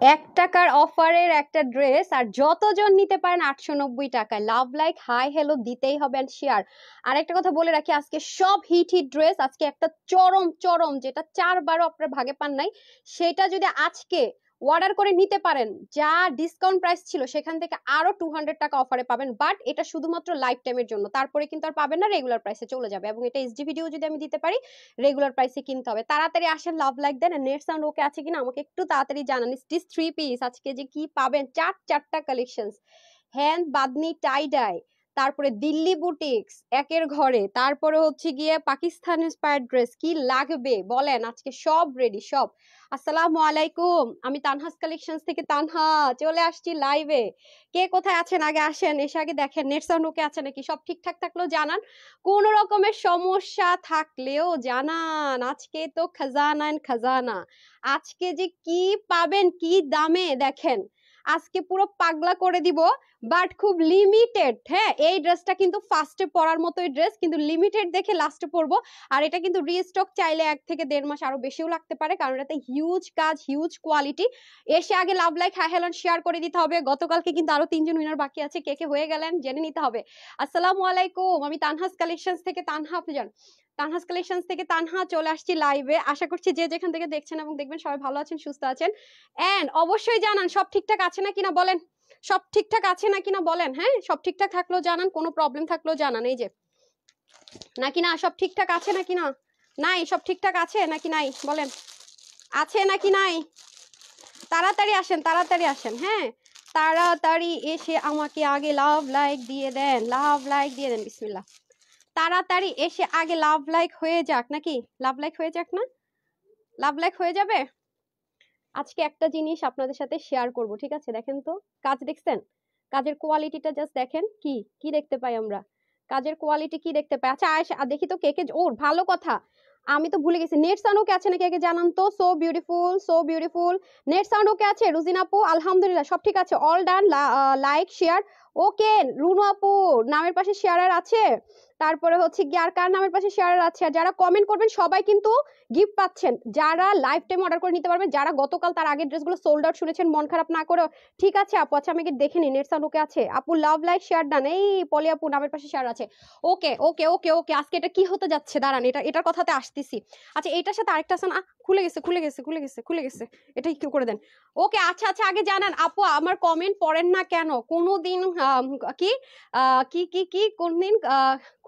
টাকার অফারের একটা ড্রেস আর যতজন নিতে পারেন 890 টাকায়। লাভ লাইক হাই হ্যালো দিতেই হবে এন্ড শেয়ার। আর একটা কথা বলে রাখি, আজকে সব হিট হিট ড্রেস, আজকে একটা চরম চরম যেটা 4-12 আপনার ভাগে পান নাই, সেটা যদি আজকে অর্ডার করে নিতে পারেন, যা ডিসকাউন্ট প্রাইস ছিল সেখান থেকে আরো 200 টাকা অফারে পাবেন। বাট এটা শুধুমাত্র লাইফ টাইমের জন্য, তারপরে কিন্তু আর পাবেন না, রেগুলার প্রাইসে চলে যাবে। এবং এটা এসডি ভিডিও যদি আমি দিতে পারি, রেগুলার প্রাইসে কিনতে হবে। তাড়াতাড়ি আসেন, লাভ লাইক দেন। নেট সাউন্ড ওকে আছে কিনা আমাকে একটু তাড়াতাড়ি জানান। স্টিচ 3 পিস আজকে যে কি পাবেন, চারটা কালেকশনস, হ্যান্ড বাদনি টাই ডাই, তারপরে দিল্লি বুটিক্স একের ঘরে, তারপরে হচ্ছে গিয়ে পাকিস্তান ইন্সপায়ার্ড ড্রেস, কি লাগবে বলেন, আজকে সব রেডি সব। আসসালামু আলাইকুম, আমি তানহাস কালেকশনস থেকে তানহা চলে আসছি লাইভে। কে কোথায় আছেন আগে আসেন, এসে আগে দেখেন নেট সাউন্ড ওকে আছে নাকি, সব ঠিকঠাক থাকলেও জানান, কোন রকমের সমস্যা থাকলেও জানান। আজকে তো খাজানা এন্ড খাজানা, আজকে যে কি পাবেন কি দামে দেখেন, আজকে পুরো পাগলা করে দিব। বাট খুব লিমিটেড, হ্যাঁ এই ড্রেসটা কিন্তু ফার্স্টে পরার মতোই ড্রেস, কিন্তু লিমিটেড দেখে লাস্টে পরবো। আর এটা কিন্তু রিস্টক চাইলে 1 থেকে 1.5 মাস আরো বেশিও লাগতে পারে, কারণ এটাতে হিউজ কাজ, হিউজ কোয়ালিটি। এসে আগে love like hi hello share করে দিতে হবে। গতকালকে কিন্তু আরো 3জন উইনার বাকি আছে, কে কে হয়ে গেলেন জেনে নিতে হবে। আসসালামু আলাইকুম, আমি তানহাস কালেকশনস থেকে তানহা, আপনি জান তানহাস কালেকশনস থেকে তানহা চলে আসছি লাইভে। আশা করছি যে যেখান থেকে দেখছেন এবং দেখবেন সবাই ভালো আছেন, সুস্থ আছেন। এন্ড অবশ্যই জানান সব ঠিকঠাক আছে না কিনা বলেন, সব ঠিকঠাক আছে না কিনা বলেন। হ্যাঁ সব ঠিকঠাক থাকলেও জানান, কোনো প্রবলেম থাকলেও জানান। এই যে নাকি না সব ঠিকঠাক আছে নাকি না, নাই সব ঠিকঠাক আছে নাকি নাই বলেন, আছে নাকি নাই। তাড়াতাড়ি আসেন, তাড়াতাড়ি আসেন, হ্যাঁ তাড়াতাড়ি এসে আমাকে আগে লাভ লাইক দিয়ে দেন, লাভ লাইক দিয়ে দেন, বিসমিল্লাহ। তাড়াতাড়ি এসে আগে লাভ লাইক হয়ে যাক, নাকি লাভ লাইক হয়ে যাক না, লাভ লাইক হয়ে যাবে। আজকে একটা জিনিস আপনাদের সাথে শেয়ার করব, ঠিক আছে। দেখেন তো কাজ দেখছেন, কাজের কোয়ালিটিটা জাস্ট দেখেন, কি কি দেখতে পাই আমরা, কাজের কোয়ালিটি কি দেখতে পাই। আচ্ছা দেখি তো কে কে, ও ভালো কথা, আমি তো ভুলে গেছি, নেট সাউন্ড ওকে আছে নাকি আগে জানান তো। So beautiful, so beautiful, net sound ওকে আছে। রুজিন আপু আলহামদুলিল্লাহ সব ঠিক আছে, অল ডান, লাইক শেয়ার ওকে। রুনু আপু নামের পাশে শেয়ার আছে, তারপরে হচ্ছে কি আর কার নামের পাশে শেয়ার আছে। আর যারা কমেন্ট করবেন সবাই কিন্তু গিফট পাচ্ছেন, যারা লাইফ টাইম অর্ডার করে নিতে পারবেন, যারা গতকাল তার আগের ড্রেসগুলো সোল্ড আউট শুনেছেন মন খারাপ না করে। ঠিক আছে আপু, আচ্ছা আমি দেখে নিই, নেট সাউন্ড ওকে আছে আপু, লাভ লাইক শেয়ার ডান। এই পলি আপু নামের পাশে শেয়ার আছে, ওকে ওকে ওকে ওকে। আজকে এটা কি হতে যাচ্ছে দাঁড়ান, এটার কথাতে আসতেছি। আচ্ছা এটার সাথে আরেকটা আছে না, খুলে গেছে খুলে গেছে খুলে গেছে খুলে গেছে, এটা কি করে দেন। ওকে আচ্ছা আচ্ছা, আগে জানান আপু আমার কমেন্ট পড়েন না কেন কোনোদিন, কি কি কি কি কোনদিন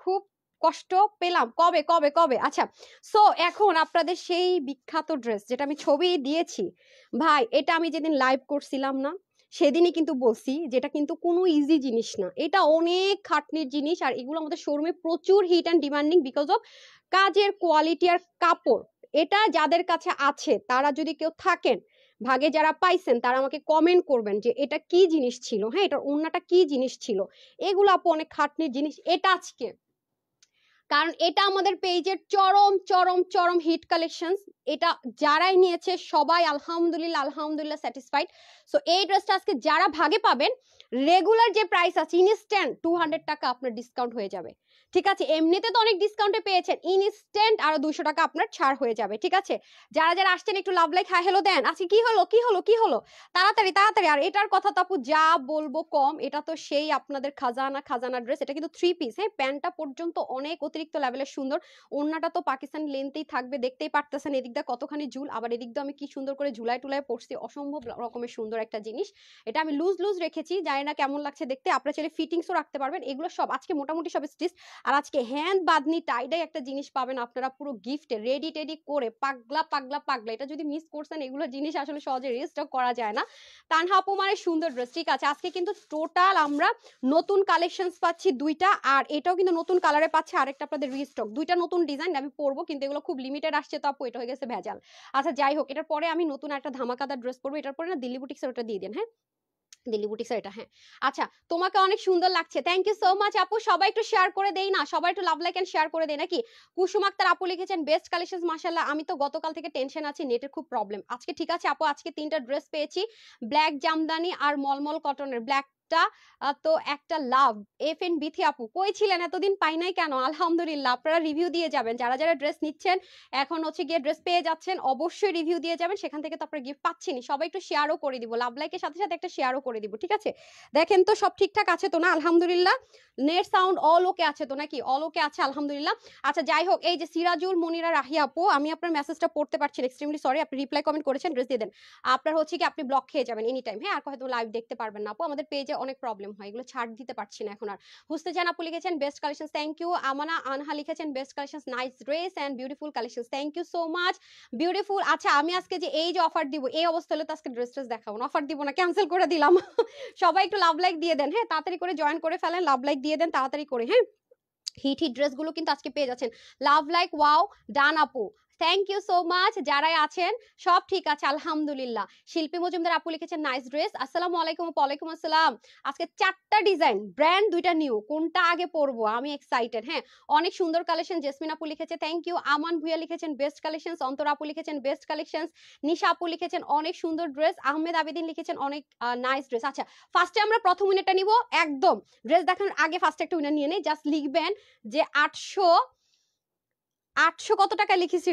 খুব কষ্ট পেলাম, কবে কবে কবে। আচ্ছা সো এখন আপনাদের সেই বিখ্যাত ড্রেস যেটা আমি ছবি দিয়েছি, ভাই এটা আমি যেদিন লাইভ করছিলাম না, সেদিনই কিন্তু বলছি যেটা কিন্তু কোনো ইজি জিনিস না, এটা অনেক খাটনির জিনিস। আর এগুলো আমাদের শোরুমে প্রচুর hit and demanding because of কাজের কোয়ালিটি আর কাপড়। এটা যাদের কাছে আছে, তারা যদি কেউ থাকেন ভাগে, যারা পাইছেন তারা আমাকে কমেন্ট করবেন যে এটা কি জিনিস ছিল, হ্যাঁ এটার ওন্নাটা কি জিনিস ছিল। এগুলো আপু অনেক খাটনির জিনিস। এটা আজকে, কারণ এটা আমাদের পেজের চরম চরম চরম হিট কালেকশন, এটা যারাই নিয়েছে সবাই আলহামদুলিল্লাহ আলহামদুলিল্লাহ স্যাটিসফাইড। সো এই ড্রেসটা আজকে যারা ভাগে পাবেন, রেগুলার যে প্রাইস আছে ইনস্ট্যান্ট 200 টাকা আপনার ডিসকাউন্ট হয়ে যাবে, ঠিক আছে। এমনিতে তো অনেক ডিসকাউন্টে পেয়েছেন, ইনস্ট্যান্ট আরো 200 টাকা আপনার ছাড় হয়ে যাবে, ঠিক আছে। যারা যারা আসছেন একটু লাভ লাইক হাই হ্যালো দেন। আচ্ছা কি হলো কি হলো কি হলো, তাড়াতাড়ি তাড়াতাড়ি। আর এটার কথা তো আপু যা বলবো কম, এটা তো সেই আপনাদের খাজানা খাজানা ড্রেস। এটা কিন্তু 3 পিস, হ্যাঁ প্যান্টটা পর্যন্ত অনেক অতিরিক্ত লেভেলের সুন্দর, ওড়নাটা তো পাকিস্তানি লেন্থেই থাকবে, দেখতেই পারতেছেন এদিক দিয়ে কতখানি ঝুল, আবার এদিক দিয়ে আমি কি সুন্দর করে ঝুলাই টুলাই পড়ছি, অসম্ভব রকমের সুন্দর একটা জিনিস। এটা আমি লুজ লুজ রেখেছি, জানি না কেমন লাগছে দেখতে, আপনারা চাইলে ফিটিংসও রাখতে পারবেন। এগুলো সব আজকে মোটামুটি সব স্টিচ। আর আজকে হ্যান্ড বাদনি টাইডাই একটা জিনিস পাবেন আপনারা পুরো গিফটে, রেডি টেডি করে পাগলা পাগলা পাগলা। এটা যদি মিস করছেন, এগুলো জিনিস আসলে সহজে রিস্টক করা যায় না। তানহা আপু মানে সুন্দর ড্রেস, ঠিক আছে। আজকে কিন্তু টোটাল আমরা নতুন কালেকশনস পাচ্ছি 2টা, আর এটাও কিন্তু নতুন কালারে পাচ্ছে আরেকটা আপনাদের রিস্টক। 2টা নতুন ডিজাইন আমি পরবো, কিন্তু এগুলো খুব লিমিটেড আসছে তো আপু, এটা হয়ে গেছে ভেজাল। আচ্ছা যাই হোক, এটার পরে আমি নতুন একটা ধামাকাদার ড্রেস পরবো, এটার পরে না দিল্লি বুটিক্সের ওটা দিয়ে দেন, হ্যাঁ দিল্লি বুটিক্সের এটা, হ্যাঁ। আচ্ছা তোমাকে অনেক সুন্দর লাগছে, থ্যাংক ইউ সো মাচ আপু। সবাই একটু শেয়ার করে দেই না, সবাই একটু লাভ লাইক এন্ড শেয়ার করে দেই নাকি। কুসুম আক্তার আপু লিখেছেন বেস্ট কালেকশনস মাশাআল্লাহ। আমি তো গতকাল থেকে টেনশন আছি, নেটের খুব প্রবলেম। আজকে ঠিক আছে আপু, আজকে 3টা ড্রেস পেয়েছি, ব্ল্যাক জামদানি আর মলমল কটনের। ব্ল্যাক ড্রেসটা তো একটা লাভ। এফএন বিথি আপু কই ছিলেন এতদিন, পাই নাই কেন? আলহামদুলিল্লাহ, আপনারা রিভিউ দিয়ে যাবেন, যারা যারা ড্রেস নিচ্ছেন এখন হচ্ছে গিয়ে ড্রেস পেয়ে যাচ্ছেন, অবশ্যই রিভিউ দিয়ে যাবেন, সেখান থেকে তো আপনারা গিফট পাচ্ছেন। সবাই একটু শেয়ারও করে দিব, লাভ লাইকের সাথে সাথে একটা শেয়ারও করে দিব, ঠিক আছে? দেখেন তো সব ঠিকঠাক আছে তো না? আলহামদুলিল্লাহ, নেট সাউন্ড অল ওকে আছে তো নাকি? অল ওকে আছে আলহামদুলিল্লাহ। আচ্ছা যাই হোক, এই যে সিরাজুল মনিরা রাহি আপু, আমি আপনার মেসেজটা পড়তে পারছি না, এক্সট্রিমলি সরি। আপনি রিপ্লাই কমেন্ট করেছেন, ড্রেস দিয়ে দেন। আপনার হচ্ছে কি আপনি ব্লক খেয়ে যাবেন এনি টাইম, হ্যাঁ? আর হয়তো লাইভ দেখতে পারবেন না আপু, আমাদের পেজে অনেক প্রবলেম হয়, এগুলো ছাড় দিতে পারছি না এখন আর। হুসনেজান আপু লিখেছেন best collection, thank you. Amana Anha লিখেছেন best collection, nice dress and beautiful collection, thank you so much, beautiful. আচ্ছা আমি আজকে যে এই যে অফার দিব, এই অবস্থা হলে তো আজকে ড্রেস ট্রেস দেখাবো না, অফার দিব না, ক্যান্সেল করে দিলাম। সবাই একটু লাভ লাইক দিয়ে দেন, হ্যাঁ? তাড়াতাড়ি করে জয়েন করে ফেলেন, লাভ লাইক দিয়ে দেন তাড়াতাড়ি করে, হ্যাঁ? হিট হিট ড্রেসগুলো কিন্তু আজকে পেয়ে যাচ্ছেন। লাভ লাইক ওয়াও ডান আপু, থ্যাংক ইউ সো মাচ। যারাই আছেন সব ঠিক আছে আলহামদুলিল্লাহ। শিল্পী মজুমদার আপু লিখেছেন নাইস ড্রেস, আসসালামু আলাইকুম। ওয়ালাইকুম আসসালাম। আজকে 4টা ডিজাইন, ব্র্যান্ড 2টা নিউ, কোনটা আগে পরবো আমি এক্সাইটেড, হ্যাঁ? অনেক সুন্দর কালেকশন। জেসমিন আপু লিখেছে থ্যাংক ইউ। আমান ভুইয়া লিখেছেন বেস্ট কালেকশন। অন্তর আপু লিখেছেন বেস্ট কালেকশন। নিশা আপু লিখেছেন অনেক সুন্দর ড্রেস। আহমেদ আবেদিন লিখেছেন অনেক নাইস ড্রেস। আচ্ছা ফার্স্টে আমরা প্রথম উইনারটা নিব, একদম ড্রেস দেখানোর আগে ফার্স্টে একটা উইনার নিয়ে নেই। জাস্ট লিখবেন যে 800 কত টাকা লিখছি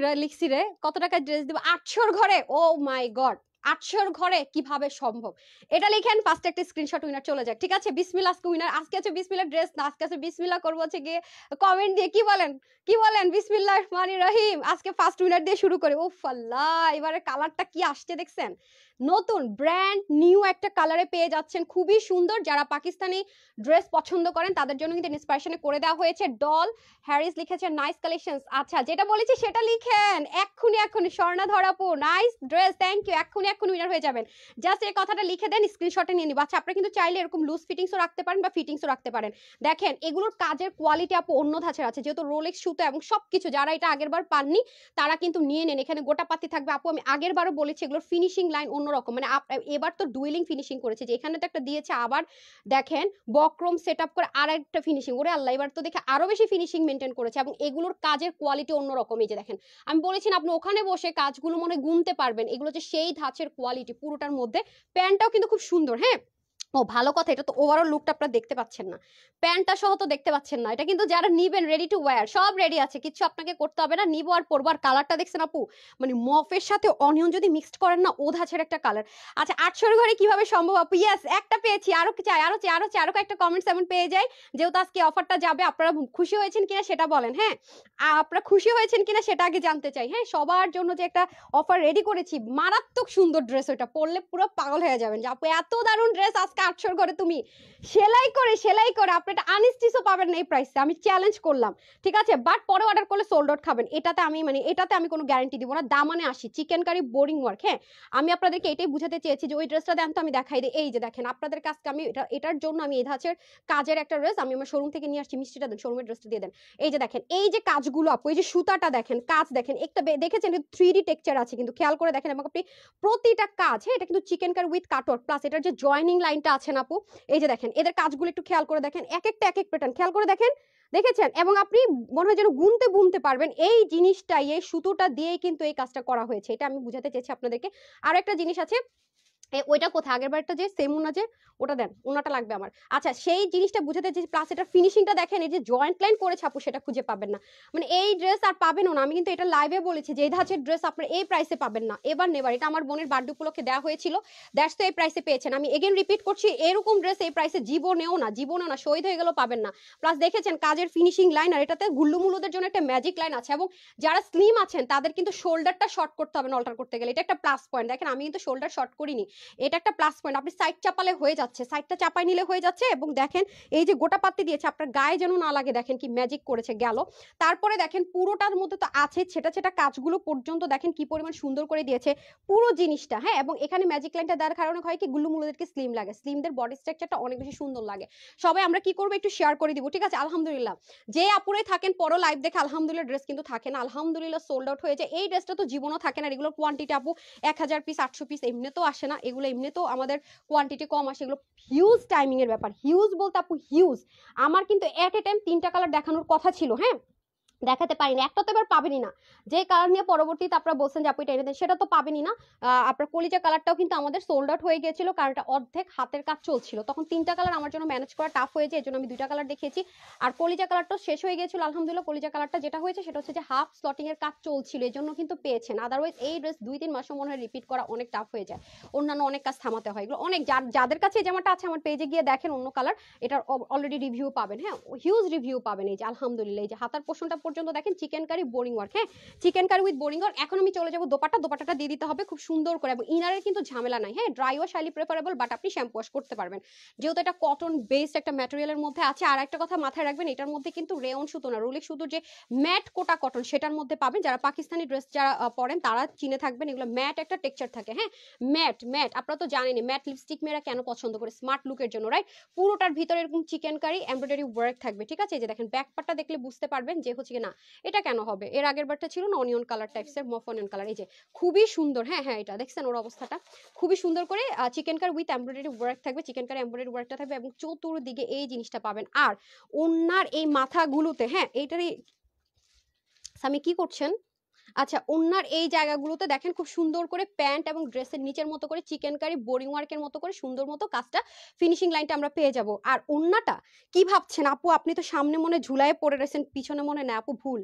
রে, কত টাকা ড্রেস দিব 800 ঘরে? ও মাই গড, 800 ঘরে কিভাবে সম্ভব? এটা লিখেন, ফার্স্ট একটা স্ক্রিনশট, উইনার চলে যাক, ঠিক আছে? বিসমিল্লাহ, আজকে উইনার, আজকে আছে বিসমিল্লাহ ড্রেস না, আজকে আছে বিসমিল্লাহ করবো হচ্ছে গিয়ে কমেন্ট দিয়ে, কি বলেন কি বলেন? বিসমিল্লাহির রহমানির রহিম, আজকে ফার্স্ট উইনার দিয়ে শুরু করে। উফ আল্লাহ, এবারে কালারটা কি আসছে দেখছেন? নতুন ব্র্যান্ড নিউ একটা কালারে পেয়ে যাচ্ছেন, খুবই সুন্দর। যারা পাকিস্তানি ড্রেস পছন্দ করেন তাদের জন্য কিন্তু ইন্সপিরেশনে করে দেওয়া হয়েছে। ডল হ্যারিস লিখেছেন নাইস কালেকশনস। আচ্ছা যেটা বলেছি সেটা লিখেন এক্ষুনি। স্বর্ণাধর আপু নাইস ড্রেস, থ্যাংক ইউ। এক্ষুনি উইনার হয়ে যাবেন, জাস্ট এই কথাটা লিখে দেন, স্ক্রিনশটে নিয়ে নিব। আচ্ছা আপনারা কিন্তু চাইলে এরকম লুজ ফিটিংসও রাখতে পারেন বা ফিটিংসও রাখতে পারেন। দেখেন এগুলোর কাজের কোয়ালিটি আপু অন্য ধাঁচের আছে, যেহেতু রোলেক্স সুতো এবং সবকিছু, যারা এটা আগের বার পাননি তারা কিন্তু নিয়ে নেন, এখানে গোটা পাতি থাকবে আপু। আমি আগের বারও বলেছি এগুলোর ফিনিশিং লাইন অন্যরকম, মানে এবার তো ডুয়েলিং ফিনিশিং করেছে, যে এখানে তো একটা দিয়েছে, আবার দেখেন বক্রম সেট আপ করে আর একটা ফিনিশিং, ওরে আল্লাহ, এবার তো দেখে আরো বেশি ফিনিশিং মেনটেন করেছে, এবং এগুলোর কাজের কোয়ালিটি অন্যরকম। এই যে দেখেন, আমি বলেছি না আপনি ওখানে বসে কাজগুলো মনে গুনতে পারবেন, এগুলো যে সেই ধাঁচের কোয়ালিটি পুরোটার মধ্যে। প্যান্টটাও কিন্তু খুব সুন্দর, হ্যাঁ? ও ভালো কথা, এটা তো ওভারঅল লুকটা আপনারা দেখতে পাচ্ছেন না, প্যান্টটা সহ তো দেখতে পাচ্ছেন না। এটা কিন্তু যারা নিবেন রেডি টু ওয়্যার, সব রেডি আছে, কিছু আপনাকে করতে হবে না, নিবো আর পরবো। আর কালারটা দেখছেন আপু, মানে মফের সাথে অনিয়ন যদি মিক্সড করেন না, ও ধাঁচের একটা কালার। আচ্ছা 800 ঘরে কিভাবে সম্ভব আপু? ইয়েস, একটা পেয়েছি, আরো চাই, আরো কয়েকটা কমেন্টস এমন পেয়ে যাই, যেহেতু আজকে অফারটা যাবে। আপনারা খুশি হয়েছেন কিনা সেটা বলেন, হ্যাঁ? আপনারা খুশি হয়েছেন কিনা সেটা আগে জানতে চাই, হ্যাঁ? সবার জন্য যে একটা অফার রেডি করেছি, মারাত্মক সুন্দর ড্রেস, ওইটা পরলে পুরো পাগল হয়ে যাবেন যে আপু এত দারুণ ড্রেস আজকে 800 ঘরে তুমি সেলাই করে আপনি একটা আনস্টিচও পাবেন না এই প্রাইসে, আমি চ্যালেঞ্জ করলাম, ঠিক আছে? বাট পরে অর্ডার করলে সোল্ড আউট খাবেন, এটাতে আমি কোনো গ্যারান্টি দিব না। দামানে আসি, চিকেন কারি বোরিং ওয়ার্ক, হ্যাঁ? আমি আপনাদেরকে এটাই বুঝাতে চেয়েছি যে ওই ড্রেসটা দেন তো, আমি দেখাই দিই। এই যে দেখেন, আপনাদের কাছে আমি এটার জন্য আমি এই ধাঁচের কাজের একটা ড্রেস আমি আমার শোরুম থেকে নিয়ে আসছি। মিষ্টিটা দেন, শোরুমের ড্রেসটা দিয়ে দেন। এই যে দেখেন, এই যে কাজগুলো আপু, এই যে সুতাটা দেখেন, কাজ দেখেন, একটা দেখেছেন 3D টেক্সচার আছে কিন্তু, খেয়াল করে দেখেন। এবং আপনি প্রতিটা কাজ, হ্যাঁ, এটা কিন্তু chikankari with cutwork, plus এটার যে জয়নিং লাইনটা আছে না আপু, এই যে দেখেন এদের কাজগুলো একটু খেয়াল করে দেখেন, এক একটা এক এক প্যাটার্ন খেয়াল করে দেখেন, দেখেছেন? এবং আপনি মনে হয় যেন গুনতে পারবেন, এই জিনিসটাই, এই সুতোটা দিয়েই কিন্তু এই কাজটা করা হয়েছে। এটা আমি বুঝাতে চেয়েছি আপনাদেরকে। আরো একটা জিনিস আছে, ওইটা কোথায়, আগের বারটা যে সেম উনা, যে ওটা দেন, উনাটা লাগবে আমার। আচ্ছা সেই জিনিসটা বুঝাতে যে প্লাস এটা ফিনিশিংটা দেখেন, এই যে জয়েন্ট লাইন করেছে আপু, সেটা খুঁজে পাবেন না। মানে এই ড্রেস আর পাবেনও না। আমি কিন্তু এটা লাইভে বলেছি যে এই ধাঁচের ড্রেস আপনার এই প্রাইসে পাবেন না, এবার নেবার। এটা আমার বোনের বার্থডে উপলক্ষে দেওয়া হয়েছিল, দ্যাটস তো এই প্রাইসে পেয়েছেন। আমি এগেন রিপিট করছি, এরকম ড্রেস এই প্রাইসে জীবনেও না, শহীদ হয়ে গেলেও পাবেন না। প্লাস দেখেছেন কাজের ফিনিশিং লাইন, আর এটাতে গুল্লুমুলুদের জন্য একটা ম্যাজিক লাইন আছে। এবং যারা স্লিম আছেন তাদের কিন্তু শোল্ডারটা শর্ট করতে হবে না অল্টার করতে গেলে, এটা একটা প্লাস পয়েন্ট। দেখেন আমি কিন্তু শোল্ডার শর্ট করিনি, এটা একটা প্লাস পয়েন্ট। আপনি সাইড চাপালে হয়ে যাচ্ছে, সাইডটা চাপাই নিলে হয়ে যাচ্ছে। এবং দেখেন এই যে গোটা পাত্তি দিয়েছে, আপনার গায়ে যেন না লাগে, দেখেন কি ম্যাজিক করেছে গেল। তারপরে দেখেন পুরোটার মধ্যে তো আছে ছেটা কাজগুলো পর্যন্ত, দেখেন কি পরিমাণ সুন্দর করে দিয়েছে পুরো জিনিসটা, হ্যাঁ? এবং এখানে ম্যাজিক লাইনটা দেওয়ার কারণে হয় কি, গুল্লুমুলুদেরকে স্লিম লাগে, স্লিমদের বডি স্ট্রাকচারটা অনেক বেশি সুন্দর লাগে। সবাই আমরা কি করবো, একটু শেয়ার করে দিব, ঠিক আছে? আলহামদুলিল্লাহ, যে আপুরে থাকেন পরো লাইভ দেখে, আলহামদুলিল্লাহ ড্রেস কিন্তু থাকে না, আলহামদুলিল্লাহ সোল্ড আউট হয়ে যায়। এই ড্রেসটা তো জীবনও থাকে না, এগুলোর কোয়ান্টিটি আপু 1000 পিস 800 পিস এমনিতেও আসে না, এগুলো এমনিতেও আমাদের কোয়ান্টিটি কম আসে। এগুলো হিউজ টাইমিং এর ব্যাপার, হিউজ বলতে আপু হিউজ। আমার কিন্তু এট এ টাইম 3টা কালার দেখানোর কথা ছিল, হ্যাঁ? দেখাতে পারিনি, একটা তো এবার পাবেনই না। যে কালার নিয়ে পরবর্তীতে আপনারা বলছেন যে আপু এটা এনে দেন, সেটা তো পাবেনই না। আপনার কলিজা কালারটাও কিন্তু আমাদের সোল্ড আউট হয়ে গিয়েছিল, কারণ এটা অর্ধেক হাতের কাজ চলছিল, তখন 3টা কালার আমার জন্য ম্যানেজ করা টাফ হয়েছে, এর জন্য আমি 2টা কালার দেখিয়েছি। আর কলিজা কালারটা শেষ হয়ে গিয়েছিল আলহামদুলিল্লাহ। কলিজা কালারটা যেটা হয়েছে সেটা হচ্ছে যে হাফ স্লটিং এর কাজ চলছিল, এই জন্য কিন্তু পেয়েছেন। আদারওয়াইজ এই ড্রেস 2-3 মাসও মনে হয় রিপিট করা অনেক টাফ হয়ে যায়, অন্যান্য অনেক কাজ থামাতে হয়। এগুলো অনেক যাদের কাছে এই জামাটা আছে আমার পেজে গিয়ে দেখেন অন্য কালার, এটার অলরেডি রিভিউ পাবেন, হ্যাঁ হিউজ রিভিউ পাবেন। এই যে আলহামদুলিল্লাহ, এই যে হাতার পোর্শনটা পর্যন্ত দেখেন চিকেন কারি বোরিং ওয়ার্ক, হ্যাঁ chikankari with boring work. এখন আমি চলে যাবো দোপাট্টাটা দিয়ে দিতে হবে খুব সুন্দর করে, এবং ইনারের কিন্তু ঝামেলা নাই, হ্যাঁ dry wash highly preferable, but আপনি শ্যাম্পু ওয়াশ করতে পারবেন যেহেতু এটা কটন বেসড একটা ম্যাটেরিয়ালের মধ্যে আছে। আর একটা কথা মাথায় রাখবেন, এটার মধ্যে কিন্তু রেয়ন সুতো না, রুলিক সুতো যে ম্যাট কোটা কটন সেটার মধ্যে পাবেন। যারা পাকিস্তানি ড্রেস যারা পরেন তারা চিনে থাকবেন, এগুলো ম্যাট একটা টেক্সচার থাকে, হ্যাঁ ম্যাট ম্যাট আপনারা তো জানেনই ম্যাট লিপস্টিক মেয়েরা কেন পছন্দ করে, স্মার্ট লুকের জন্য, রাইট। পুরোটার ভিতরে এরকম চিকেন কারি এমব্রয়ডারি ওয়ার্ক থাকবে, ঠিক আছে। এই যে দেখেন ব্যাক পার্টটা দেখলে বুঝতে পারবেন যে হচ্ছে কি না এটা কেন হবে, এর আগের বারটা ছিল না অনিয়ন কালার টাইপসের, মফ অনিয়ন কালার। এই যে খুবই সুন্দর, হ্যাঁ হ্যাঁ এটা দেখছেন ওর অবস্থাটা, খুবই সুন্দর করে chikankari with embroidery work থাকবে, চিকেন কারি এমব্রয়ডারি ওয়ার্কটা থাকবে, এবং চতুর্দিকে এই জিনিসটা পাবেন। আর ওনার এই মাথাগুলোতে, হ্যাঁ এইটারই সামি কি করছেন, আচ্ছা ওনার এই জায়গাগুলোতে দেখেন খুব সুন্দর করে প্যান্ট এবং ড্রেসের নিচের মতো করে চিকেন কারি বোরিং ওয়ার্কের মতো করে সুন্দর মতো কাজটা ফিনিশিং লাইনটা আমরা পেয়ে যাব। আর ওন্নাটা কি ভাবছেন আপু, আপনি তো সামনে মনে ঝুলায় পড়ে রয়েছেন, পিছনে মনে না আপু ভুল,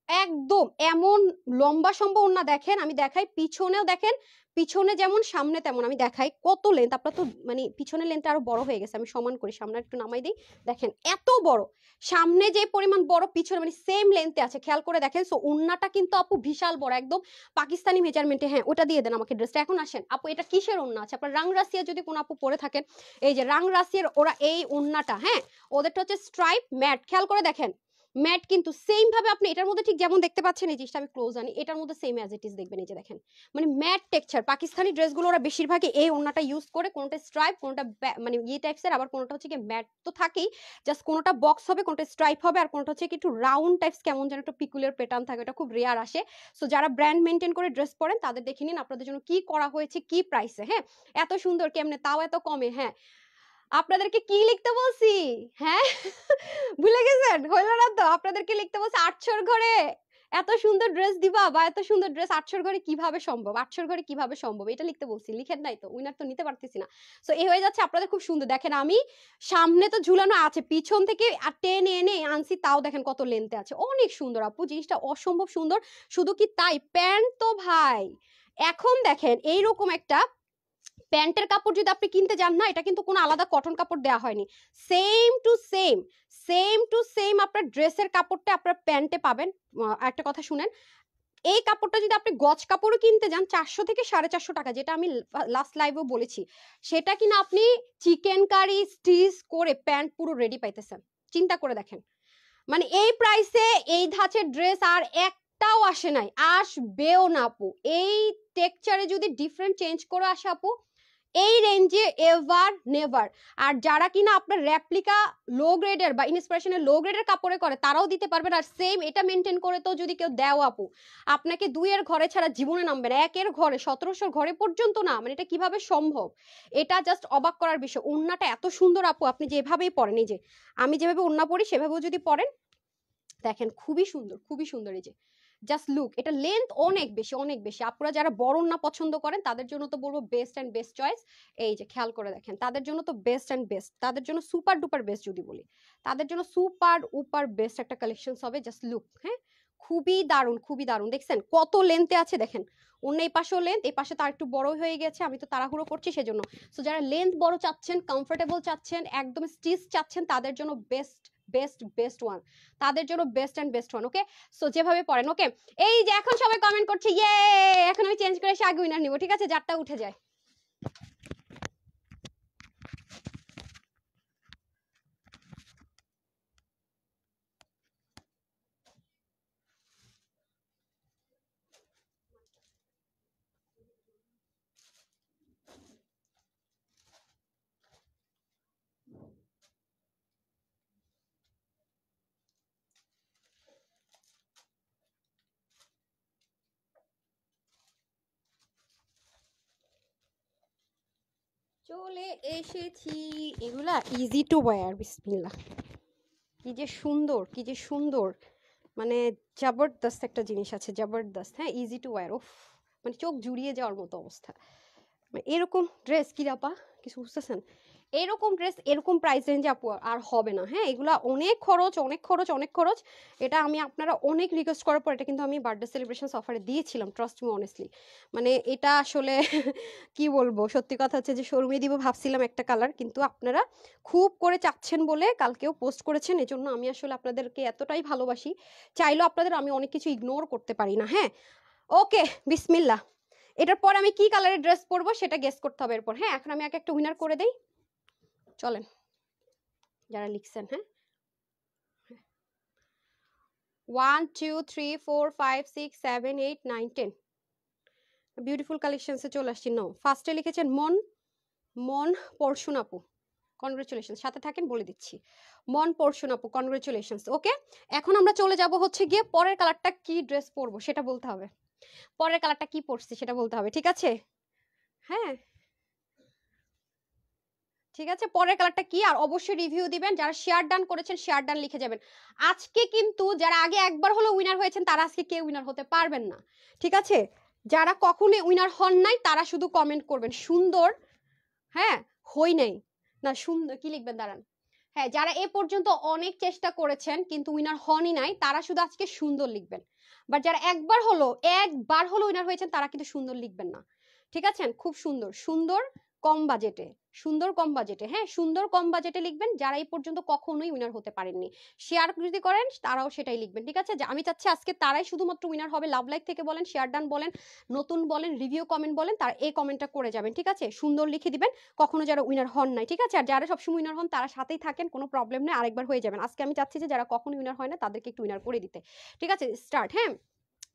একদম এমন লম্বা সম্ভব ওন্না দেখেন, আমি দেখাই পিছনেও দেখেন, পিছনে যেমন সামনে তেমন, আমি দেখাই কত লেন্থ, আপনার তো মানে পিছনের লেন্থটা আরো বড় হয়ে গেছে, আমি সমান করি, সামনে একটু নামাই দিই, দেখেন এত বড়, সামনে যে পরিমাণ বড় পিছনে মানে সেম লেন্থে আছে, খেয়াল করে দেখেন। সো ওন্নাটা কিন্তু আপু বিশাল বড়, একদম পাকিস্তানি মেজারমেন্টে, হ্যাঁ ওটা দিয়ে দেন আমাকে ড্রেসটা। এখন আসেন আপু এটা কিসের ওন্না আছে, আপনার রাং রাশিয়া যদি কোনো আপু পরে থাকেন, এই যে রাং রাশিয়ার ওরা এই ওন্নাটা, হ্যাঁ ওদেরটা হচ্ছে স্ট্রাইপ ম্যাট, খেয়াল করে দেখেন ম্যাট কিন্তু সেম ভাবে আপনি এটার মধ্যে ঠিক যেমন দেখতে পাচ্ছেন, এই জিনিসটা আমি ক্লোজ আনি, এটার মধ্যে সেম অ্যাজ ইট ইজ দেখবেন, এই যে দেখেন মানে ম্যাট টেক্সচার। পাকিস্তানি ড্রেসগুলো ওরা বেশিরভাগই এই ওন্নাটা ইউজ করে, কোনটা স্ট্রাইপ কোনটা মানে ইয়ে টাইপসের, আবার কোনটা হচ্ছে কি ম্যাট তো থাকেই, জাস্ট কোনটা বক্স হবে কোনটা স্ট্রাইপ হবে, আর কোনটা হচ্ছে কি একটু রাউন্ড টাইপস কেমন যেন একটা পিকুলিয়ার প্যাটার্ন থাকে, এটা খুব রেয়ার আসে। সো যারা ব্র্যান্ড মেনটেন করে ড্রেস পরেন তাদের দেখে নিন আপনাদের জন্য কি করা হয়েছে, কি প্রাইসে, হ্যাঁ এত সুন্দর কেমনে তাও এত কমে। হ্যাঁ আপনাদেরকে কি লিখতে বলছি, হ্যাঁ ভুলে গেছেন, হইল না তো, আপনাদেরকে লিখতে বলছি 800 ঘরে এত সুন্দর ড্রেস দিবা, বা এত সুন্দর ড্রেস 800 ঘরে কিভাবে সম্ভব, 800 ঘরে কিভাবে সম্ভব, এটা লিখতে বলছি, লিখেন নাই তো, উইনার তো নিতে পারতেছি না। সো এই হয়ে যাচ্ছে আপনাদের খুব সুন্দর, দেখেন আমি সামনে তো ঝুলানো আছে, পিছন থেকে টেনে এনে আনছি, তাও দেখেন কত লেন্থে আছে, অনেক সুন্দর আপু জিনিসটা, অসম্ভব সুন্দর। শুধু কি তাই, প্যান্ট তো ভাই এখন দেখেন এইরকম একটা প্যান্টের কাপড় যদি আপনি কিনতে যান না, এটা কিন্তু কোনো আলাদা কটন কাপড় দেওয়া হয়নি, same to same, same to same আপনার ড্রেসের কাপড়টা আপনার প্যান্টে পাবেন। একটা কথা শুনেন, এই কাপড়টা যদি আপনি গজ কাপড়ও কিনতে যান 400 থেকে 450 টাকা, যেটা আমি লাস্ট লাইভেও বলেছি, সেটা কিনা আপনি চিকেন কারি স্টিচ করে প্যান্ট পুরো রেডি পাইতেছেন, চিন্তা করে দেখেন। মানে এই প্রাইসে এই ধাঁচের ড্রেস আর একটাও আসে নাই, আসবেও না আপু, এই টেক্সচারে যদি ডিফারেন্ট চেঞ্জ করে আসে আপু এই রেঞ্জে এভার নেভার। আর যারা কিনা আপনার রেপ্লিকা লো গ্রেডের বা ইন্সপিরেশনের লো গ্রেডের কাপড়ে করে তারাও দিতে পারবেন, আর সেম এটা মেনটেন করে তো যদি কেউ দেও আপু, আপনাকে 2 এর ঘরে ছাড়া জীবনে নামবে না, 1 এর ঘরে 1700 ঘরে পর্যন্ত না, মানে এটা কিভাবে সম্ভব, এটা জাস্ট অবাক করার বিষয়। ওন্নাটা এত সুন্দর আপু, আপনি যেভাবেই পরেন, এই যে আমি যেভাবে ওন্না পরি সেভাবেও যদি পরেন দেখেন খুবই সুন্দর, খুবই সুন্দর। এই যে জাস্ট লুক, এটা লেন্থ অনেক বেশি, অনেক বেশি, আপনারা যারা বড় না পছন্দ করেন তাদের জন্য তো বলবো বেস্ট এন্ড বেস্ট চয়েস। এই যে খেয়াল করে দেখেন তাদের জন্য তো বেস্ট এন্ড বেস্ট, তাদের জন্য সুপার ডুপার বেস্ট যদি বলি, তাদের জন্য সুপার উপার বেস্ট একটা কালেকশন হবে। জাস্ট লুক, হ্যাঁ খুবই দারুণ, খুবই দারুণ, দেখছেন কত লেন্থে আছে দেখেন, অন্য এই পাশেও লেন্থ, এই পাশে তার একটু বড় হয়ে গেছে, আমি তো তাড়াহুড়ো করছি সেজন্য। সো যারা লেন্থ বড় চাচ্ছেন, কমফোর্টেবল চাচ্ছেন, একদম স্টিচ চাচ্ছেন, তাদের জন্য বেস্ট বেস্ট বেস্ট ওয়ান, তাদের জন্য best and best one. Okay so যেভাবে পড়েন, ওকে এই যে এখন সবাই কমেন্ট করছে ইয়ে, এখন আমি চেঞ্জ করে এসে আগে উইনার নিব, ঠিক আছে যারটা উঠে যায়। চলে এসেছি, এগুলা ইজি টু ওয়্যার, বিসমিল্লাহ, কি যে সুন্দর, কি যে সুন্দর, মানে জবরদস্ত একটা জিনিস আছে, জবরদস্ত। হ্যাঁ, ইজি টু ওয়্যার। উফ, মানে চোখ জুড়িয়ে যাওয়ার মতো অবস্থা। মানে এরকম ড্রেস কি আপা, কিছু বুঝতেছেন? এরকম ড্রেস এরকম প্রাইস রেঞ্জে আপু আর হবে না। হ্যাঁ, এগুলা অনেক খরচ, অনেক খরচ, অনেক খরচ। এটা আমি আপনারা অনেক রিকোয়েস্ট করার পর এটা কিন্তু আমি বার্থডে সেলিব্রেশন অফারে দিয়েছিলাম, ট্রাস্ট মি অনেস্টলি। মানে এটা আসলে কি বলবো, সত্যি কথা হচ্ছে যে শোরুমে দিব ভাবছিলাম একটা কালার, কিন্তু আপনারা খুব করে চাচ্ছেন বলে কালকেও পোস্ট করেছেন, এজন্য আমি আসলে আপনাদেরকে এতটাই ভালোবাসি, চাইলেও আপনাদের আমি অনেক কিছু ইগনোর করতে পারি না। হ্যাঁ, ওকে, বিসমিল্লাহ। এটার পর আমি কি কালারের ড্রেস পরবো সেটা গেস করতে হবে এরপর। হ্যাঁ, এখন আমি একটা উইনার করে দেই, চলেন যারা লিখছেন। হ্যাঁ, 1 2 3 4 5 6 7 8 9 10 বিউটিফুল কালেকশনসে চলে আসছি। নো, ফার্স্টে লিখেছেন মন, মন পরশুন আপু, কনগ্রেচুলেশন, সাথে থাকেন বলে দিচ্ছি। মন পরশুন আপু, কনগ্রেচুলেশন। ওকে, এখন আমরা চলে যাব হচ্ছে গিয়ে পরের কালারটা কি ড্রেস পরবো সেটা বলতে হবে, পরের কালারটা কি পরছি সেটা বলতে হবে, ঠিক আছে? হ্যাঁ, ঠিক আছে, পরের কালারটা কি, আর অবশ্যই রিভিউ দিবেন। যারা শেয়ার ডান করেছেন শেয়ার ডান লিখে যাবেন। আজকে কিন্তু যারা আগে একবার হলো উইনার হয়েছেন তারা আজকে কেউ উইনার হতে পারবেন না, ঠিক আছে? যারা কখনোই উইনার হন নাই তারা শুধু কমেন্ট করবেন সুন্দর। হ্যাঁ, হই নাই না, সুন্দর কি লিখবেন দাঁড়ান। হ্যাঁ, যারা এ পর্যন্ত অনেক চেষ্টা করেছেন কিন্তু উইনার হনই নাই তারা শুধু আজকে সুন্দর লিখবেন। বাট যারা একবার হলো উইনার হয়েছেন তারা কিন্তু সুন্দর লিখবেন না, ঠিক আছে? খুব সুন্দর, সুন্দর কম বাজেটে, সুন্দর কম বাজেটে। হ্যাঁ, সুন্দর কম বাজেটে লিখবেন যারা এই পর্যন্ত কখনোই উইনার হতে পারেননি। শেয়ার যদি করেন তারাও সেটাই লিখবেন, ঠিক আছে? আমি চাচ্ছি আজকে তারাই শুধুমাত্র উইনার হবে। লাভ লাইক থেকে বলেন, শেয়ার ডান বলেন, নতুন বলেন, রিভিউ কমেন্ট বলেন, তার এই কমেন্টটা করে যাবেন, ঠিক আছে? সুন্দর লিখে দিবেন কখনো যারা উইনার হন নাই, ঠিক আছে? আর যারা সবসময় উইনার হন তারা সাথেই থাকেন, কোনো প্রবলেম নেই, আরেকবার হয়ে যাবেন। আজকে আমি চাচ্ছি যে যারা কখনো উইনার হয় না তাদেরকে একটু উইনার করে দিতে, ঠিক আছে? স্টার্ট। হ্যাঁ,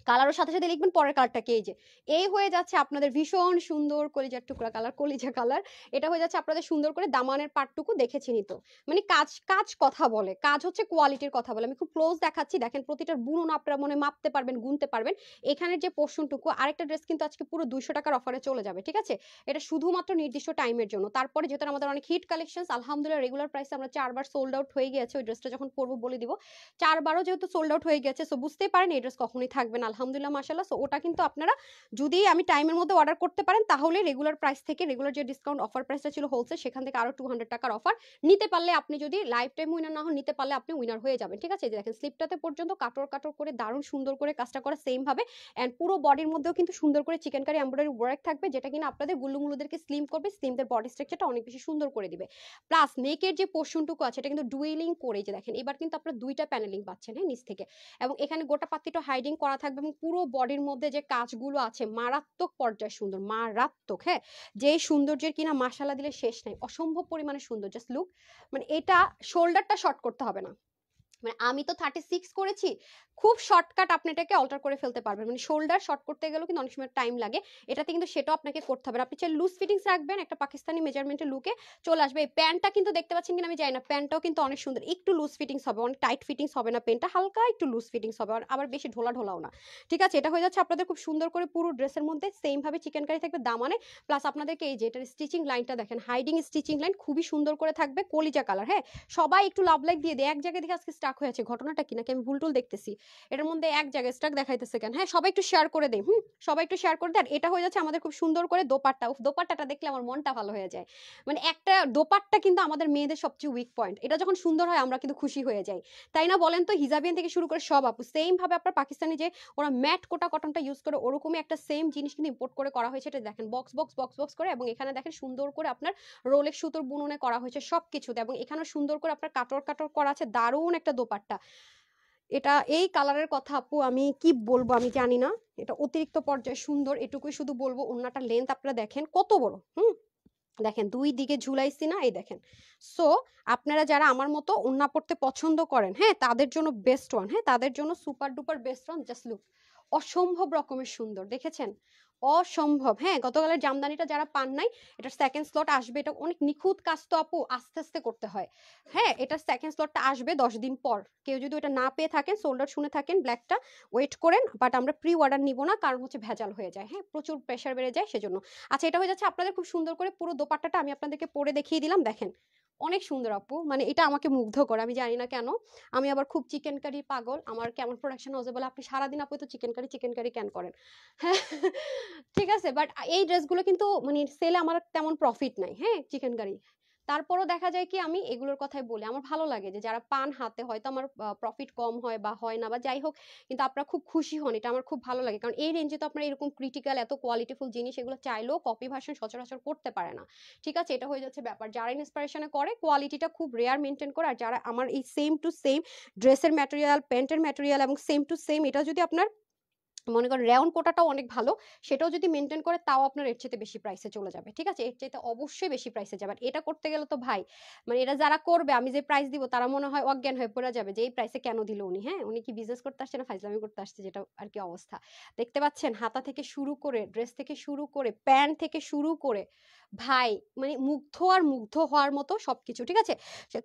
কালারের সাথে সাথে লিখবেন পরের কালারটাকে। এই যে এই হয়ে যাচ্ছে আপনাদের ভীষণ সুন্দর কলিজার টুকরা কালার, কলিজা কালার। এটা হয়ে যাচ্ছে আপনাদের সুন্দর করে দামানের পাটটুকু দেখেছিনি তো, মানে কাজ কাজ কথা বলে, কাজ হচ্ছে কোয়ালিটির কথা বলে। আমি খুব ক্লোজ দেখাচ্ছি, দেখেন প্রতিটার বুনন আপনারা মনে মাপতে পারবেন, গুনতে পারবেন। এখানের যে পোর্শনটুকু, আরেকটা ড্রেস কিন্তু আজকে পুরো 200 টাকার অফারে চলে যাবে, ঠিক আছে? এটা শুধুমাত্র নির্দিষ্ট টাইমের জন্য। তারপরে যেহেতু আমাদের অনেক হিট কালেকশন, আলহামদুলিল্লাহ রেগুলার প্রাইসে আমরা 4বার সোল্ড আউট হয়ে গেছে। ওই ড্রেসটা যখন পরবো বলে দিব, 4বারও যেহেতু সোল্ড আউট হয়ে গেছে, সো বুঝতেই পারেন এই ড্রেস কখনোই থাকবে না, আলহামদুলিল্লাহ মাশাআল্লাহ। সো ওটা কিন্তু আপনারা যদি আমি টাইমের মধ্যে অর্ডার করতে পারেন তাহলে রেগুলার প্রাইস থেকে, রেগুলার যে ডিসকাউন্ট অফার প্রাইসটা ছিল হোলসেল, সেখান থেকে আরো 200 টাকার অফার নিতে পারলে, আপনি যদি লাইফ টাইম উইনার না হন, নিতে পারলে আপনি উইনার হয়ে যাবেন, ঠিক আছে? দেখেন স্লিপটাতে পর্যন্ত কাটর কাটর করে দারুণ সুন্দর করে কাজটা করা সেম ভাবে, এন্ড পুরো বডির মধ্যেও কিন্তু সুন্দর করে চিকেন কারি এমব্রয়ডারি ওয়ার্ক থাকবে, যেটা কিনা আপনাদের গুল্লুমুলুদেরকে স্লিম করবে, স্লিমদের বডি স্ট্রাকচারটা অনেক বেশি সুন্দর করে দিবে। প্লাস নেকের যে পোর্শনটুকু আছে এটা কিন্তু ডুয়েলিং করে, যে দেখেন এবার কিন্তু আপনারা দুইটা প্যানেলিং পাচ্ছেন, হ্যাঁ, নিচ থেকে। এবং এখানে গোটা পাত্তিটা হাইডিং করা থাকবে, এবং পুরো বডির মধ্যে যে কাজগুলো আছে মারাত্মক পর্যায়ে সুন্দর, মারাত্মক। হ্যাঁ, যে সৌন্দর্যের কিনা মাশাআল্লাহ দিলে শেষ নাই, অসম্ভব পরিমাণে সুন্দর। জাস্ট লুক, মানে এটা শোল্ডারটা শর্ট করতে হবে না, মানে আমি তো 36 করেছি, খুব শর্টকাট আপনি এটাকে অল্টার করে ফেলতে পারবেন। মানে শোল্ডার শর্ট করতে গেলেও কিন্তু অনেক সময় টাইম লাগে, এটাতে কিন্তু সেটাও আপনাকে করতে হবে। আপনি চাই লুজ ফিটিংস রাখবেন, একটা পাকিস্তানি মেজারমেন্টের লুকে চলে আসবে। এই প্যান্টটা কিন্তু দেখতে পাচ্ছেন কিনা আমি জানি না, প্যান্টটাও কিন্তু অনেক সুন্দর, একটু লুজ ফিটিংস হবে, অনেক টাইট ফিটিংস হবে না প্যান্টটা, হালকা একটু লুজ ফিটিংস হবে, আবার বেশি ঢোলা ঢোলাও না, ঠিক আছে? এটা হয়ে যাচ্ছে আপনাদের খুব সুন্দর করে পুরো ড্রেসের মধ্যে সেম ভাবে চিকেন কারি থাকবে দামানে। প্লাস আপনাদেরকে এই যে এটার স্টিচিং লাইনটা দেখেন, হাইডিং স্টিচিং লাইন খুবই সুন্দর করে থাকবে, কলিজা কালার। হ্যাঁ, সবাই একটু লাভ লাইক দিয়ে দেয়, এক জায়গায় দেখে আজকে স্টাক হয়ে আছে, ঘটনাটা কি, নাকি আমি ভুল টুল দেখতেছি? এটার মধ্যে এক জায়গায় স্টাক দেখাইতেছে কেন? হ্যাঁ, সবাই একটু শেয়ার করে দেয়, সবাই একটু শেয়ার করে দেয়। আর এটা হয়ে যাচ্ছে আমাদের খুব সুন্দর করে দোপাট্টা। দোপাট্টাটা দেখলে আমার মনটা ভালো হয়ে যায়। মানে একটা দোপাট্টা কিন্তু আমাদের মেয়েদের সবচেয়ে উইক পয়েন্ট, এটা যখন সুন্দর হয় আমরা কিন্তু খুশি হয়ে যাই, তাই না বলেন তো? হিজাবিয়ান থেকে শুরু করে সব আপু সেম ভাবে আপনার পাকিস্তানি যে ওরা ম্যাট কোটা কটনটা ইউজ করে, ওরকমই একটা সেম জিনিস কিন্তু ইম্পোর্ট করে করা হয়েছে। এটা দেখেন বক্স বক্স বক্স বক্স করে, এবং এখানে দেখেন সুন্দর করে আপনার রোলেক্স সুতোর বুননে করা হয়েছে সবকিছুতে, এবং এখানে সুন্দর করে আপনার কাটর কাটর করা আছে, দারুণ একটা দোপাট্টা। এটা এই কালারের কথা আপু আমি কি বলবো আমি জানি না, এটা অতিরিক্ত পর্যায়ে সুন্দর, এটুকুই শুধু বলবো। ওন্নাটার লেন্থ আপনারা দেখেন কত বড়, দেখেন দুই দিকে ঝুলাইছি না, এই দেখেন। সো আপনারা যারা আমার মতো ওন্না পড়তে পছন্দ করেন, হ্যাঁ, তাদের জন্য বেস্ট ওয়ান, হ্যাঁ, তাদের জন্য super duper best one. Just look, অসম্ভব রকমের সুন্দর, দেখেছেন? অসম্ভব। হ্যাঁ, গতকালের জামদানিটা যারা পান নাই, এটার সেকেন্ড স্লট আসবে। এটা অনেক নিখুঁত কাজ তো আপু, আস্তে আস্তে করতে হয়। হ্যাঁ, এটার সেকেন্ড স্লটটা আসবে 10 দিন পর। কেউ যদি ওটা না পেয়ে থাকেন, সোল্ডার শুনে থাকেন ব্ল্যাকটা, ওয়েট করেন। বাট আমরা প্রি অর্ডার নিব না, কারণ হচ্ছে ভেজাল হয়ে যায়, হ্যাঁ, প্রচুর প্রেশার বেড়ে যায় সেজন্য। আচ্ছা, এটা হয়ে যাচ্ছে আপনাদের খুব সুন্দর করে পুরো দোপাট্টাটা আমি আপনাদেরকে পরে দেখিয়ে দিলাম, দেখেন অনেক সুন্দর আপু, মানে এটা আমাকে মুগ্ধ করে, আমি জানি না কেন। আমি আবার খুব চিকেন কারি পাগল, আমার কেমন প্রোডাকশন হাউসে বলে আপনি সারাদিন আপু তো চিকেন কারি কেন করেন? হ্যাঁ, ঠিক আছে, বাট এই ড্রেসগুলো কিন্তু মানে সেলে আমার তেমন প্রফিট নাই, হ্যাঁ, চিকেন কারি। তারপরও দেখা যায় কি আমি এগুলোর কথাই বলি, আমার ভালো লাগে যে যারা পান হাতে, হয়তো আমার প্রফিট কম হয় বা হয় না বা যাই হোক, কিন্তু আপনারা খুব খুশি হন, এটা আমার খুব ভালো লাগে, কারণ এই রেঞ্জে তো আপনারা এরকম ক্রিটিক্যাল এত কোয়ালিটিফুল জিনিস এগুলো চাইলেও কপি ভার্সন সচরাচর করতে পারে না। ঠিক আছে, এটা হয়ে যাচ্ছে ব্যাপার, যারা ইন্সপিরেশনে করে কোয়ালিটিটা খুব রেয়ার মেনটেন করে, আর যারা আমার এই সেম টু সেম ড্রেসের ম্যাটেরিয়াল, প্যান্টের ম্যাটেরিয়াল এবং সেম টু সেম এটা যদি আপনার মনে করেন রেয়ন কোটাটাও অনেক ভালো, সেটাও যদি মেনটেন করে তাও আপনার এর চাইতে বেশি প্রাইসে চলে যাবে। ঠিক আছে, এর চাইতে অবশ্যই বেশি প্রাইসে যাবে। আর এটা করতে গেলে তো ভাই, মানে এটা যারা করবে আমি যে প্রাইস দিব তারা মনে হয় অজ্ঞান হয়ে পড়ে যাবে যে এই প্রাইসে কেন দিল উনি। হ্যাঁ, উনি কি বিজনেস করতে আসছে না ফাইজলামি করতে আসছে, যেটা আর কি অবস্থা। দেখতে পাচ্ছেন হাতা থেকে শুরু করে, ড্রেস থেকে শুরু করে, প্যান্ট থেকে শুরু করে, ভাই মানে মুগ্ধ আর মুগ্ধ হওয়ার মতো সবকিছু। ঠিক আছে,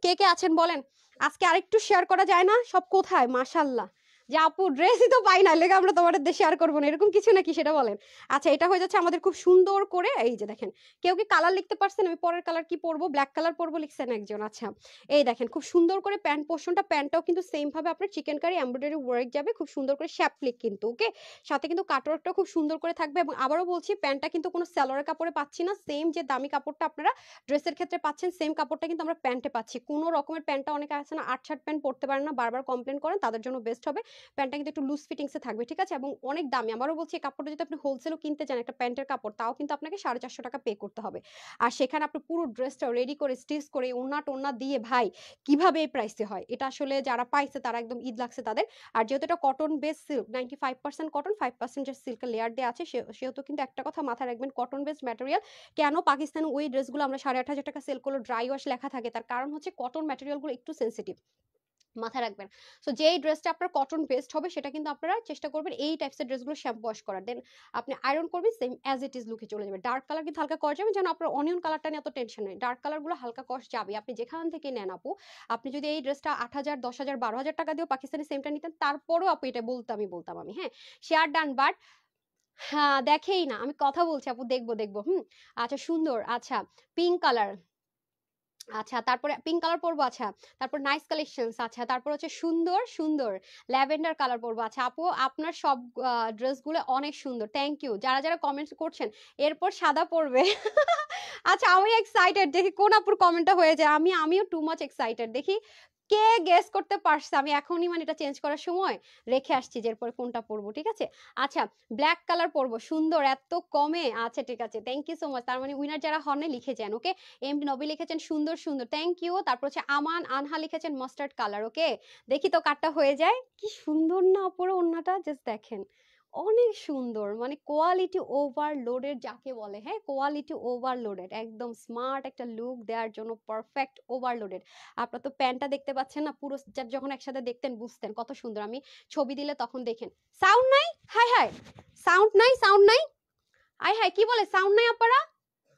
কে কে আছেন বলেন, আজকে আরেকটু শেয়ার করা যায় না? সব কোথায় মাশাল্লাহ, যে আপু ড্রেসই তো পাই না লেগে আমরা তোমাদের দেশে শেয়ার করবো না, এরকম কিছু নাকি সেটা বলেন। আচ্ছা, এটা হয়ে যাচ্ছে আমাদের খুব সুন্দর করে, এই যে দেখেন, কেউ কি কালার লিখতে পারছেন? আমি পরের কালার কি পরবো, ব্ল্যাক কালার পরবো লিখছেন একজন। আচ্ছা, এই দেখেন খুব সুন্দর করে প্যান্ট পোর্শনটা, প্যান্টটাও কিন্তু সেম ভাবে আপনার চিকেন কারি এমব্রয়ডারি ওয়ার্ক যাবে, খুব সুন্দর করে শ্যাপলিক কিন্তু, ওকে, সাথে কিন্তু কাটওয়ার্কটা খুব সুন্দর করে থাকবে। এবং আবারও বলছি, প্যান্টটা কিন্তু কোনো সালোয়ারের কাপড়ে পাচ্ছি না, সেম যে দামি কাপড়টা আপনারা ড্রেসের ক্ষেত্রে পাচ্ছেন সেম কাপড়টা কিন্তু আমরা প্যান্টে পাচ্ছি। কোনো রকমের প্যান্টটা অনেকে আছে না আট শার্ট প্যান্ট পরতে পারেন না, বারবার কমপ্লেন করেন, তাদের জন্য বেস্ট হবে প্যান্টটা কিন্তু একটু লুজ ফিটিংসে থাকবে। ঠিক আছে, এবং অনেক দামি, আমারও বলছি এই কাপড়টা যদি আপনি হোলসেলও কিনতে চান একটা প্যান্টের কাপড়, তাও কিন্তু আপনাকে 450 টাকা পে করতে হবে। আর সেখানে আপনি পুরো ড্রেসটা রেডি করে স্টিচ করে ওড়না টোনা দিয়ে, ভাই কিভাবে এই প্রাইসে হয়? এটা আসলে যারা পাইছে তারা একদম ঈদ লাগছে তাদের। আর যেহেতু এটা কটন বেস সিল্ক, 95% কটন, 5% যে সিল্কের লেয়ার দেওয়া আছে, সেহেতু কিন্তু একটা কথা মাথায় রাখবেন, কটন বেস ম্যাটেরিয়াল। কেন পাকিস্তানে ওই ড্রেসগুলো আমরা 8,500 টাকা সেল করলো, ড্রাই ওয়াশ লেখা থাকে, তার কারণ হচ্ছে কটন ম্যাটেরিয়ালগুলো একটু সেন্সিটিভ, মাথায় রাখবেন। সো যেই ড্রেসটা আপনার কটন বেসড হবে সেটা কিন্তু আপনারা চেষ্টা করবেন এই টাইপসের ড্রেসগুলো শ্যাম্পু ওয়াশ করার, দেন আপনি আয়রন করবেন, সেম অ্যাজ ইট ইজ লুকে চলে যাবে। ডার্ক কালার কিন্তু হালকা করা যাবে, যেন আপনার অনিয়ন কালারটা নিয়ে এত টেনশন নেই, ডার্ক কালারগুলো হালকা কষ যাবে, আপনি যেখান থেকে নেন আপু। আপনি যদি এই ড্রেসটা 8,000, 10,000, 12,000 টাকা দিয়েও পাকিস্তানি সেমটা নিতেন, তারপরেও আপু এটা বলতাম আমি, হ্যাঁ, শেয়ার ডান, বাট হ্যাঁ দেখেই না, আমি কথা বলছি আপু, দেখবো দেখবো। আচ্ছা সুন্দর, আচ্ছা পিঙ্ক কালার, আচ্ছা তারপরে পিঙ্ক কালার পরবো, আচ্ছা তারপর নাইস কালেকশনস, আচ্ছা তারপর হচ্ছে সুন্দর সুন্দর ল্যাভেন্ডার কালার পরবো। আচ্ছা আপু আপনার সব ড্রেসগুলো অনেক সুন্দর, থ্যাংক ইউ যারা যারা কমেন্টস করছেন। এরপর সাদা পরবে। আচ্ছা আমি এক্সাইটেড, দেখি কোন আপুর কমেন্টটা হয়ে যায়, আমিও টু মাচ এক্সাইটেড, দেখি কে গেস করতে পারছে। আমি এখনই মানে এটা চেঞ্জ করার সময় রেখে আসছি যে এরপরে কোনটা পরবো। ঠিক আছে, আচ্ছা ব্ল্যাক কালার পরবো, সুন্দর এত কমে। আচ্ছা ঠিক আছে, থ্যাংক ইউ সো মাচ। তার মানে উইনার যারা হনে লিখে যান, ওকে। এম নবী লিখেছেন সুন্দর সুন্দর, থ্যাংক ইউ। তারপর হচ্ছে আমান আনহা লিখেছেন মাস্টার্ড কালার, ওকে। দেখি তো কাটটা হয়ে যায়, কি সুন্দর না পুরো ওন্নাটা, জাস্ট দেখেন অনেক সুন্দর, মানে কোয়ালিটি ওভারলোডেড যাকে বলে, হ্যাঁ কোয়ালিটি ওভারলোডেড, একদম স্মার্ট একটা লুক দেওয়ার জন্য পারফেক্ট ওভারলোডেড। আপনার তো প্যান্টটা দেখতে পাচ্ছেন না, পুরো যখন একসাথে দেখতেন বুঝতেন কত সুন্দর, আমি ছবি দিলে তখন দেখেন। সাউন্ড নাই, হাই হাই, সাউন্ড নাই, সাউন্ড নাই, হাই হাই, কি বলে সাউন্ড নাই আপনারা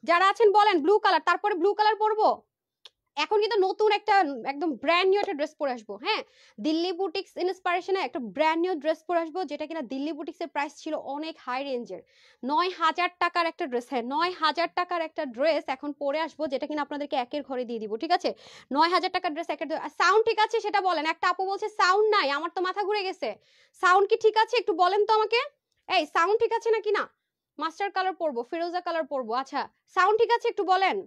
যারা আছেন বলেন। ব্লু কালার, তারপরে ব্লু কালার পরবো। এখন কিন্তু নতুন একটা একদম ব্র্যান্ড নিউ একটা ড্রেস পরে আসবো, হ্যাঁ, দিল্লি বুটিক্স ইন্সপিরেশনে একটা ব্র্যান্ড নিউ ড্রেস পরে আসবো, যেটা কিনা দিল্লি বুটিক্স এর প্রাইস ছিল অনেক হাই রেঞ্জের, 9,000 টাকার একটা ড্রেস, হ্যাঁ 9,000 টাকার একটা ড্রেস এখন পরে আসবো, যেটা কিনা আপনাদেরকে একের ঘরে দিয়ে দিব। ঠিক আছে, 9,000 টাকার ড্রেস একের। সাউন্ড ঠিক আছে সেটা বলেন, একটা আপু বলছে সাউন্ড নাই, আমার তো মাথা ঘুরে গেছে। সাউন্ড কি ঠিক আছে একটু বলেন তো আমাকে, এই সাউন্ড ঠিক আছে নাকি না? মাস্টার কালার পরবো, ফিরোজা কালার পরবো, আচ্ছা সাউন্ড ঠিক আছে একটু বলেন।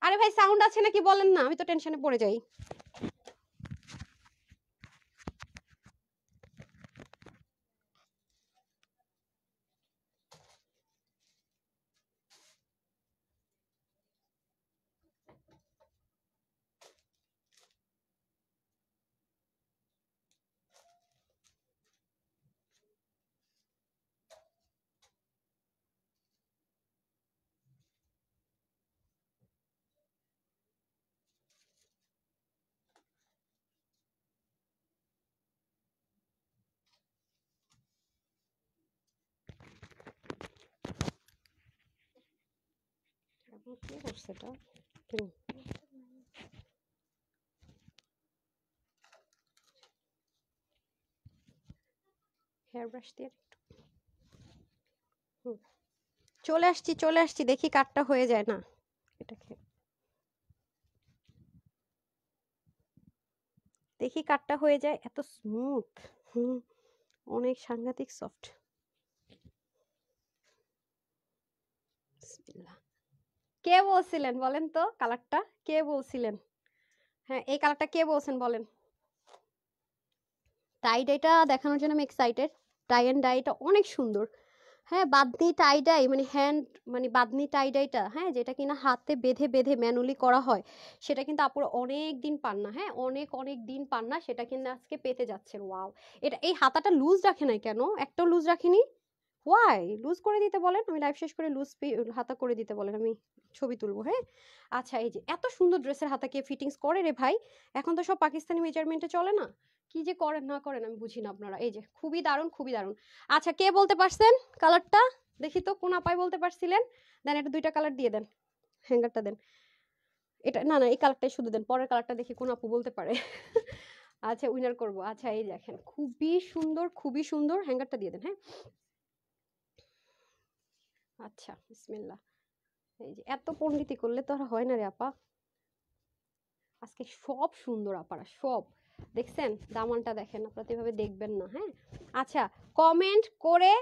আরে ভাই সাউন্ড আছে নাকি বলেন না, আমি তো টেনশনে পড়ে যাই। কি করছে এটা, হেয়ার ব্রাশ দিয়ে চলে আসছি চলে আসছি, দেখি কাটটা হয়ে যায় না, এটা দেখি কাটটা হয়ে যায়, এত স্মুথ, অনেক সাংঘাতিক সফট। বিসমিল্লাহ। কে বলছিলেন বলেন তো কালারটা, কে বলছিলেন? হ্যাঁ এই কালারটা কে বলছেন বলেন। টাই ডাইটা দেখানোর জন্য আমি এক্সাইটেড। টাই অ্যান্ড ডাইটা অনেক সুন্দর। হ্যাঁ বাদনি টাই ডাই মানে হ্যান্ড, মানে বাদনি টাই ডাইটা, হ্যাঁ যেটা কিনা হাতে বেঁধে বেঁধে ম্যানুয়ালি করা হয়, সেটা কিন্তু আপুর অনেক দিন পান না, হ্যাঁ অনেক অনেক দিন পান না, সেটা কিন্তু আজকে পেতে যাচ্ছেন। ওয়াও, এটা এই হাতাটা লুজ রাখে নাই কেন, একটাও লুজ রাখিনি, ওয়াই লুজ করে দিতে বলেন, আমি লাইভ শেষ করে লুজ হাতা করে দিতে বলেন, আমি ছবি তুলবো। হ্যাঁ আচ্ছা, এই যে এত সুন্দর ড্রেসের হাতা কে ফিটিংস করে রে ভাই, এখন তো সব পাকিস্তানি মেজারমেন্টে চলে না, কি যে করেন না করেন আমি বুঝি না আপনারা। এই যে খুবই দারুণ, খুবই দারুণ। আচ্ছা কে বলতে পারছেন কালারটা, দেখি তো কোন আপায় বলতে পারছিলেন, দেন এটা দুইটা কালার দিয়ে দেন, হ্যাঙ্গারটা দেন, এটা না না এই কালারটাই শুধু দেন, পরের কালারটা দেখি কোন আপু বলতে পারে। আচ্ছা উইনার করব। আচ্ছা এই দেখেন খুবই সুন্দর, খুবই সুন্দর, হ্যাঙ্গারটা দিয়ে দেন। হ্যাঁ আচ্ছা বিসমিল্লাহ। এই যে এত পণ্ডিতি করলে তো আর হয় না রে আপা, আজকে সব সুন্দর আপারা সব, দেখছেন দামানটা দেখেন, আপনারা তো এভাবে দেখবেন না। হ্যাঁ আচ্ছা, কমেন্ট করে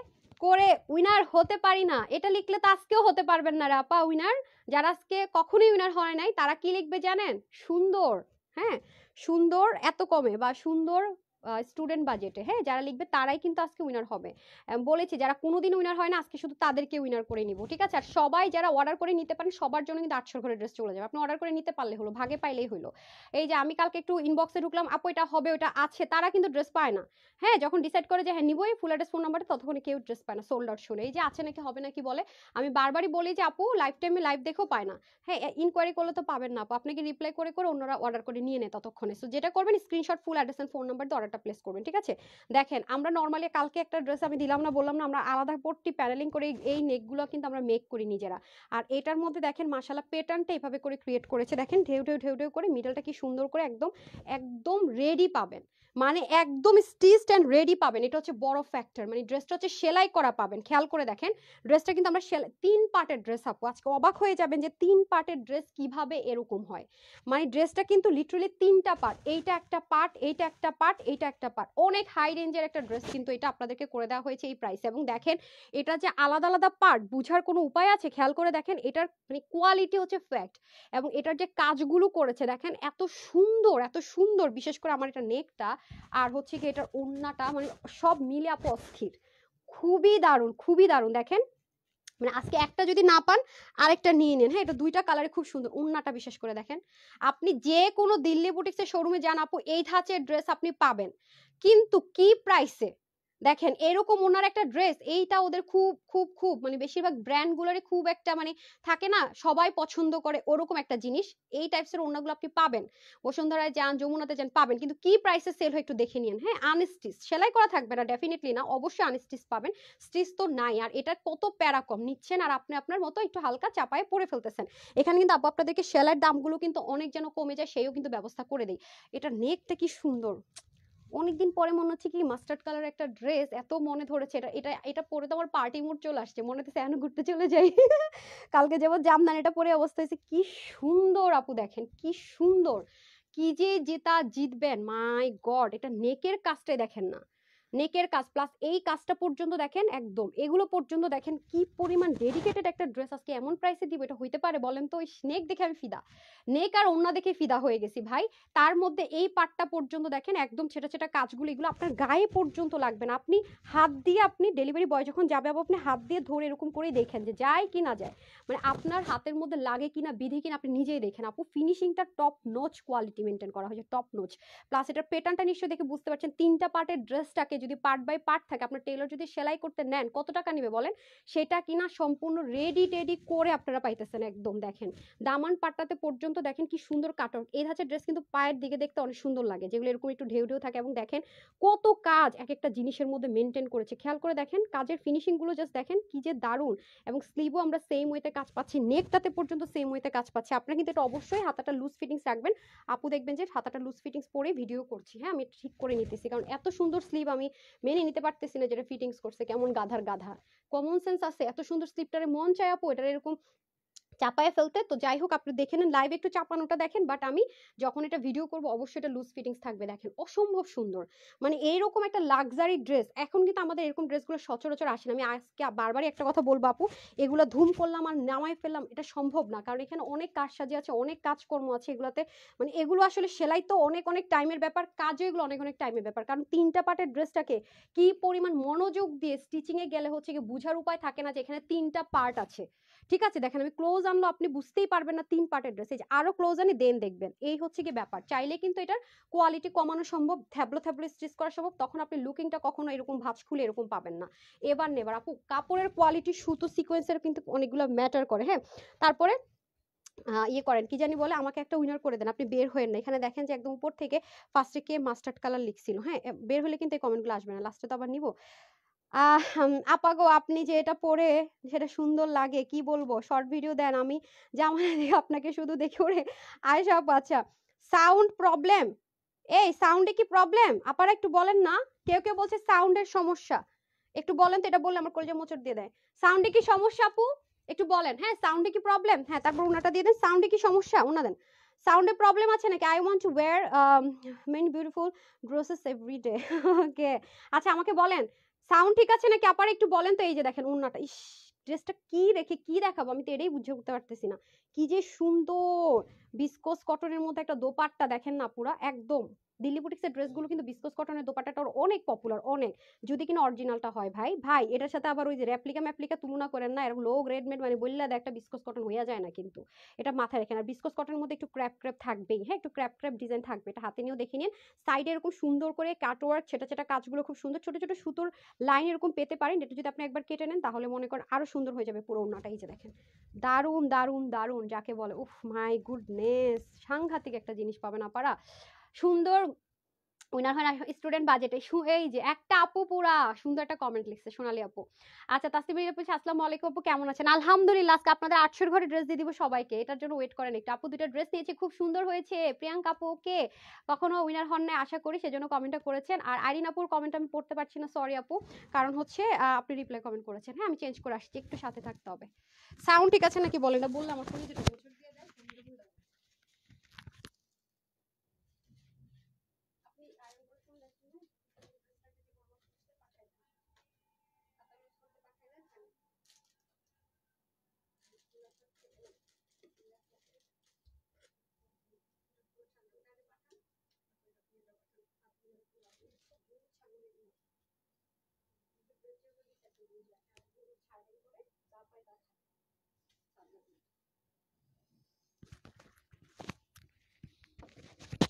করে উইনার হতে পারি না এটা লিখলে তো আজকেও হতে পারবেন না রে আপা উইনার। যারা আজকে কখনোই উইনার হয় নাই তারা কি লিখবে জানেন, সুন্দর। হ্যাঁ সুন্দর এত কমে বা সুন্দর স্টুডেন্ট বাজেটে, হ্যাঁ যারা লিখবে তারাই কিন্তু আজকে উইনার হবে। বলেছি যারা কোনোদিন উইনার হয় না আজকে শুধু তাদেরকে উইনার করে নিব, ঠিক আছে? আর সবাই যারা অর্ডার করে নিতে পারেন সবার জন্য কিন্তু 800 করে ড্রেস চলে যাবে, আপনি অর্ডার করে নিতে পারলে হলো, ভাগে পাইলেই হলো। এই যে আমি কালকে একটু ইনবক্সে ঢুকলাম, আপু এটা হবে ওটা আছে, তারা কিন্তু ড্রেস পায় না। হ্যাঁ যখন ডিসাইড করে যে হ্যাঁ নিবই ফুল অ্যাড্রেস ফোন নাম্বারটা, ততক্ষণে কেউ ড্রেস পায় না, সোল্ড আউট শুনে। এই যে আছে নাকি হবে নাকি বলে, আমি বারবারই বলি যে আপু লাইফ টাইমে লাইভ দেখেও পায় না, হ্যাঁ ইনকোয়ারি করলে তো পাবেন না আপু, আপনাকে রিপ্লাই করে করে অন্যরা অর্ডার করে নিয়ে নেয় ততক্ষণে। সো যেটা করবেন screenshot full address and phone number দিয়ে অর্ডারটা প্লেস করবেন, ঠিক আছে? দেখেন আমরা নর্মালি কালকে একটা ড্রেস আমি দিলাম না, বললাম না আমরা আলাদা পট্টি প্যানেলিং করে এই নেকগুলো কিন্তু আমরা মেক করি নিজেরা। আর এটার মধ্যে দেখেন মাশাআল্লাহ প্যাটার্নটা এভাবে করে ক্রিয়েট করেছে, দেখেন ঢেউ ঢেউ ঢেউ ঢেউ করে মিডলটা কি সুন্দর করে একদম একদম রেডি পাবেন, মানে একদম স্টিচড এন্ড রেডি পাবেন, এটা হচ্ছে বড় ফ্যাক্টর। মানে ড্রেসটা হচ্ছে সেলাই করা পাবেন, খেয়াল করে দেখেন ড্রেসটা কিন্তু আমরা সেলাই 3 পার্টের ড্রেস আপু, আজকে অবাক হয়ে যাবেন যে 3 পার্টের ড্রেস কিভাবে এরকম হয়। মানে ড্রেসটা কিন্তু লিটারালি 3টা পার্ট, এইটা একটা পার্ট, এইটা একটা পার্ট, এইটা একটা পার্ট, অনেক হাই রেঞ্জের একটা ড্রেস কিন্তু এটা আপনাদেরকে করে দেওয়া হয়েছে এই প্রাইসে। এবং দেখেন এটা যে আলাদা আলাদা পার্ট বুঝার কোনো উপায় আছে, খেয়াল করে দেখেন এটার মানে কোয়ালিটি হচ্ছে ফ্যাক্ট। এবং এটার যে কাজগুলো করেছে দেখেন এত সুন্দর, এত সুন্দর, বিশেষ করে আমার এটা নেকটা আর হচ্ছে কি এটার ওড়নাটা, মানে সব মিলে আপু অস্থির, খুবই দারুণ, খুবই দারুণ। দেখেন মানে আজকে একটা যদি না পান আরেকটা নিয়ে নেন। হ্যাঁ এটা দুইটা কালারে খুব সুন্দর, ওড়নাটা বিশেষ করে দেখেন, আপনি যে কোনো দিল্লি বুটিক্সের শোরুমে যান আপু এই ধাঁচের ড্রেস আপনি পাবেন, কিন্তু কি প্রাইসে। দেখেন এরকম ওনার একটা ড্রেস, এইটা ওদের খুব খুব খুব মানে বেশিরভাগ ব্র্যান্ড গুলোরই খুব একটা মানে থাকে না সবাই পছন্দ করে ওরকম একটা জিনিস, এই টাইপসের ওড়নাগুলো আপনি পাবেন, বসুন্ধরায় যান যমুনাতে যান পাবেন, কিন্তু কি প্রাইসে সেল হয় একটু দেখে নিন। হ্যাঁ আনস্টিচ সেলাই করা থাকবে না, ডেফিনেটলি না, অবশ্যই আনস্টিচ পাবেন, স্টিচ তো নাই। আর এটা কত প্যারা কম নিচ্ছেন আর আপনি আপনার মতো একটু হালকা চাপায় পরে ফেলতেছেন। এখানে কিন্তু আপু আপনাদেরকে সেলাইয়ের দামগুলো কিন্তু অনেক যেন কমে যায় সেইও কিন্তু ব্যবস্থা করে দেয়। এটা নেকটা কি সুন্দর, অনেকদিন পরে মনে হচ্ছে কি মাস্টার্ড কালার একটা ড্রেস এত মনে ধরেছে, এটা এটা এটা পরে তো আমার পার্টি মুড চলে আসছে, মনে হচ্ছে এখন ঘুরতে চলে যাই। কালকে যেমন জামদানিটা পরে অবস্থা হয়েছে কি সুন্দর আপু, দেখেন কি সুন্দর, কি যে জেতা জিতবেন মাই গড। এটা নেকের কাজটাই দেখেন না, নেকের কাজ প্লাস এই কাজটা পর্যন্ত দেখেন, একদম এগুলো পর্যন্ত দেখেন কি পরিমাণ ডেডিকেটেড একটা ড্রেস আজকে এমন প্রাইসে দিব, এটা হইতে পারে বলেন তো? ওই নেক দেখে আমি ফিদা, নেক আর ওন্না দেখে ফিদা হয়ে গেছি ভাই। তার মধ্যে এই পাটটা পর্যন্ত দেখেন একদম ছেটা ছেটা কাজগুলো, এগুলো আপনার গায়ে পর্যন্ত লাগবে না, আপনি হাত দিয়ে, আপনি ডেলিভারি বয় যখন যাবে আপনি হাত দিয়ে ধরে এরকম করেই দেখেন যে যায় কি না যায়, মানে আপনার হাতের মধ্যে লাগে কিনা বিধি কিনা আপনি নিজেই দেখেন আপু। ফিনিশিংটা টপ নোচ কোয়ালিটি মেনটেন করা হয়েছে, টপ নোচ। প্লাস এটার প্যাটার্নটা নিশ্চয়ই দেখে বুঝতে পারছেন, 3টা পার্টের ড্রেসটাকে যদি পার্ট বাই পার্ট থাকে আপনার টেলর যদি সেলাই করতে নেন কত টাকা নেবে বলেন? সেটা কিনা সম্পূর্ণ রেডি টেডি করে আপনারা পাইতেছেন একদম। দেখেন দামান পাট্টাতে পর্যন্ত দেখেন কি সুন্দর কাটন, এই ধাঁচের ড্রেস কিন্তু পায়ের দিকে দেখতে অনেক সুন্দর লাগে, যেগুলো এরকম একটু ঢেউ ঢেউ থাকে। এবং দেখেন কত কাজ এক একটা জিনিসের মধ্যে মেনটেন করেছে, খেয়াল করে দেখেন কাজের ফিনিশিং গুলো জাস্ট দেখেন কি যে দারুণ। এবং স্লিভও আমরা সেম ওয়েতে কাজ পাচ্ছি, নেকটাতে পর্যন্ত সেম ওয়েতে কাজ পাচ্ছি। আপনারা কিন্তু এটা অবশ্যই হাতাটা লুজ ফিটিংস রাখবেন। আপু দেখবেন যে হাতাটা লুজ ফিটিংস পরে ভিডিও করছি, হ্যাঁ আমি ঠিক করে নিতেছি, কারণ এত সুন্দর স্লিভ আমি মেনে নিতে পারতেছি না যেটা ফিটিংস করছে কেমন গাধার গাধা। কমন সেন্স আছে, এত সুন্দর স্লিভটারে মন চায় আপু এটার এরকম চাপায় ফেলতে। তো যাই হোক আপনি দেখে নেন, লাইভে একটু চাপানোটা দেখেন, বাট আমি যখন এটা ভিডিও করব অবশ্যই এটা লুজ ফিটিংস থাকবে। দেখেন অসম্ভব সুন্দর, মানে এইরকম একটা লাক্সারি ড্রেস এখন কিন্তু আমাদের এরকম ড্রেসগুলো সচরাচর আসে না। আমি আজকে বারবারই একটা কথা বলবো আপু, এগুলো ধুম করলাম আর নামাই ফেললাম এটা সম্ভব না, কারণ এখানে অনেক কাজ সাজি আছে, অনেক কাজকর্ম আছে এগুলোতে। মানে এগুলো আসলে সেলাই তো অনেক অনেক টাইমের ব্যাপার, কাজও এগুলো অনেক অনেক টাইমের ব্যাপার, কারণ 3টা পার্টের ড্রেসটাকে কি পরিমাণ মনোযোগ দিয়ে স্টিচিং এ গেলে হচ্ছে কি বুঝার উপায় থাকে না যে এখানে 3টা পার্ট আছে। ঠিক আছে, দেখেন আমি ক্লোজ আনলো আপনি বুঝতেই পারবেন না 3 পার্টের ড্রেস। এই যে আরো ক্লোজ আনি দেন দেখবেন, এই হচ্ছে কি ব্যাপার। চাইলে কিন্তু এটার কোয়ালিটি কমানো সম্ভব, থ্যাবলো থ্যাবলো স্টিচ করা সম্ভব, তখন আপনি লুকিংটা কখনো এরকম ভাঁজ খুলে এরকম পাবেন না। এবার নেবার আপু কাপড়ের কোয়ালিটি, সুতো সিকোয়েন্সের কিন্তু অনেকগুলো ম্যাটার করে। হ্যাঁ, তারপরে ইয়ে করেন কি জানি বলে, আমাকে একটা উইনার করে দেন, আপনি বের হয়েন না। এখানে দেখেন যে একদম উপর থেকে ফার্স্টে কে মাস্টার্ড কালার লিখছিল। হ্যাঁ, বের হলে কিন্তু এই কমেন্টগুলো আসবে না, লাস্টে তো আবার নিব। আপা গো, আপনি যে এটা পরে সেটা সুন্দর লাগে কি বলবো, শর্ট ভিডিও দেন, আমি জামা দেখে আপনাকে শুধু দেখে ওরে আয়সা আপু। আচ্ছা, সাউন্ড প্রবলেম, এই সাউন্ডে কি প্রবলেম আপারা একটু বলেন না। কেউ কেউ বলছে সাউন্ডের সমস্যা, একটু বলেন তো, এটা বললে আমার কলেজে মোচড় দিয়ে দেয়। সাউন্ডে কি সমস্যা আপু, একটু বলেন। হ্যাঁ, সাউন্ডে কি প্রবলেম, হ্যাঁ তারপর ওনাটা দিয়ে দেন, সাউন্ডে কি সমস্যা ওনা দেন, সাউন্ডে প্রবলেম আছে নাকি। I want to wear many beautiful dresses everyday. Okay, আচ্ছা আমাকে বলেন সাউন্ড ঠিক আছে নাকি আপারা একটু বলেন তো। এই যে দেখেন ওন্নাটা, ইস ড্রেসটা কি রেখে কি দেখাবো, আমি তো এটাই বুঝে উঠতে পারতেছি না। কি যে সুন্দর বিস্কোস কটনের মধ্যে একটা দোপাট্টা, দেখেন না পুরা একদম। দিল্লি বুটিক্সের ড্রেসগুলো কিন্তু বিস্কোস কটনের দোপাট্টাটা অনেক পপুলার, অনেক, যদি কিনা অরিজিনালটা হয়। ভাই ভাই এটার সাথে আবার ওই যে রেপ্লিকা ম্যাপ্লিকা তুলনা করেন না, এরকম লো গ্রেড মেড মানে বললে একটা বিস্কোস কটন হয়ে যায় না কিন্তু। এটা মাথায় রাখেন। আর বিস্কোস কটনের মধ্যে একটু ক্র্যাপ ক্র্যাপ থাকবেই, হ্যাঁ একটু ক্র্যাপ ক্র্যাপ ডিজাইন থাকবে, এটা হাতে নিয়েও দেখে নিন। সাইডে এরকম সুন্দর করে কাটওয়ার্ক ছেটা ছেটা কাজগুলো খুব সুন্দর, ছোট ছোট সুতোর লাইন এরকম পেতে পারেন। এটা যদি আপনি একবার কেটে নেন তাহলে মনে করেন আরো সুন্দর হয়ে যাবে পুরো ওড়নাটা। এই যে দেখেন দারুন দারুন দারুন যাকে বলে, উফ মাই গুডনেস, সাংঘাতিক একটা জিনিস পাবেন আপনারা। সুন্দর উইনার হয় না স্টুডেন্ট বাজেটে। এই যে একটা আপু পুরা সুন্দর একটা কমেন্ট লিখছে, সোনালী আপু। আচ্ছা তাসনিম আপু, আসসালামু আলাইকুম আপু, কেমন আছেন? আলহামদুলিল্লাহ। আজকে আপনাদের 800 ঘরে ড্রেস দিয়ে দিব সবাইকে, এটার জন্য ওয়েট করেন একটু। আপু দুটো ড্রেস নিয়েছে, খুব সুন্দর হয়েছে। প্রিয়াঙ্কা আপু ওকে কখনো উইনার হন না আশা করি, সেজন্য কমেন্টটা করেছেন। আর আইরিন আপুর কমেন্ট আমি পড়তে পারছি না, সরি আপু, কারণ হচ্ছে আপনি রিপ্লাই কমেন্ট করেছেন। হ্যাঁ আমি চেঞ্জ করে আসছি, একটু সাথে থাকতে হবে। সাউন্ড ঠিক আছে নাকি বলেন না, বললে আমার ফোনে যেটা বছর দিয়ে দেয়।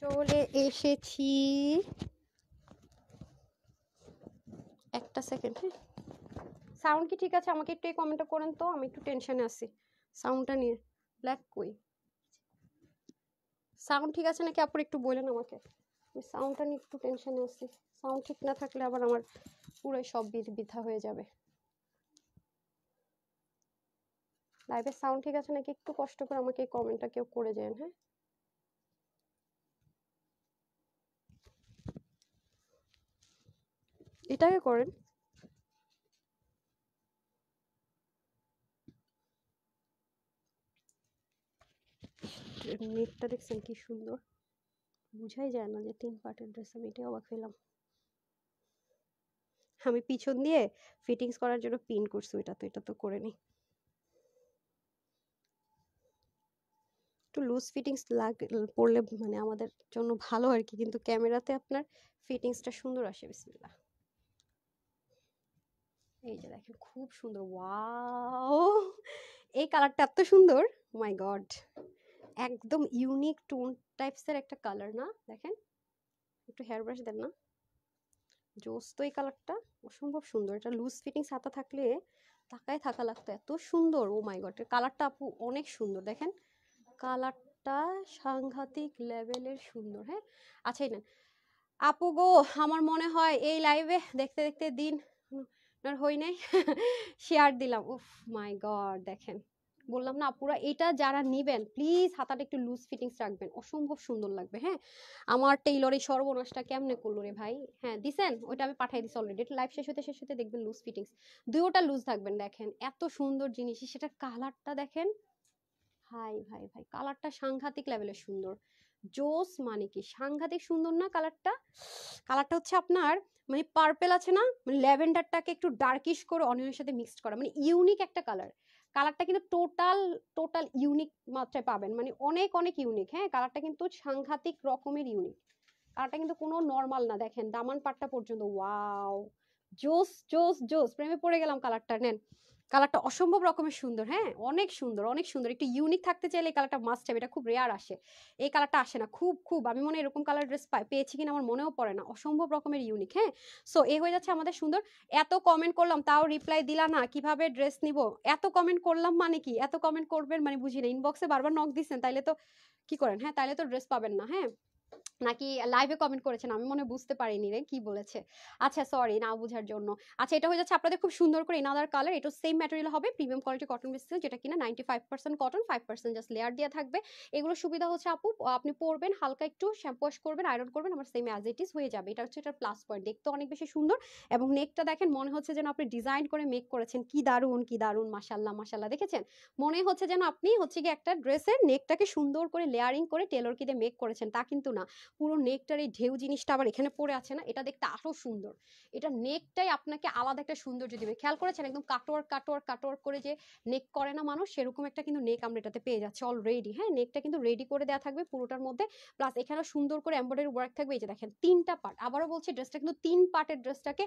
চলে এসেছি, একটা সেকেন্ড। হ্যাঁ, সাউন্ড কি ঠিক আছে? আমাকে একটু এই কমেন্টটা করেন তো, আমি একটু টেনশনে আছি সাউন্ডটা নিয়ে। ব্ল্যাক কই, সাউন্ড ঠিক আছে নাকি আপুর একটু বলেন আমাকে, আমি সাউন্ডটা নিয়ে একটু টেনশনে আছি। সাউন্ড ঠিক না থাকলে আবার আমার পুরো সব বৃথা হয়ে যাবে। লাইভের সাউন্ড ঠিক আছে নাকি একটু কষ্ট করে আমাকে এই কমেন্টটা কেউ করে যান। হ্যাঁ, এটাকে করেন। নেটটা দেখছেন কি সুন্দর, বুঝাই যায় না যে 3 পার্টের ড্রেস। আমি এটাই অবাক হইলাম। আমি পিছন দিয়ে ফিটিংস করার জন্য পিন করছি, এটা তো করে নি। একটু লুজ ফিটিংস পড়লে মানে আমাদের জন্য ভালো আর কি, কিন্তু ক্যামেরাতে আপনার ফিটিংসটা সুন্দর আসে। বিসমিল্লাহ, এই যে দেখেন খুব সুন্দর, ওয়াও এই কালারটা এত সুন্দর, মাই গড, একদম ইউনিক টোন টাইপসের একটা কালার না? দেখেন একটু হেয়ার ব্রাশ দেন না, জোস তো এই কালারটা, অসম্ভব সুন্দর। এটা লুজ ফিটিংস হাতা থাকলে তাকায় থাকা লাগতো, এত সুন্দর। ও মাই গড, কালারটা আপু অনেক সুন্দর, দেখেন কালারটা সাংঘাতিক লেভেলের সুন্দর। হ্যাঁ, আচ্ছা এই নেন আপু গো, আমার মনে হয় এই লাইভে দেখতে দেখতে দিন হই নাই। শেয়ার দিলাম, উফ মাই গড, দেখেন বললাম না আপুরা, এটা যারা নিবেন প্লিজ হাতাটা একটু লুজ ফিটিংস রাখবেন, অসম্ভব সুন্দর লাগবে। হ্যাঁ, আমার টেইলর এই সর্বনাশটা কেমনে করলো রে ভাই। হ্যাঁ দিছেন, ওইটা আমি পাঠাই দিছি অলরেডি, এটা লাইভ শেষ হতে দেখবেন লুজ ফিটিংস, দুইটা লুজ থাকবেন। দেখেন এত সুন্দর জিনিস, সেটা কালারটা দেখেন, ভাই ভাই ভাই কালারটা সাংঘাতিক লেভেলের সুন্দর। জোস মানে কি সাংঘাতিক সুন্দর না কালারটা? কালারটা হচ্ছে আপনার মানে পার্পেল আছে না, মানে ল্যাভেন্ডারটাকে একটু ডার্কিশ করে অনিয়নের সাথে মিক্সড করা, মানে ইউনিক একটা কালার। কালারটা কিন্তু টোটাল টোটাল ইউনিক মাত্রায় পাবেন, মানে অনেক অনেক ইউনিক। হ্যাঁ, কালারটা কিন্তু সাংঘাতিক রকমের ইউনিক। কালারটা কিন্তু কোনো নর্মাল না, দেখেন দামান পাট্টা পর্যন্ত, ওয়াও, জোস জোস জোস, প্রেমে পড়ে গেলাম কালারটা। নেন, কালারটা অসম্ভব রকমের সুন্দর। হ্যাঁ, অনেক সুন্দর অনেক সুন্দর। একটু ইউনিক থাকতে চাইলে এই কালারটা মাস্ট হবে, এটা খুব রেয়ার আসে। এই কালারটা আসে না খুব খুব, আমি মনে হয় এরকম কালার ড্রেস পেয়েছি কিনা আমার মনেও পড়ে না, অসম্ভব রকমের ইউনিক। হ্যাঁ, সো এ হয়ে যাচ্ছে আমাদের সুন্দর। এত কমেন্ট করলাম তাও রিপ্লাই দিলা না, কিভাবে ড্রেস নিব? এত কমেন্ট করলাম মানে কি, এত কমেন্ট করবেন মানে বুঝি না, ইনবক্সে বারবার নক দিচ্ছেন, তাইলে তো কি করেন? হ্যাঁ, তাইলে তো ড্রেস পাবেন না। হ্যাঁ, নাকি লাইভে কমেন্ট করেছেন, আমি মনে বুঝতে পারিনি রে কি বলেছে। আচ্ছা সরি না বুঝার জন্য। আচ্ছা, এটা হয়ে যাচ্ছে আপনাদের খুব সুন্দর করে ইনাদার কালার, এটা সেম ম্যাটেরিয়াল হবে, প্রিমিয়াম কোয়ালিটি কটন বেসিস, যেটা কিনা 95% কটন, 5% জাস্ট লেয়ার দেওয়া থাকবে। এগুলো সুবিধা হচ্ছে আপু, আপনি পরবেন হালকা একটু শ্যাম্পু ওয়াশ করবেন, আয়রন করবেন, আমার সেম অ্যাজ ইট ইজ হয়ে যাবে। এটা হচ্ছে এটার প্লাস পয়েন্ট, দেখতে অনেক বেশি সুন্দর। এবং নেকটা দেখেন, মনে হচ্ছে যেন আপনি ডিজাইন করে মেক করেছেন, কি দারুন কি দারুন, মাশাল্লাহ মাশাল্লাহ, দেখেছেন? মনে হচ্ছে যেন আপনি হচ্ছে কি একটা ড্রেসের নেকটাকে সুন্দর করে লেয়ারিং করে টেলর কি দিয়ে মেক করেছেন, তা কিন্তু না। পুরো নেকটার এই ঢেউ জিনিসটা আবার এখানে পড়ে আছে না, এটা দেখতে আরো সুন্দর। এটা নেকটাই আপনাকে আলাদা একটা সৌন্দর্য দিবে, খেয়াল করেছেন? একদম কাটোয়ার কাটোয়ার কাটোয়ার করে যে নেক করে না মানুষ, সেরকম একটা কিন্তু নেক আমরা এটাতে পেয়ে যাচ্ছি অলরেডি। হ্যাঁ, নেকটা কিন্তু রেডি করে দেওয়া থাকবে পুরোটার মধ্যে, প্লাস এখানে সুন্দর করে এমব্রয়ডারি ওয়ার্ক থাকবে। এই যে দেখেন তিনটা পার্ট, আবারও বলছি ড্রেসটা কিন্তু তিন পার্টের ড্রেসটাকে